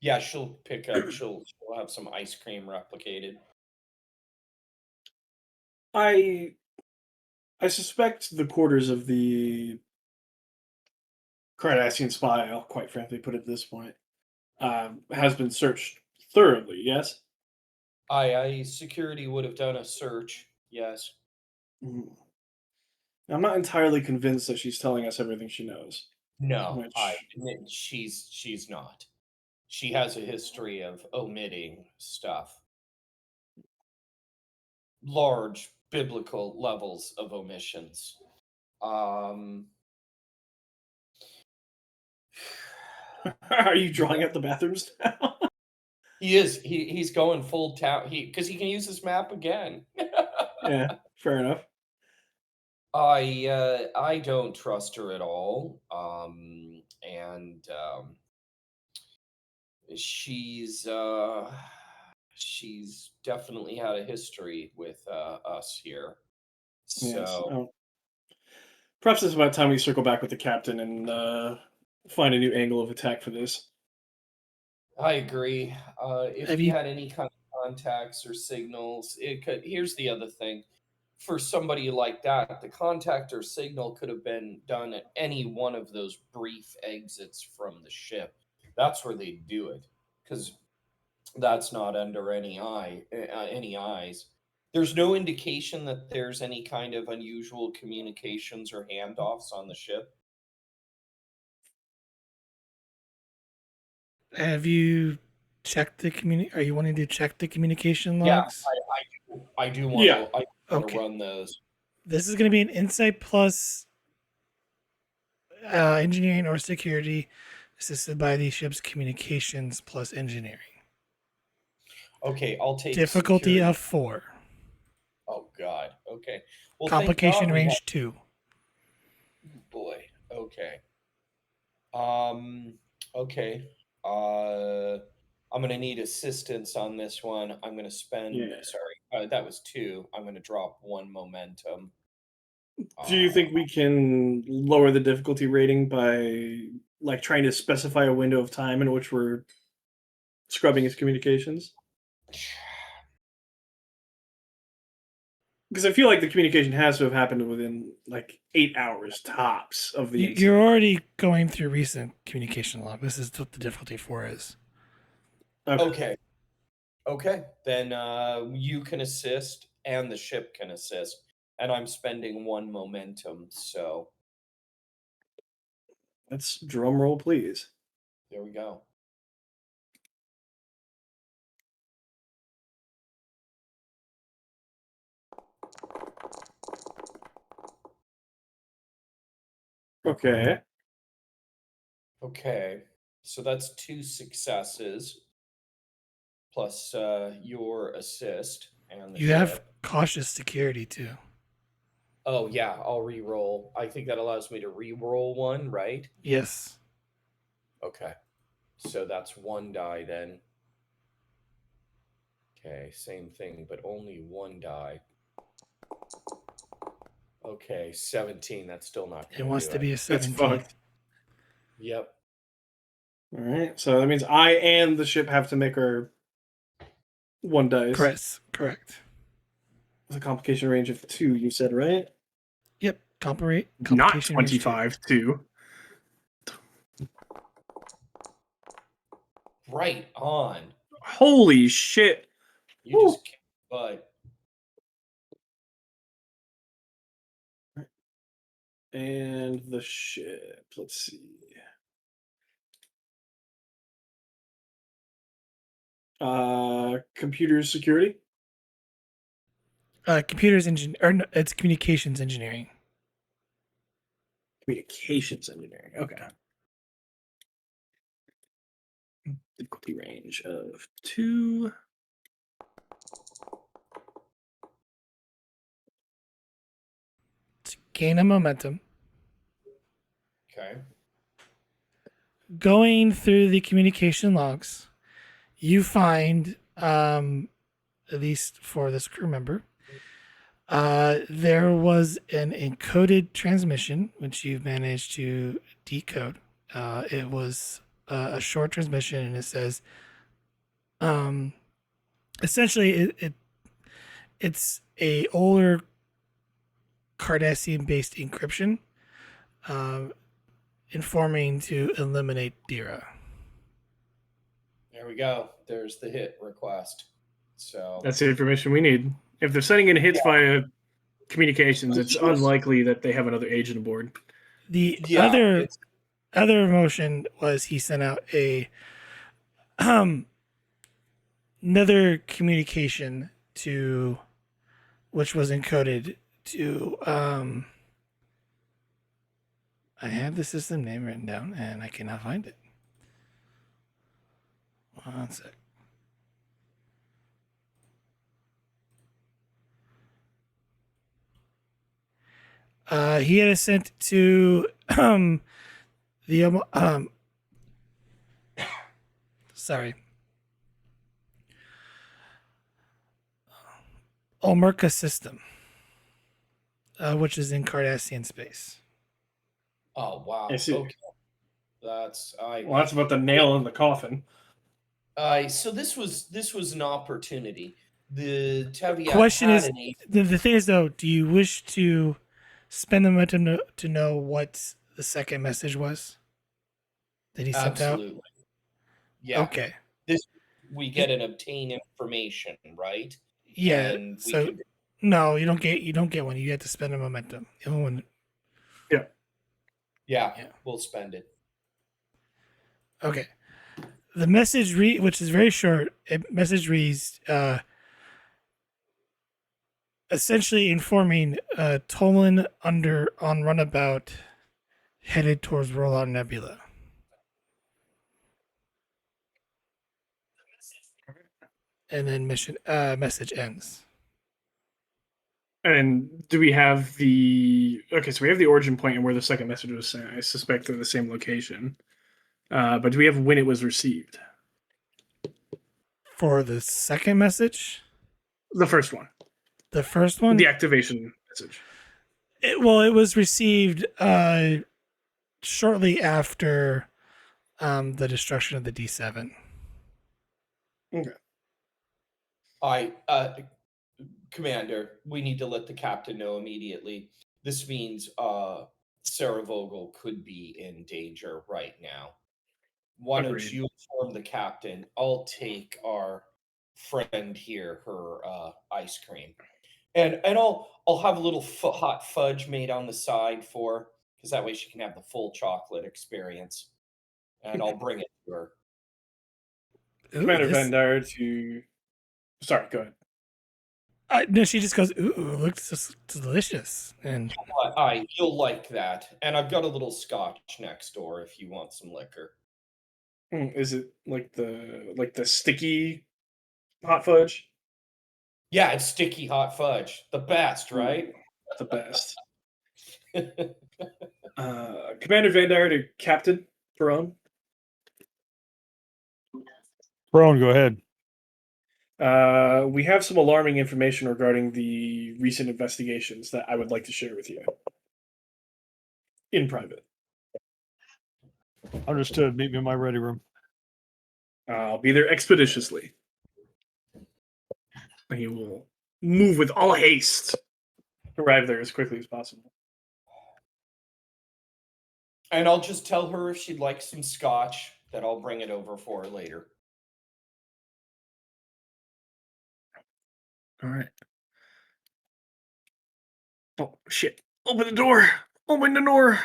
Yeah, she'll pick up. She'll have some ice cream replicated. I suspect the quarters of the Cardassian spy, I'll quite frankly put it at this point, has been searched thoroughly, yes? I security would have done a search. Yes. Mhm. I'm not entirely convinced that she's telling us everything she knows. No, Which, she's not. She has a history of omitting stuff. Large biblical levels of omissions. Um are you drawing up the bathrooms now? he is. He's going full town. Because he can use his map again. Yeah, fair enough. I don't trust her at all. And she's she's definitely had a history with us here. Yes. So Oh, perhaps it's about time we circle back with the captain and find a new angle of attack for this. I agree. If Have he you had any kind of contacts or signals, it could. Here's the other thing: for somebody like that, the contact or signal could have been done at any one of those brief exits from the ship. That's where they do it, because that's not under any eyes. There's no indication that there's any kind of unusual communications or handoffs on the ship. have you checked the Are you wanting to check the communication Yeah, logs? I do want Yeah. to. I want to Okay. run those. This is going to be an insight plus engineering or security, assisted by the ship's communications plus engineering. Okay, I'll take Difficulty security. of 4. Oh God. Okay. Well, thank Complication God we range 2. boy. Okay. Um. Okay. Uh. I'm gonna need assistance on this one. I'm gonna spend. Yeah. Sorry, that was 2. I'm gonna drop 1 momentum. Do you think we can lower the difficulty rating by like trying to specify a window of time in which we're scrubbing his communications? Because I feel like the communication has to have happened within like 8 hours tops of the incident. You're already going through recent communication log. This is what the difficulty 4 is. Okay. Okay. Then you can assist and the ship can assist. And I'm spending 1 momentum, so Let's drum roll, please. there we go. Okay. Okay. So that's 2 successes plus your assist and the You ship. have cautious security too. Oh yeah, I'll re-roll. I think that allows me to re-roll 1, right? Yes. Okay. So that's 1 die then. Okay, same thing, but only 1 die. Okay, 17. That's still not It going wants do to be a That's 17. fucked. Yep. All right. So that means I and the ship have to make our 1 dice. Correct. With a complication range of 2, you said, right? Yep. Not Complication range 25, 2. Right on. Holy shit. You Woo. just kicked butt. And the ship. Let's see. Computer security. Computers engine or no, it's communications engineering. Communications engineering. Okay. Difficulty range of 2. To gain a momentum. Okay. Going through the communication logs, you find, at least for this crew member, there was an encoded transmission which you've managed to decode. It was a short transmission, and it says, essentially, it's a older Cardassian-based encryption, informing to eliminate Dira. There we go. There's the hit request. So That's the information we need. If they're sending in hits via communications, it's unlikely that they have another agent aboard. The yeah, other motion was he sent out a another communication to, which was encoded to I have the system name written down and I cannot find it. One sec. He had sent to the sorry, Olmerka system, which is in Cardassian space. oh wow. I see. Okay. That's Well, that's about the nail in the coffin. so this was an opportunity. The Teviat Question had is, an agent. the thing is though, do you wish to spend the momentum to know what the second message was that he sent out? Absolutely. Yeah. Okay. This we get an obtain information, right? Yeah. And we So can no, you don't get one. You have to spend a momentum. The only one. yeah, Yeah. we'll spend it. Okay. The message which is very short. Message reads, essentially informing Tolin on runabout, headed towards Rolor Nebula. And then message ends. And do we have the... Okay, so we have the origin point and where the second message was sent. I suspect they're the same location. But do we have when it was received? For the second message? The first one. The first one? The activation message. It was received shortly after the destruction of the D7. Okay. I Commander, we need to let the captain know immediately. This means Sarah Vogel could be in danger right now. Why don't Agreed. you inform the captain? I'll take our friend here her ice cream, and I'll have a little hot fudge made on the side for, because that way she can have the full chocolate experience, and I'll bring it to her. Ooh, Commander this. Vendar to. Sorry, go ahead. No, she just goes, "Ooh, it looks just delicious." And You'll like that, and I've got a little scotch next door if you want some liquor. Is it like the sticky hot fudge? Yeah, it's sticky hot fudge, the best, right? Ooh, the best. Commander Vandar to Captain Perone. Prone, go ahead. We have some alarming information regarding the recent investigations that I would like to share with you in private. Understood. Meet me in my ready room. I'll be there expeditiously. He will move with all haste to arrive there as quickly as possible. And I'll just tell her if she'd like some scotch, that I'll bring it over for her later. All right. Oh, shit. Open the door. Open the door.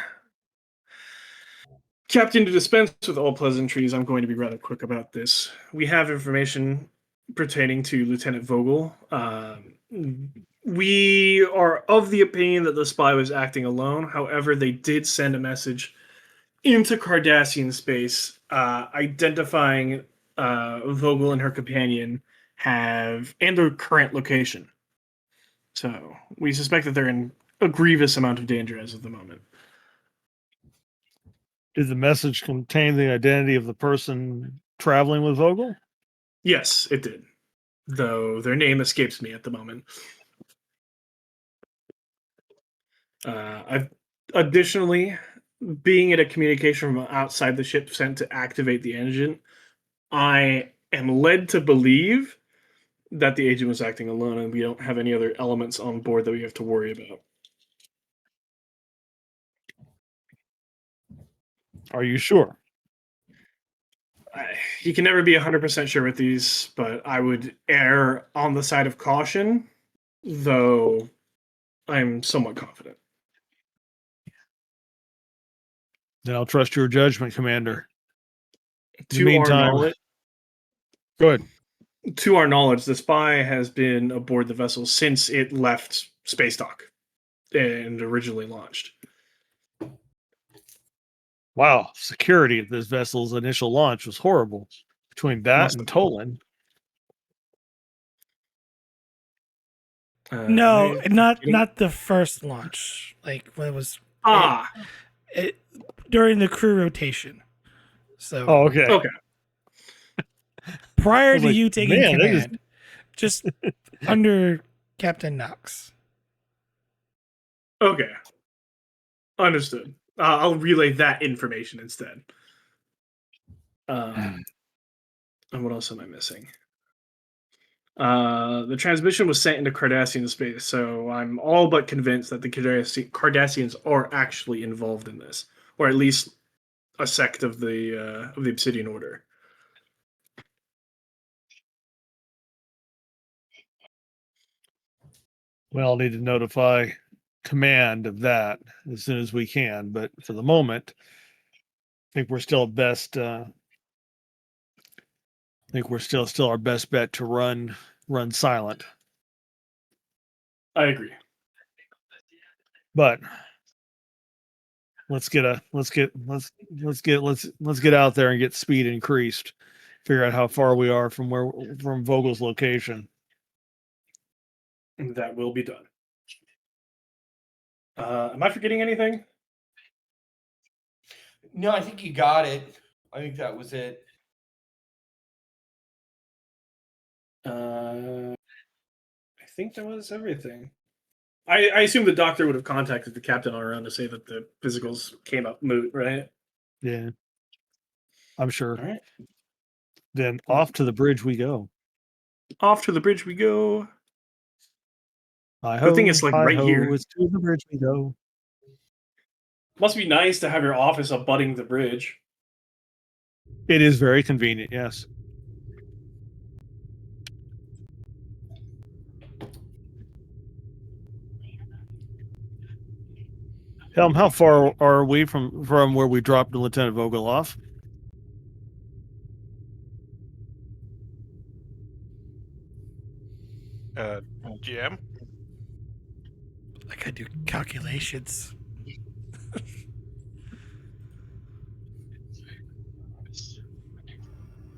Captain, to dispense with all pleasantries, I'm going to be rather quick about this. We have information pertaining to Lieutenant Vogel. We are of the opinion that the spy was acting alone. However, they did send a message into Cardassian space identifying Vogel and her companion and their current location. So we suspect that they're in a grievous amount of danger as of the moment. Did the message contain the identity of the person traveling with Vogel? Yes, it did. Though their name escapes me at the moment. I've additionally, being in a communication from outside the ship sent to activate the engine, I am led to believe that the agent was acting alone and we don't have any other elements on board that we have to worry about. Are you sure? You can never be 100% sure with these, but I would err on the side of caution, though I'm somewhat confident. Then I'll trust your judgment, Commander. In the To our meantime, knowledge, go ahead. to our knowledge, the spy has been aboard the vessel since it left space dock and originally launched. Wow, security at this vessel's initial launch was horrible. Between that Must and have been. Tolin, no, I- not the first launch. Like when it was Ah, it during the crew rotation. So oh, okay. okay. prior was to like, you taking man, they command, just under Captain Knox. Okay. Understood. I'll relay that information instead. And what else am I missing? The transmission was sent into Cardassian space, so I'm all but convinced that the Cardassians are actually involved in this, or at least a sect of the Obsidian Order. We'll need to notify command of that as soon as we can. But for the moment, I think we're still best. I think we're still our best bet to run silent. I agree. But let's get out there and get speed increased. Figure out how far we are from Vogel's location. That will be done. Am I forgetting anything? No, I think you got it. I think that was it. I think that was everything. I assume the doctor would have contacted the captain on her own to say that the physicals came up moot, right? Yeah, I'm sure. All right. Then off to the bridge we go. Off to the bridge we go. Good thing it's, like, right here. It's to the bridge we go. Must be nice to have your office abutting the bridge. It is very convenient, yes. Helm, how far are we from where we dropped Lieutenant Vogel off? GM? Like I do calculations.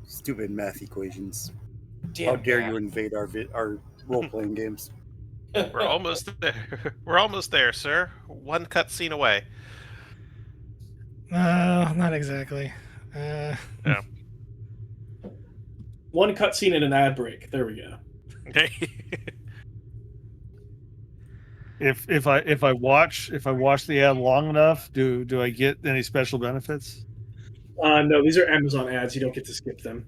Stupid math equations. Damn How dare that. you invade our role-playing games? We're almost there. We're almost there, sir. One cutscene away. No, not exactly. Yeah. One cutscene and an ad break. There we go. If I watch the ad long enough, do I get any special benefits? No, these are Amazon ads. You don't get to skip them.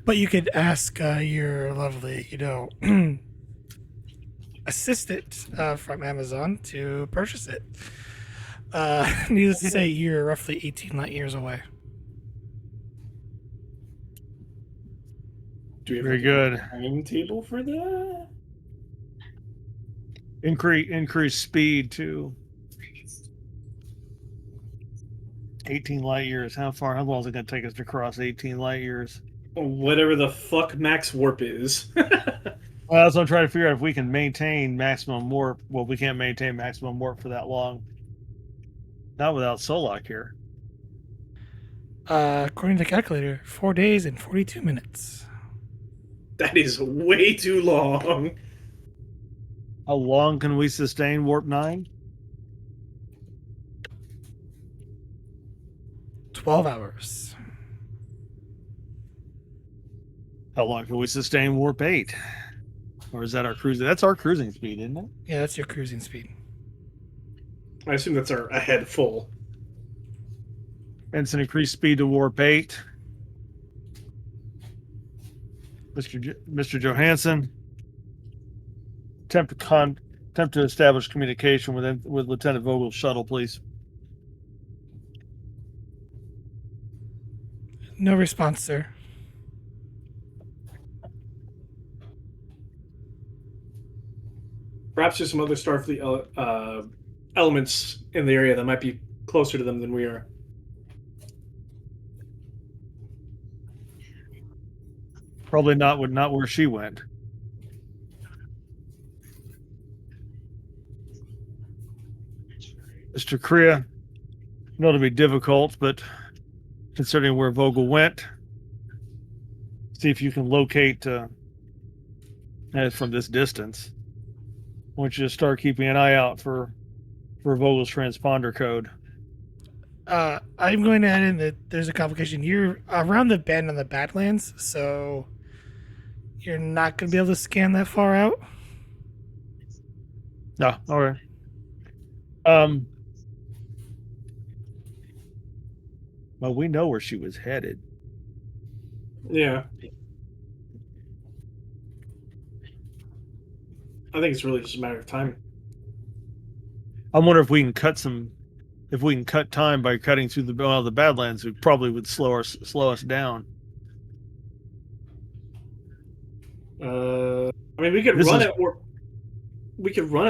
But you could ask your lovely, assistant from Amazon to purchase it. Needless to say, you're roughly 18 light years away. Do we have Very like, good. a timetable for that? Increase speed to 18 light years. How long is it going to take us to cross 18 light years? Whatever the fuck max warp is. Well, that's what I'm trying to figure out, if we can maintain maximum warp. Well, we can't maintain maximum warp for that long. Not without Solok here. According to the calculator, 4 days and 42 minutes. That is way too long. How long can we sustain warp 9? 12 hours. How long can we sustain warp 8? Or is that our cruising? That's our cruising speed, isn't it? Yeah, that's your cruising speed. I assume that's our ahead full. And it's an increased speed to warp 8. Mr. Johansson, attempt to establish communication with Lieutenant Vogel's shuttle, please. No response, sir. Perhaps there's some other Starfleet elements in the area that might be closer to them than we are. Probably not where she went. Mr. Korea, I know it'll be difficult, but considering where Vogel went, see if you can locate from this distance. I want you to start keeping an eye out for Vogel's transponder code. I'm going to add in that there's a complication. You're around the bend on the Badlands, so you're not going to be able to scan that far out. No, all right. Well, we know where she was headed. Yeah. I think it's really just a matter of time. I wonder if we can cut time by cutting through the Badlands. It probably would slow us down. I mean, we could run at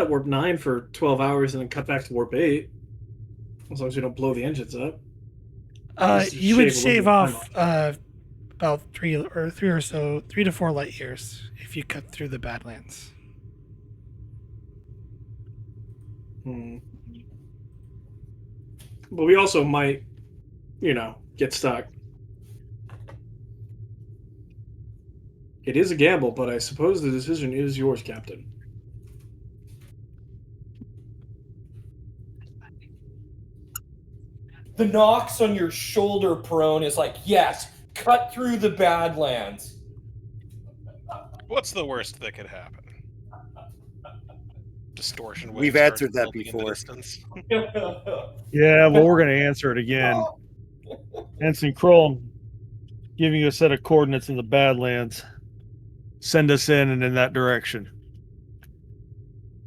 warp 9 for 12 hours and then cut back to warp 8, as long as we don't blow the engines up. You would shave off about 3 to 4 light years if you cut through the Badlands. But we also might, get stuck. It is a gamble, but I suppose the decision is yours, Captain. The knocks on your shoulder, prone, is like, yes, cut through the Badlands. What's the worst that could happen? Distortion. We've waves answered start that building in the before. distance. Yeah, well, we're going to answer it again. Ensign Kroll, giving you a set of coordinates in the Badlands. Send us in and in that direction.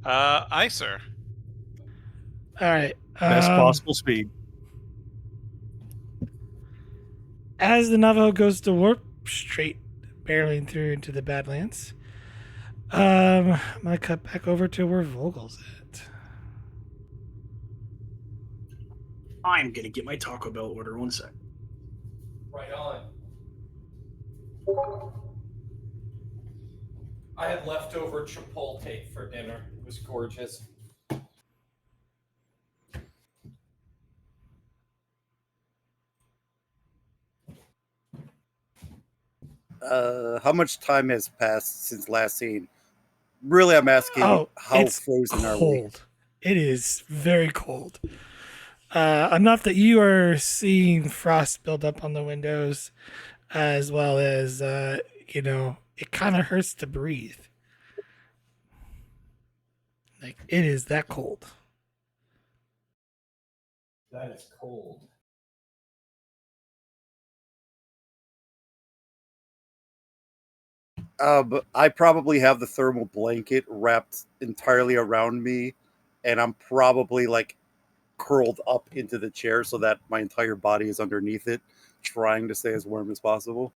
Aye, sir. All right. Best possible speed. As the Navajo goes to warp straight, barreling through into the Badlands, I'm gonna cut back over to where Vogel's at. I'm gonna get my Taco Bell order. 1 sec. Right on. I had leftover Chipotle for dinner. It was gorgeous. How much time has passed since last seen? Really, I'm asking Oh, how it's frozen are we? cold. It is very cold. Enough that you are seeing frost build up on the windows, as well as it kind of hurts to breathe. Like it is that cold. That is cold. But I probably have the thermal blanket wrapped entirely around me, and I'm probably like curled up into the chair so that my entire body is underneath it, trying to stay as warm as possible.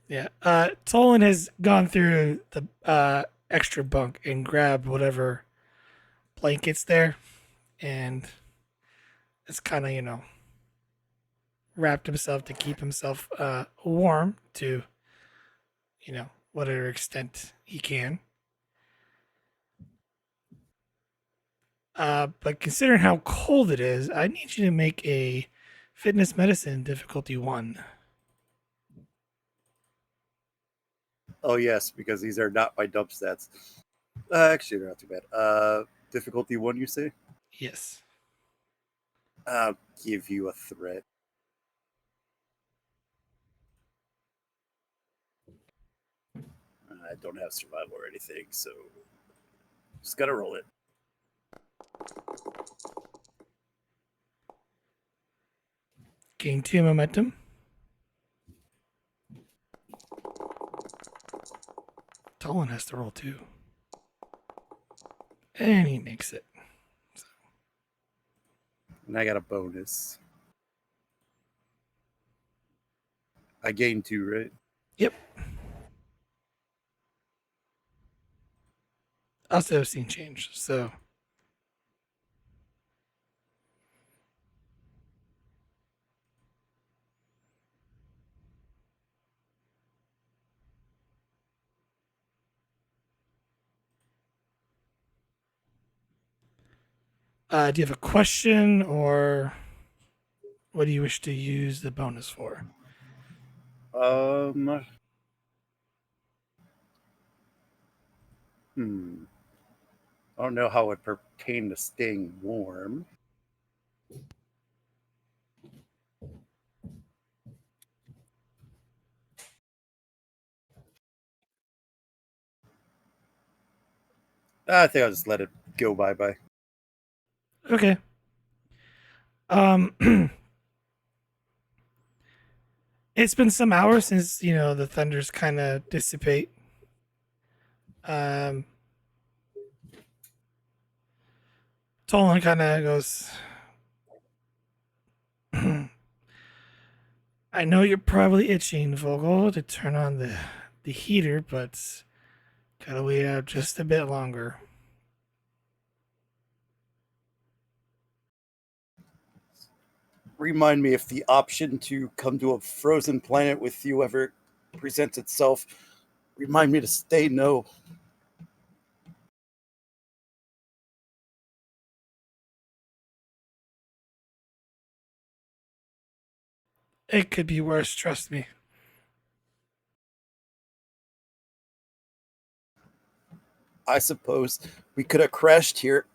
Yeah. Tolin has gone through the extra bunk and grabbed whatever blankets there, and it's kind of wrapped himself to keep himself warm to whatever extent he can. But considering how cold it is, I need you to make a fitness medicine difficulty 1. Oh yes, because these are not my dump stats. Actually, they're not too bad. Difficulty 1, you say? Yes. I'll give you a threat. I don't have survival or anything, so just gotta roll it. Gain 2 momentum. Tolin has to roll 2. And he makes it. And I got a bonus. I gained 2, right? Yep. Also have seen change, so do you have a question or what do you wish to use the bonus for? Hmm. I don't know how it would pertain to staying warm. I think I'll just let it go bye-bye. Okay. It's been some hours since, the thunders kind of dissipate. Tolan kind of goes, I know you're probably itching, Vogel, to turn on the heater, but gotta wait out just a bit longer. Remind me if the option to come to a frozen planet with you ever presents itself. Remind me to stay no. It could be worse, trust me. I suppose we could have crashed here.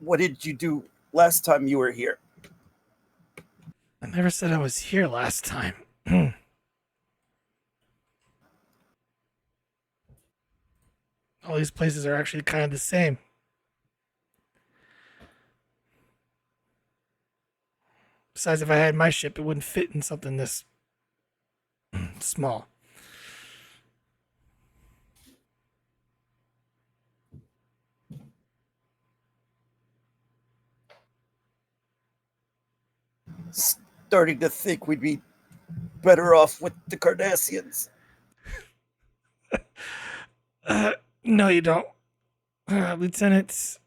What did you do last time you were here? I never said I was here last time. All these places are actually kind of the same. Besides, if I had my ship, it wouldn't fit in something this small. Starting to think we'd be better off with the Cardassians. No, you don't. Lieutenant,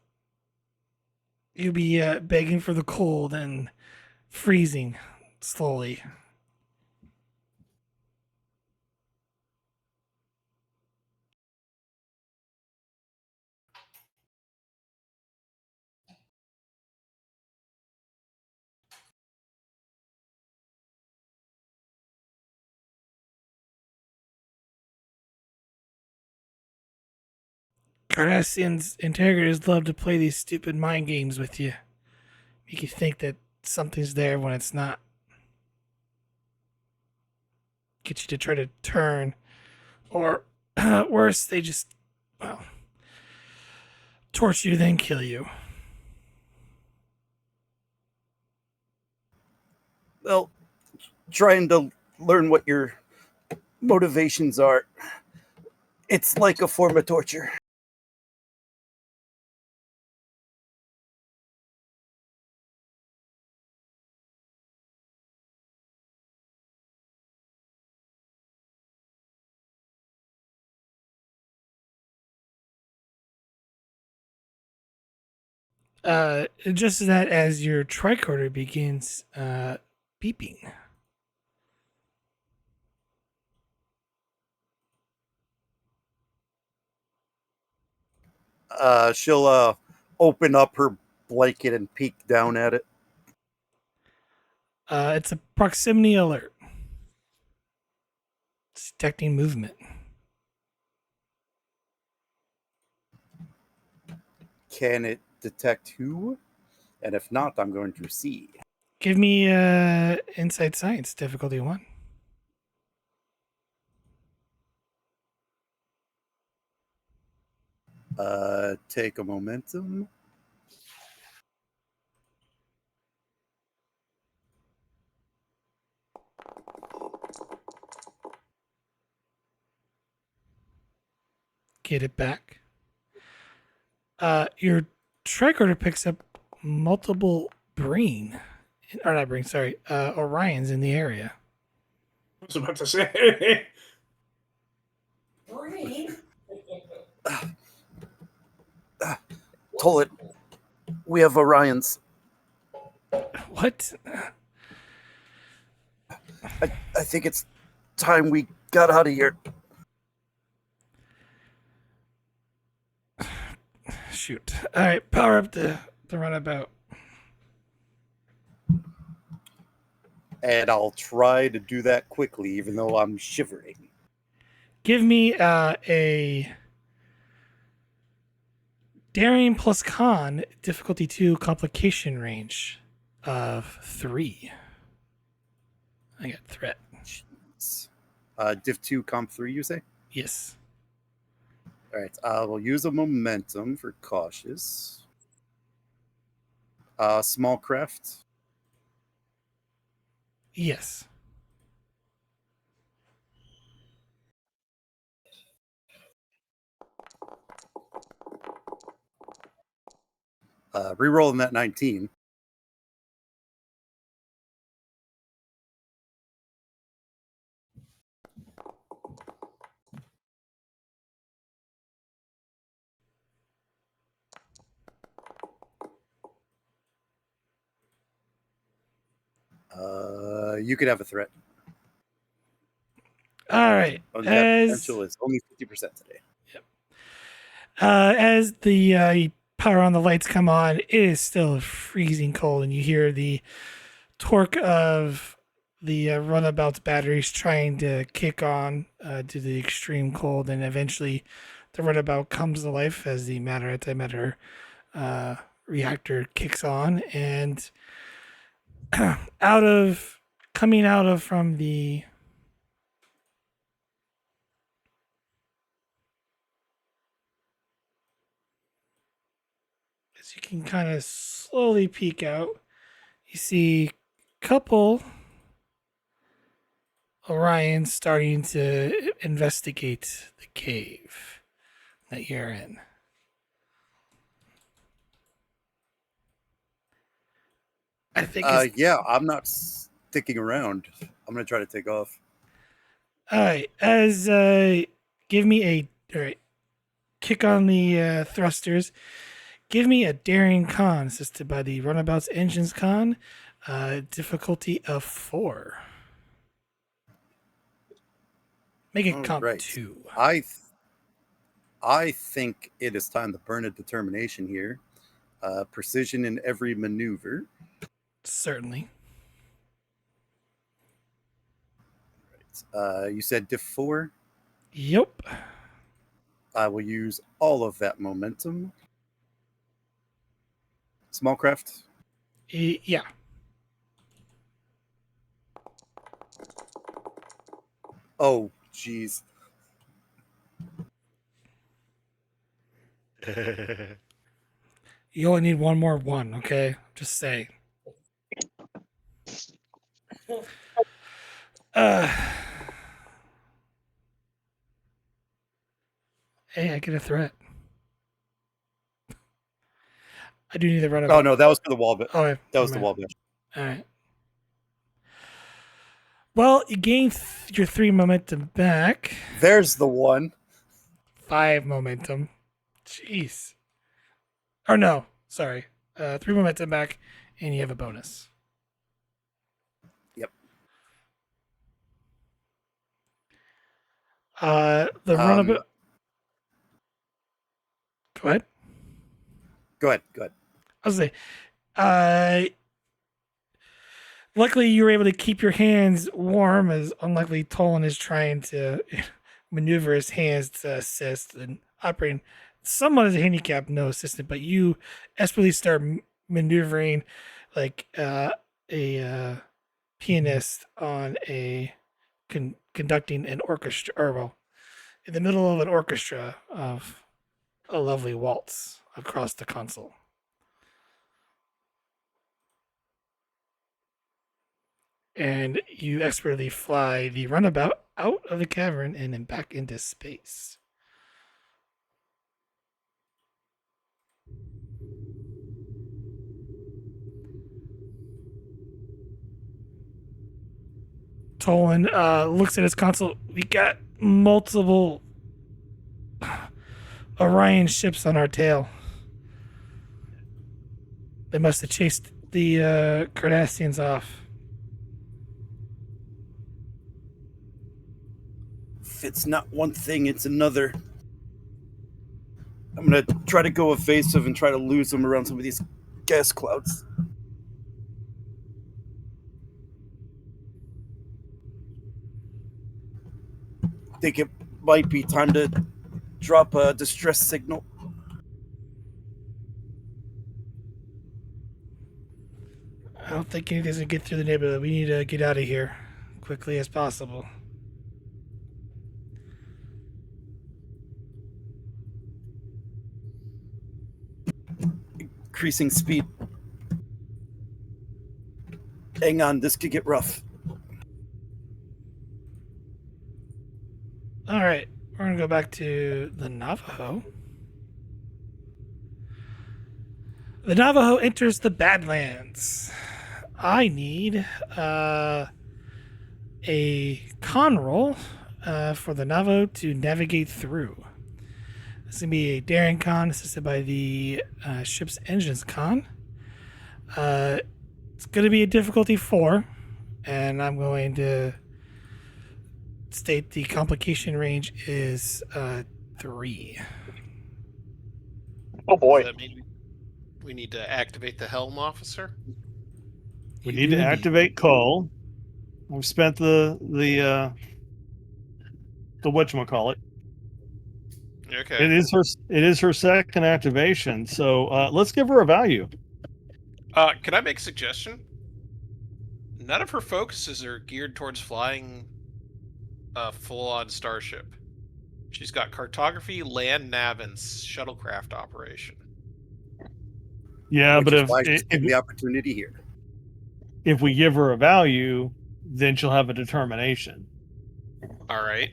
you'll be begging for the cold and freezing slowly. Cardassians integrators love to play these stupid mind games with you. Make you think that something's there when it's not. Get you to try to turn. Or worse, they just, well, torture you, then kill you. Well, trying to learn what your motivations are. It's like a form of torture. Just as that as your tricorder begins beeping. She'll open up her blanket and peek down at it. It's a proximity alert. It's detecting movement. Can it detect who? And if not, I'm going to see. Give me Insight Science, difficulty 1. Take a momentum. Get it back. Your tricorder picks up multiple Orions in the area. I was about to say. Green. Tolin, we have Orions. What? I think it's time we got out of here. Shoot. All right, power up the runabout. And I'll try to do that quickly, even though I'm shivering. Give me a daring plus con, difficulty 2, complication range of 3. I got threat. Div 2, Comp 3, you say? Yes. All right, I will use a momentum for cautious. Small craft. Yes. Rerolling that 19. You could have a threat. All right. Oh, that potential is only 50% today. As the power on the lights come on, it is still freezing cold, and you hear the torque of the runabout's batteries trying to kick on due to the extreme cold, and eventually the runabout comes to life as the matter antimatter reactor kicks on, and coming out of from the as you can kind of slowly peek out, you see a couple Orions starting to investigate the cave that you're in. I think it's Yeah, I'm not sticking around. I'm gonna try to take off. all right. As give me a all right. Kick on the thrusters. Give me a daring con assisted by the Runabout's Engines con. Difficulty of 4. Make it All comp right. 2. I think it is time to burn a determination here. Precision in every maneuver. Certainly. You said diff 4. Yep. I will use all of that momentum. Small craft. Yeah. Oh, jeez. You only need one more 1, okay? Just say. Hey, I get a threat. I do need to run up. Oh no, that was for the wall. Oh, yeah, That was the never wall. mind. All right. Well, you gain your 3 momentum back. There's the one. 5 momentum. Jeez. Or no, sorry. 3 momentum back, and you have a bonus. Yep. The runabout. Go ahead. Go ahead. I was say, luckily you were able to keep your hands warm, as unlikely Tolan is trying to maneuver his hands to assist and operating somewhat as a handicap, no assistant, but you expertly start maneuvering like a pianist on a conducting an orchestra, or well, in the middle of an orchestra of a lovely waltz across the console. And you expertly fly the runabout out of the cavern and then back into space. Tolan looks at his console. We got multiple Orion ships on our tail. They must have chased the Cardassians off. If it's not one thing, it's another. I'm gonna try to go evasive and try to lose them around some of these gas clouds. I think it might be time to drop a distress signal. I don't think anything's gonna get through the neighborhood. We need to get out of here quickly as possible. Increasing speed. Hang on, this could get rough. All right, we're gonna go back to the Navajo. The Navajo enters the Badlands. I need a con roll for the Navajo to navigate through. This is gonna be a daring con assisted by the ship's engines con. It's gonna be a difficulty 4, and I'm going to state the complication range is 3. Oh boy. Does that mean we need to activate the helm officer? We need to activate Cole. We've spent the whatchamacallit. Okay. It is her second activation, so let's give her a value. Can I make a suggestion? None of her focuses are geared towards flying a full-on starship. She's got cartography, land nav, and shuttlecraft operation. Yeah, Which but is why she's getting if the opportunity here. if we give her a value, then she'll have a determination. All right.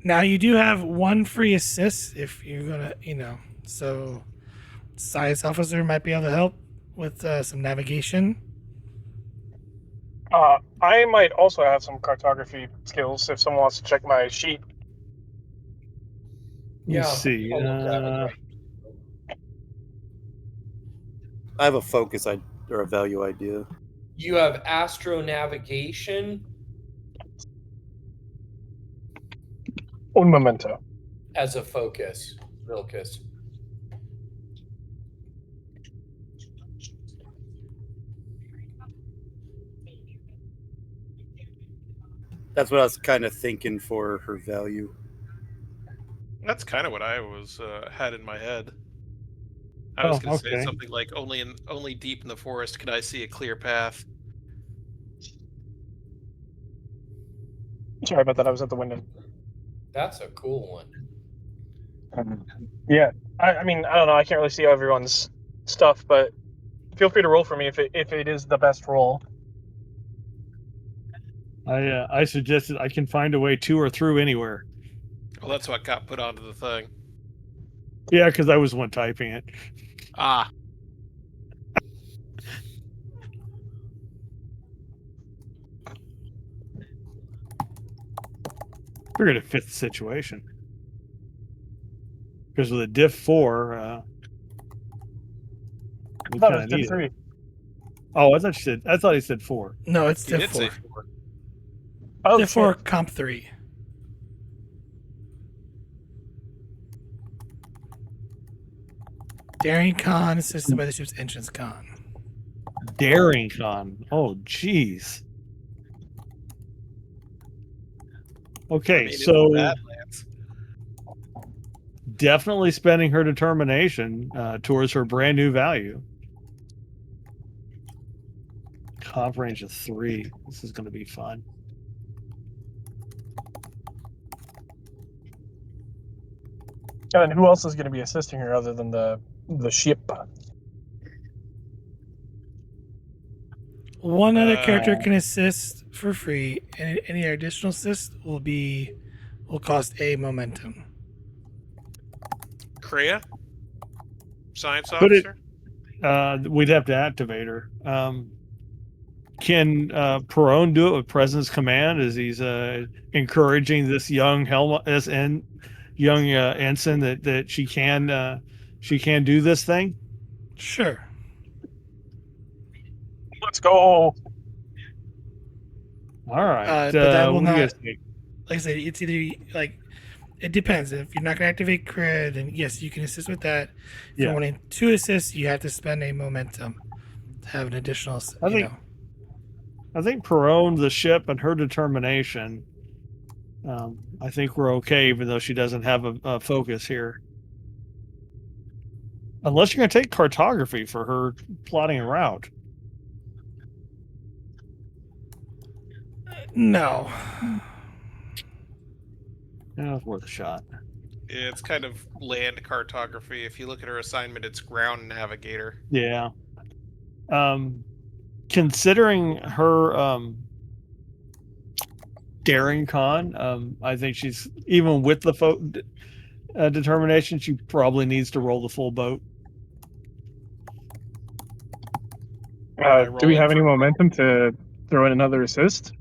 Now you do have one free assist if you're gonna, so science officer might be able to help with some navigation. I might also have some cartography skills if someone wants to check my sheet. Let's see. I'll look at it right. I have a focus or a value idea. You have astro navigation Un momento. as a focus, Vilcus. That's what I was kind of thinking for her value. That's kind of what I was had in my head. I was going to say something like only deep in the forest could I see a clear path. Sorry about that. I was at the window. That's a cool one. Yeah. I mean, I don't know. I can't really see everyone's stuff, but feel free to roll for me if it is the best roll. I suggested I can find a way to or through anywhere. Well, that's what got put onto the thing. Yeah, because I was the one typing it. Ah. Figured it fit the situation. Because with a diff 4, we I thought it kind was of diff need 3. it. Oh, I thought he said 4. No, it's You diff did say 4. 4. Oh, Diff 4, comp 3. Daring con assisted by the ship's engine's con. Daring con. Oh, jeez. Okay, so definitely spending her determination towards her brand new value. Comp range of 3. This is going to be fun. And who else is going to be assisting her other than the ship? One other character can assist for free, and any additional assist will cost a momentum. Kreia? Science Put it- officer? We'd have to activate her. Can Perone do it with President's command as he's encouraging this young young ensign that she can do this thing? Sure. Let's go. All right. But that will what do you not. guys think? Like I said, it's either like it depends. If you're not going to activate crit, then yes, you can assist with that. If you're wanting to assist, you have to spend a momentum to have an additional. I think Perone, the ship, and her determination. I think we're okay, even though she doesn't have a focus here. Unless you're going to take cartography for her plotting a route. No. Yeah, it's worth a shot. It's kind of land cartography. If you look at her assignment, it's ground navigator. Yeah. Considering her daring con, I think she's even with the determination. She probably needs to roll the full boat. Do we have any momentum to throw in another assist?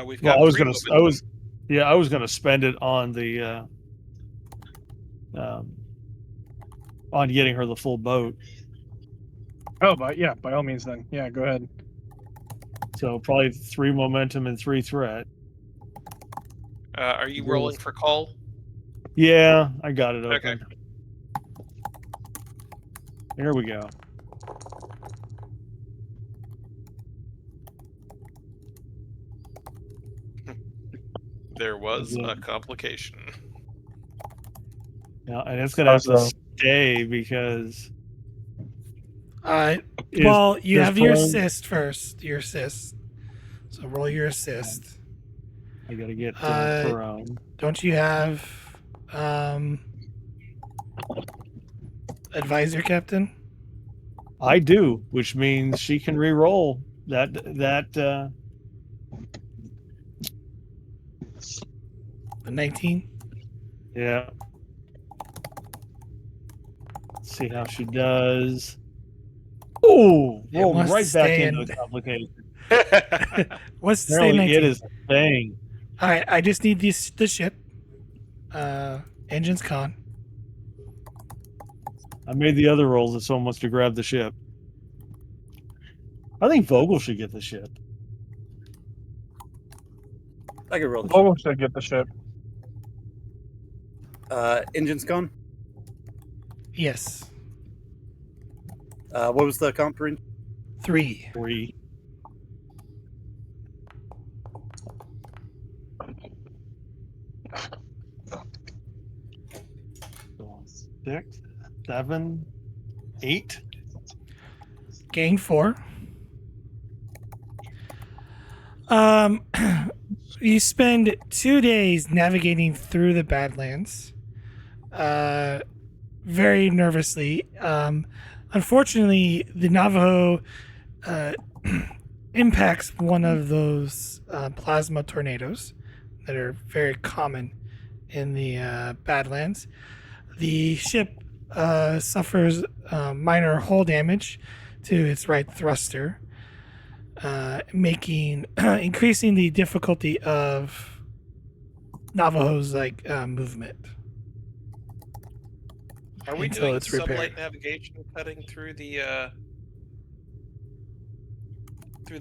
We've got I was going to spend it on the on getting her the full boat. Oh, but yeah, by all means then. Yeah, go ahead. So probably 3 momentum and 3 threat. Are you rolling for call? Yeah, I got it open. Okay. Here we go. There was Yeah. a complication. Yeah, and it's gonna have to So- stay because Well, you is have your Tolin- assist first. Your assist. So roll your assist. I gotta get Uh, Perone. Don't you have advisor captain? I do, which means she can re-roll that. The 19. Yeah. Let's see how she does. Oh, It rolled wants right to back stay into in- a complication. What's the stay Apparently, 19? it is a thing. All right, I just need the ship. Engines con. I made the other rolls if someone wants to grab the ship. I think Vogel should get the ship. I can roll the Vogel should get the ship. ship. Engines gone. Yes. What was the comp range? 3. 3. So 6, 7, 8. Gain 4. You spend 2 days navigating through the Badlands. Very nervously. Unfortunately, the Navajo impacts one of those plasma tornadoes that are very common in the Badlands. The ship suffers minor hull damage to its right thruster, making increasing the difficulty of Navajo's movement. Are we Until doing it's repaired. sublight navigation cutting through the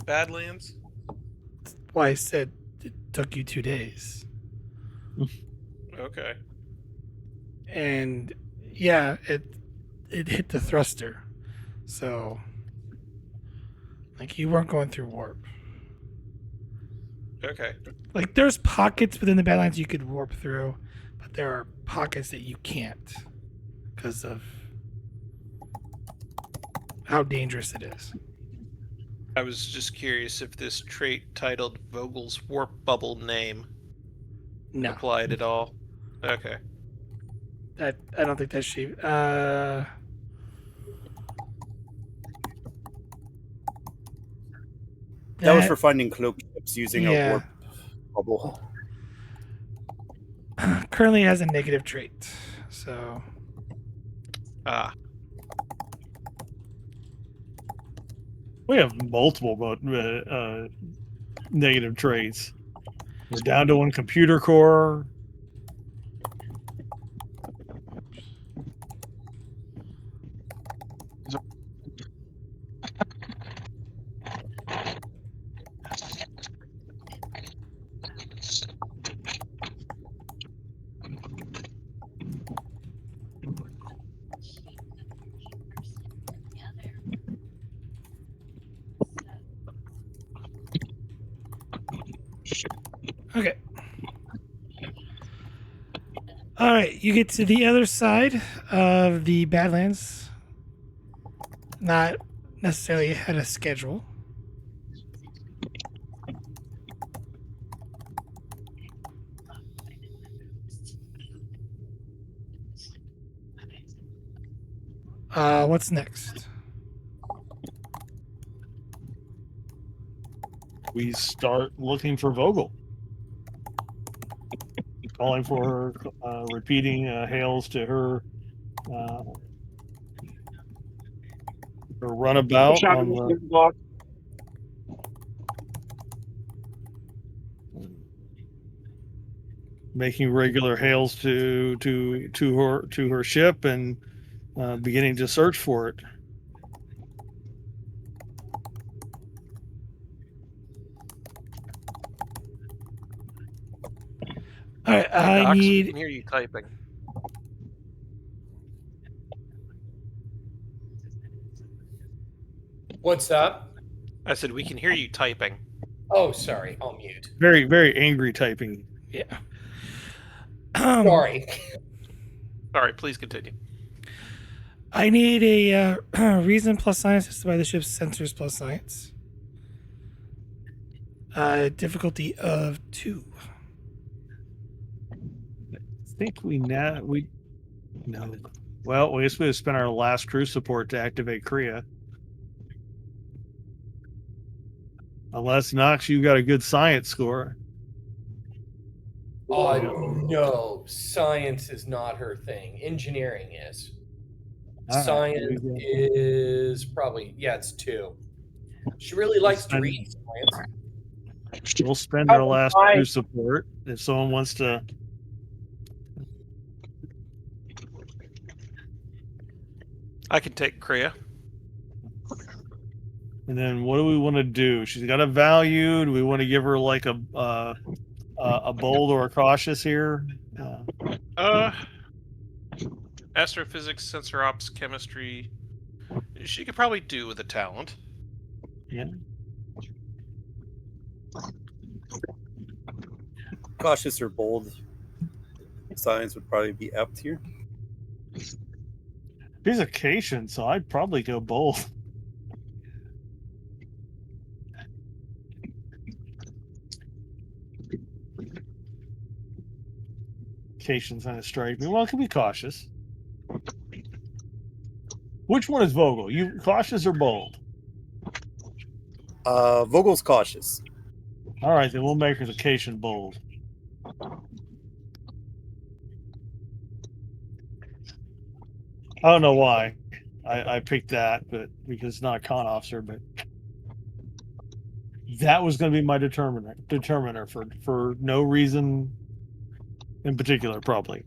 Badlands? Why I said it took you 2 days. Okay. And yeah, it hit the thruster, so you weren't going through warp. Okay. There's pockets within the Badlands you could warp through, but there are pockets that you can't because of how dangerous it is. I was just curious if this trait titled Vogel's warp bubble name No, applied at all. Okay. I don't think that's she. That was for finding cloak ships using Yeah. a warp bubble. Currently has a negative trait, so Ah. We have multiple negative traits. We're down to 1 computer core. okay. All right, you get to the other side of the Badlands. Not necessarily ahead of schedule. What's next? We start looking for Vogel. Calling for her, repeating hails to her runabout Shot on in the the block. making regular hails to her ship and beginning to search for it. All right, I Docs, we need. can hear you typing. What's that? I said we can hear you typing. Oh, sorry. I'll mute. Very, very angry typing. Yeah. Sorry. Sorry, please continue. I need a reason plus science to buy the ship's sensors plus science. Difficulty of 2. I think we no. Well, we guess we have spent our last crew support to activate Kriya. Unless Knox, you got a good science score. No, science is not her thing. Engineering is. All right, Science here we go. is probably, it's 2. She really likes to read science. We'll spend our last crew support if someone wants to. I can take Kriya. And then what do we want to do? She's got a value. Do we want to give her like a bold or a cautious here? Astrophysics, sensor ops, chemistry. She could probably do with a talent. Yeah. Cautious or bold science would probably be up here. She's a Cation, so I'd probably go bold. Cation's kind of strike me. Well, it can be cautious. Which one is Vogel? You cautious or bold? Vogel's cautious. All right, then we'll make her the Cation bold. I don't know why I picked that, but because it's not a con officer, but that was going to be my determiner for no reason in particular, probably.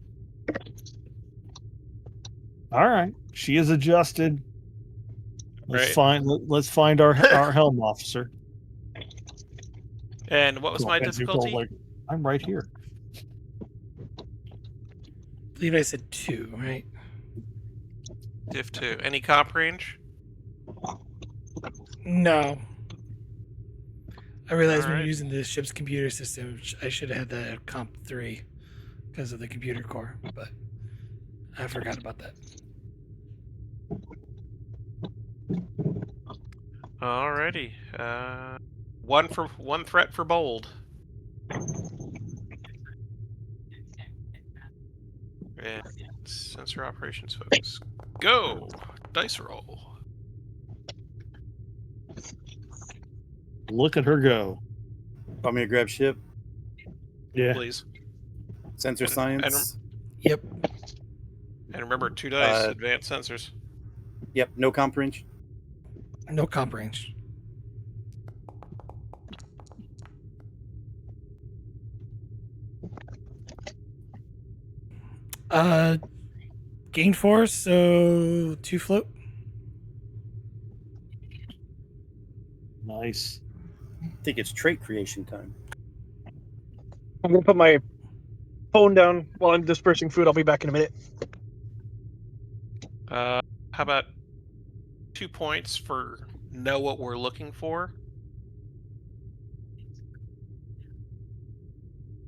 All right, she is adjusted. Let's find our helm officer. And what was my difficulty? Like, I'm right here. I believe I said 2, right? Div 2. Any comp range? No. I realized when Alright. you're using the ship's computer system, I should have had that at comp 3 because of the computer core, but I forgot about that. Alrighty. One threat for bold. And sensor operations focus. Go! Dice roll. Look at her go. Want me to grab ship? Yeah. Please. Sensor science? Yep. And remember, 2 dice, advanced sensors. Yep, no comp range. No comp range. Gain force, so 2 float. Nice. I think it's trait creation time. I'm gonna put my phone down while I'm dispersing food. I'll be back in a minute. How about 2 points for know what we're looking for?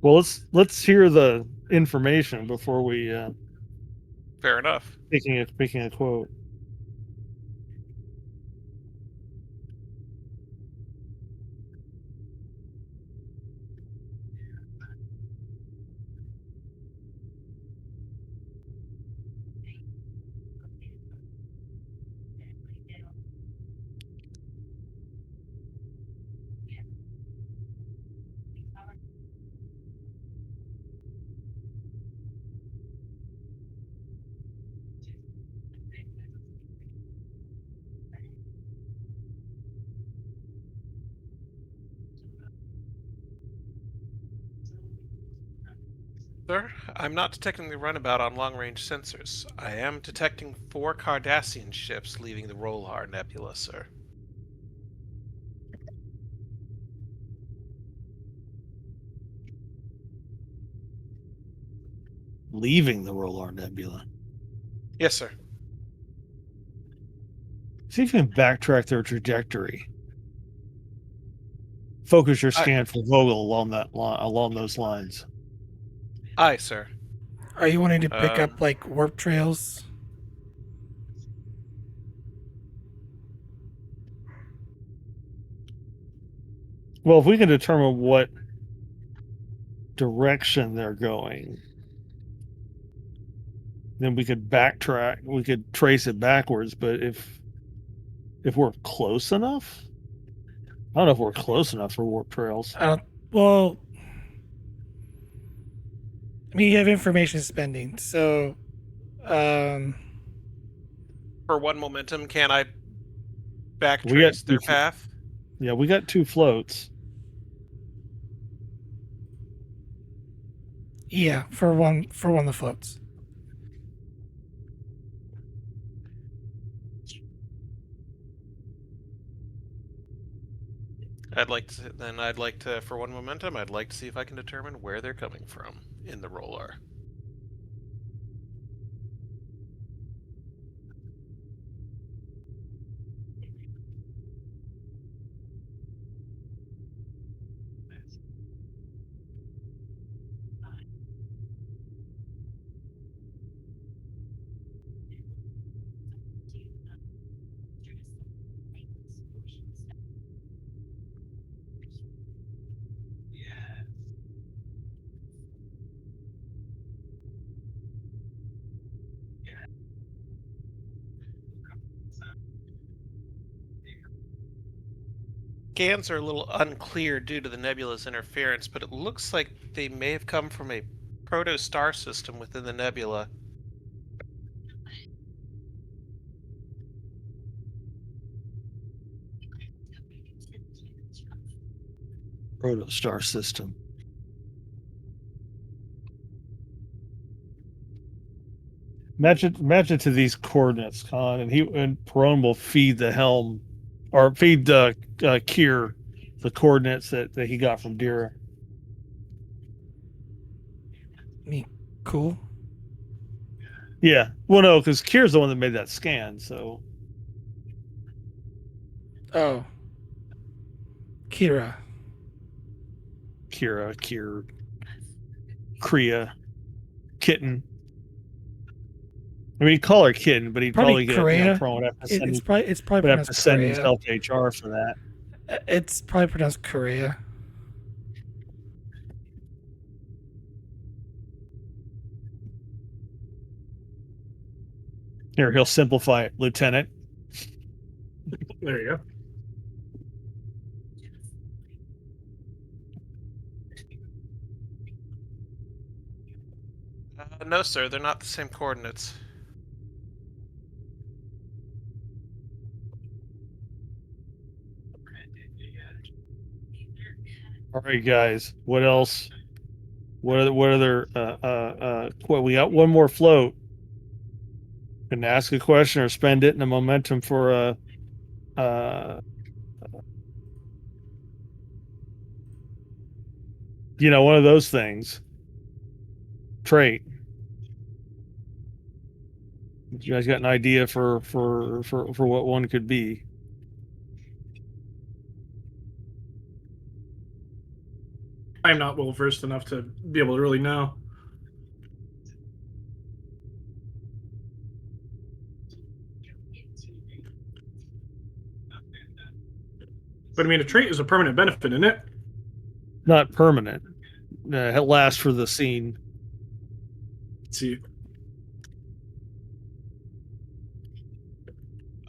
Well, let's hear the information before we Fair enough. picking a quote. Sir, I'm not detecting the runabout on long-range sensors. I am detecting 4 Cardassian ships leaving the Rolor Nebula, sir. Leaving the Rolor Nebula. Yes, sir. See if you can backtrack their trajectory. Focus your scan for Vogel along those lines. Aye, sir. Are you wanting to pick Um, up like warp trails? Well, if we can determine what direction they're going, then we could backtrack. We could trace it backwards. But if we're close enough, I don't know if we're close enough for warp trails. I don't. Well, I mean, you have information spending, so for 1 momentum, can I We backtrace got their path? Yeah, we got 2 floats. yeah, for one of the floats. I'd like to, for 1 momentum, I'd like to see if I can determine where they're coming from in the Rolor. Scans are a little unclear due to the nebula's interference, but it looks like they may have come from a proto-star system within the nebula. Protostar system. Imagine to these coordinates, Con, and Perone will feed the helm, or feed Kier the coordinates that he got from Dira. I mean, cool. Yeah, well, no, because Kier's the one that made that scan. So Oh, Kier, Kriya, Kitten. I mean, he'd call her Kitten, but he'd probably get Korea. Perone would have to send, It's probably would have pronounced to send Korea. himself to HR for that. It's probably pronounced Korea. Here, he'll simplify it, Lieutenant. There you go. No, sir, they're not the same coordinates. All right, guys. What else? What other? What we got? One more float. Can ask a question or spend it in a momentum for one of those things. Trait. You guys got an idea for what one could be? I'm not well versed enough to be able to really know. But I mean, a trait is a permanent benefit, isn't it? Not permanent. It lasts for the scene. Let's see.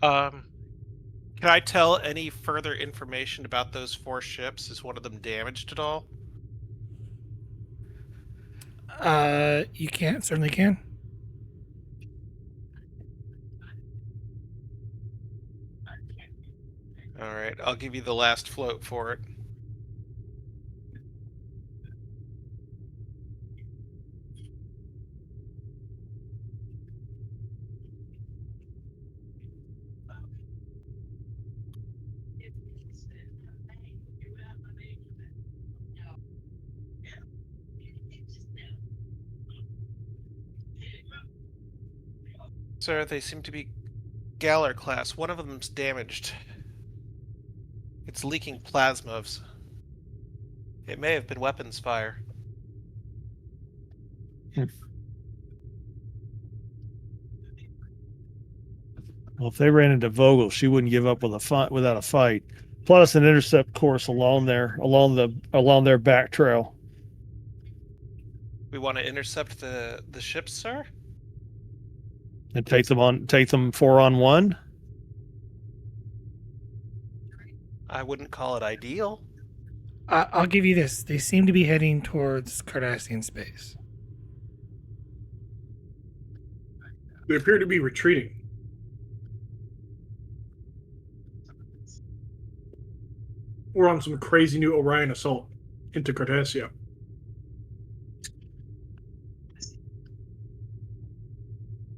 Can I tell any further information about those 4 ships? Is one of them damaged at all? You can certainly can. All right, I'll give you the last float for it. Sir, they seem to be Galler class. One of them's damaged. It's leaking plasmas. It may have been weapons fire. Well, if they ran into Vogel, she wouldn't give up with without a fight. Plus an intercept course along their back trail. We want to intercept the ships, sir? And take them 4-on-1. I wouldn't call it ideal. I'll give you this. They seem to be heading towards Cardassian space. They appear to be retreating. We're on some crazy new Orion assault into Cardassia.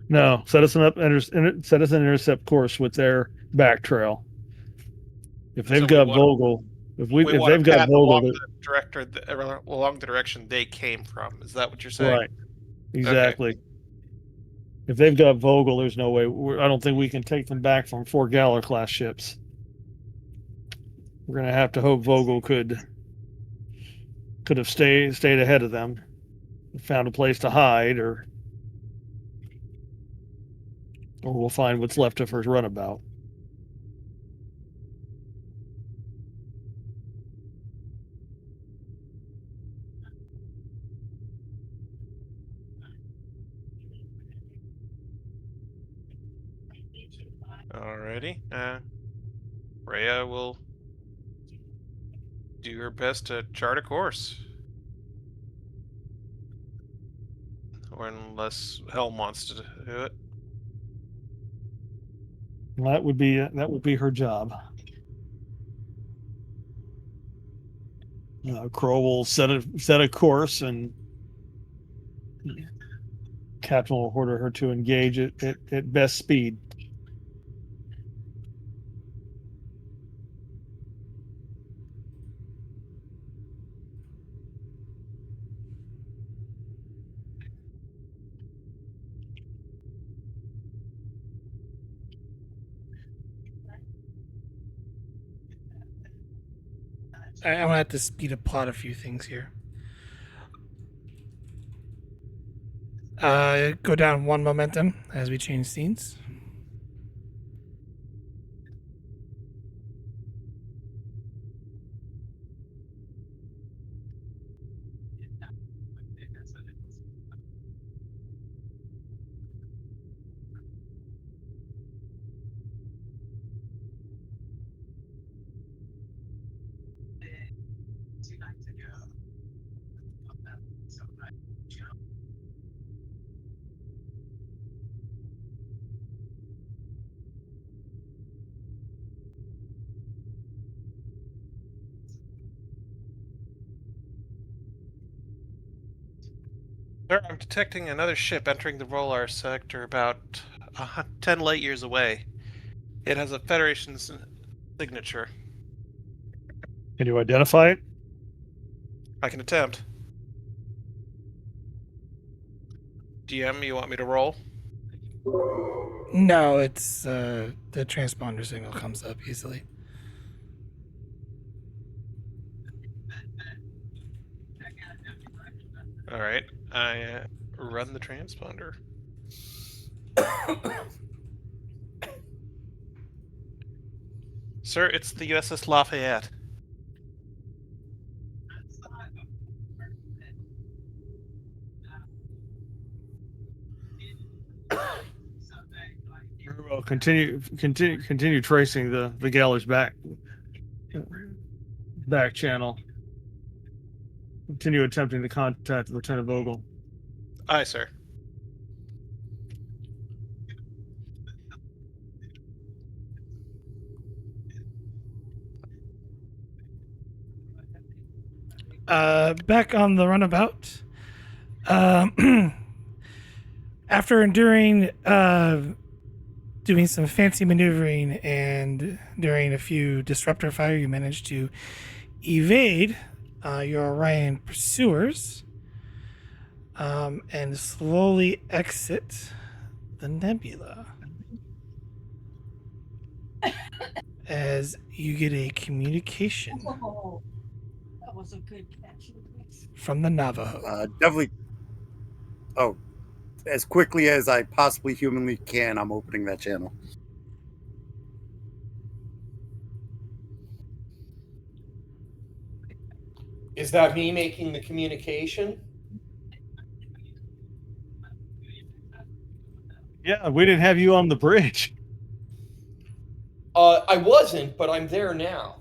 No, set us an intercept course with their back trail. If they've So got Vogel, if they've got Vogel, along the direction they came from. Is that what you're saying? right? Exactly. Okay. If they've got Vogel, there's no way. I don't think we can take them back from 4 Galler class ships. We're gonna have to hope Vogel could have stayed ahead of them, found a place to hide, or we'll find what's left of her runabout. Alrighty. Rhea will do her best to chart a course. Or unless Helm wants to do it. That would be her job. Crow will set a course, and Captain will order her to engage at best speed. I'm gonna have to speed up plot a few things here. Go down 1 momentum as we change scenes. Sir, I'm detecting another ship entering the Rolor sector about 10 light years away. It has a Federation signature. Can you identify it? I can attempt. DM, you want me to roll? No, it's the transponder signal comes up easily. Alright, I run the transponder. Sir, it's the USS Lafayette. Well, continue tracing the Galler's back channel. Continue attempting to contact Lieutenant Vogel. Aye, sir. Back on the runabout. After enduring doing some fancy maneuvering and during a few disruptor fire, you managed to evade your Orion pursuers and slowly exit the nebula as you get a communication That was a good catch. from the Navajo. Definitely Oh, as quickly as I possibly humanly can, I'm opening that channel. Is that me making the communication? Yeah, we didn't have you on the bridge. I wasn't, but I'm there now.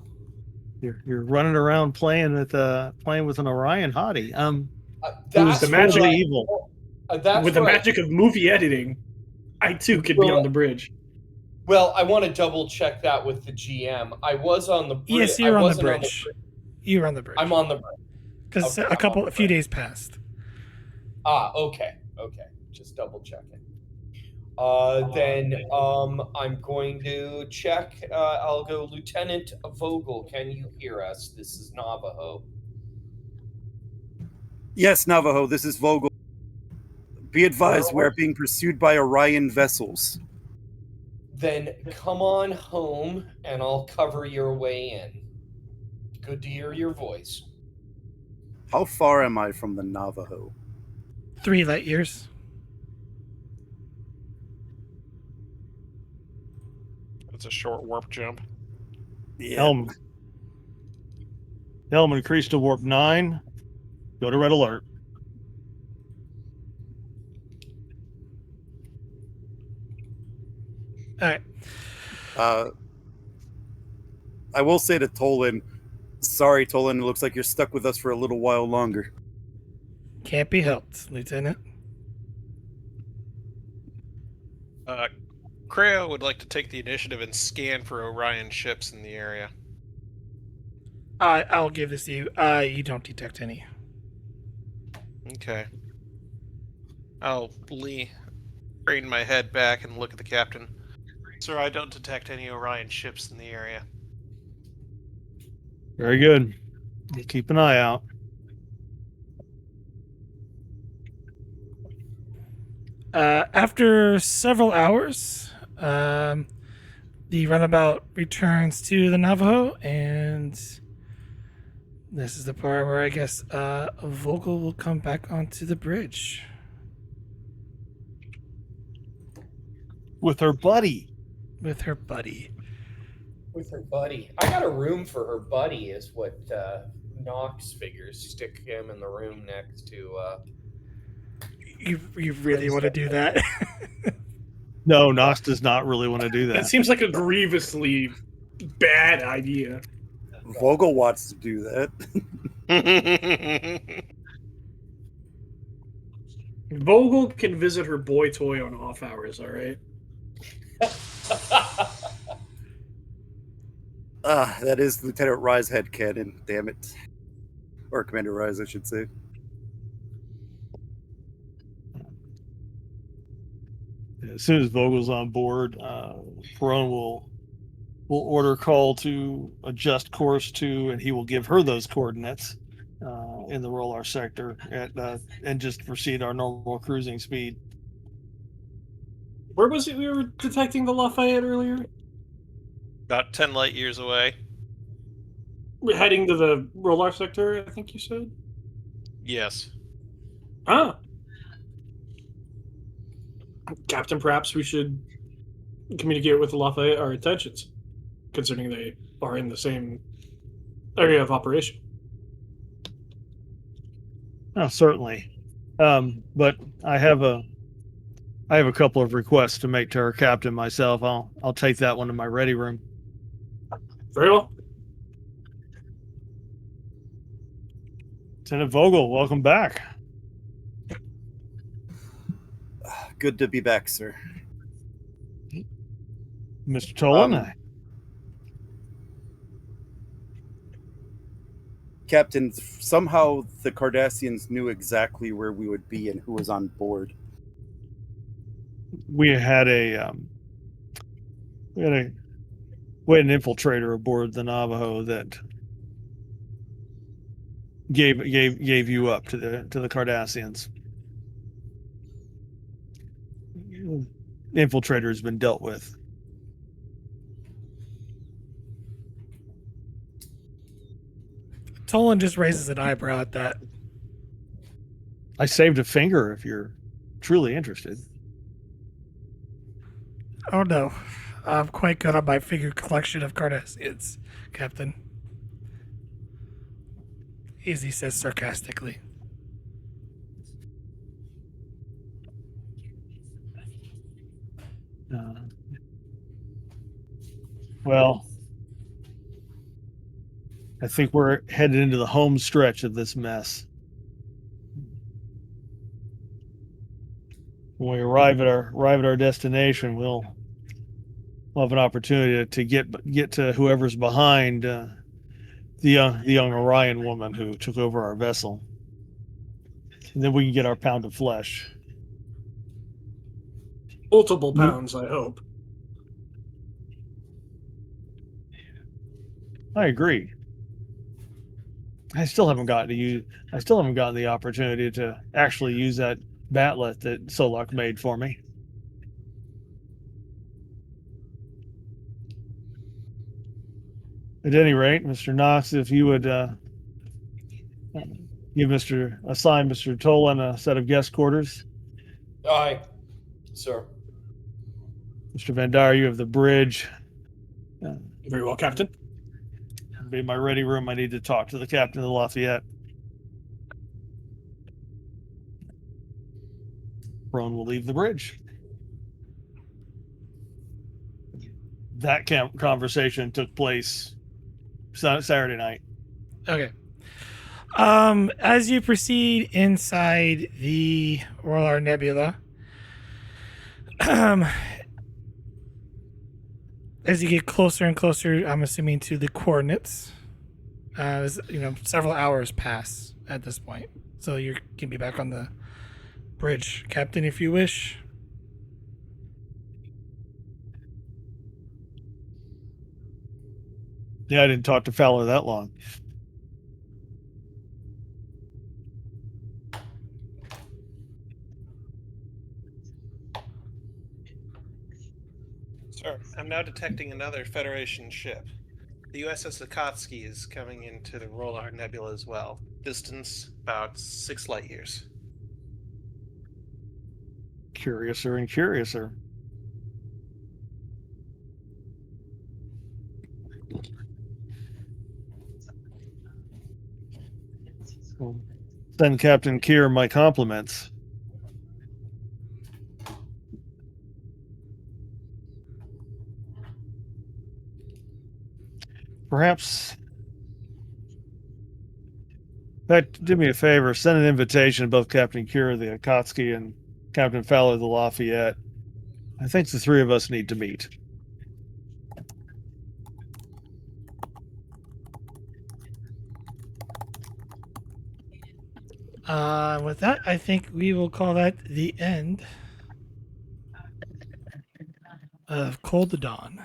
You're running around playing with an Orion hottie. That's the where magic- totally evil. That's With the where magic of movie editing, I too could be Well, on the bridge. Well, I want to double check that with the GM. I was on the bridge. Yes, you're on the bridge. You're on the bridge. I'm on the bridge. Because Okay, I'm on the a few bridge. days passed. Okay. Just double checking. Then I'm going to check. I'll go, Lieutenant Vogel. Can you hear us? This is Navajo. Yes, Navajo, this is Vogel. Be advised, we're being pursued by Orion vessels. Then come on home, and I'll cover your way in. Good to hear your voice. How far am I from the Navajo? 3 light years. It's a short warp jump. Yeah. Helm increased to warp 9. Go to red alert. All right. I will say to Tolin, sorry, Tolin, it looks like you're stuck with us for a little while longer. Can't be helped, Lieutenant. Creo would like to take the initiative and scan for Orion ships in the area. I'll give this to you. You don't detect any. Okay. I'll crane my head back and look at the captain. Sir, I don't detect any Orion ships in the area. Very good. We'll keep an eye out. After several hours, the runabout returns to the Navajo, and this is the part where I guess Vogel will come back onto the bridge. With her buddy. With her buddy. With her buddy. I got a room for her buddy, is what Knox figures. Stick him in the room next to. You really want to do that? No, Nox does not really want to do That that. seems like a grievously bad idea. Vogel wants to do that. Vogel can visit her boy toy on off hours, all right? That is Lieutenant Rise headcanon, damn it. Or Commander Rise, I should say. As soon as Vogel's on board, Perone will order Call to adjust course to, and he will give her those coordinates in the Rolor sector and just proceed our normal cruising speed. Where was it we were detecting the Lafayette earlier? About 10 light years away. We're heading to the Rolor sector, I think you said? Yes. Ah. Captain, perhaps we should communicate with the Lafayette our intentions, considering they are in the same area of operation. Oh, certainly. But I have a couple of requests to make to our captain myself. I'll take that one to my ready room. Very well. Lieutenant Vogel, welcome back. Good to be back, sir. Mr. Tolin. Captain, somehow the Cardassians knew exactly where we would be and who was on board. We had an infiltrator aboard the Navajo that gave you up to the Cardassians. The infiltrator has been dealt with. Tolan just raises an eyebrow at that. I saved a finger if you're truly interested. Oh no, I'm quite good on my figure collection of Cardassians, Captain. Izzy says sarcastically. Well, I think we're headed into the home stretch of this mess. When we arrive at our destination, we'll have an opportunity to get to whoever's behind the young Orion woman who took over our vessel, and then we can get our pound of flesh. Multiple pounds, I hope. I agree. I still haven't gotten the opportunity to actually use that batlet that Solok made for me. At any rate, Mr. Knox, if you would assign Mr. Tolin a set of guest quarters. Aye, sir. Mr. Van Dyer, you have the bridge. Very well, Captain. Be in my ready room. I need to talk to the captain of the Lafayette. Roan will leave the bridge. That conversation took place Saturday night. Okay. As you proceed inside the Rolor Nebula, as you get closer and closer, I'm assuming to the coordinates, several hours pass at this point, so you can be back on the bridge, Captain, if you wish. Yeah, I didn't talk to Fowler that long. Sir, I'm now detecting another Federation ship. The USS Akatsuki is coming into the Rolor Nebula as well. Distance about 6 light years. Curiouser and curiouser. Send Captain Kier my compliments. Perhaps, do me a favor. Send an invitation to both Captain Kier of the Akatsuki and Captain Fowler of the Lafayette. I think the three of us need to meet. With that, I think we will call that the end of Cold to Dawn.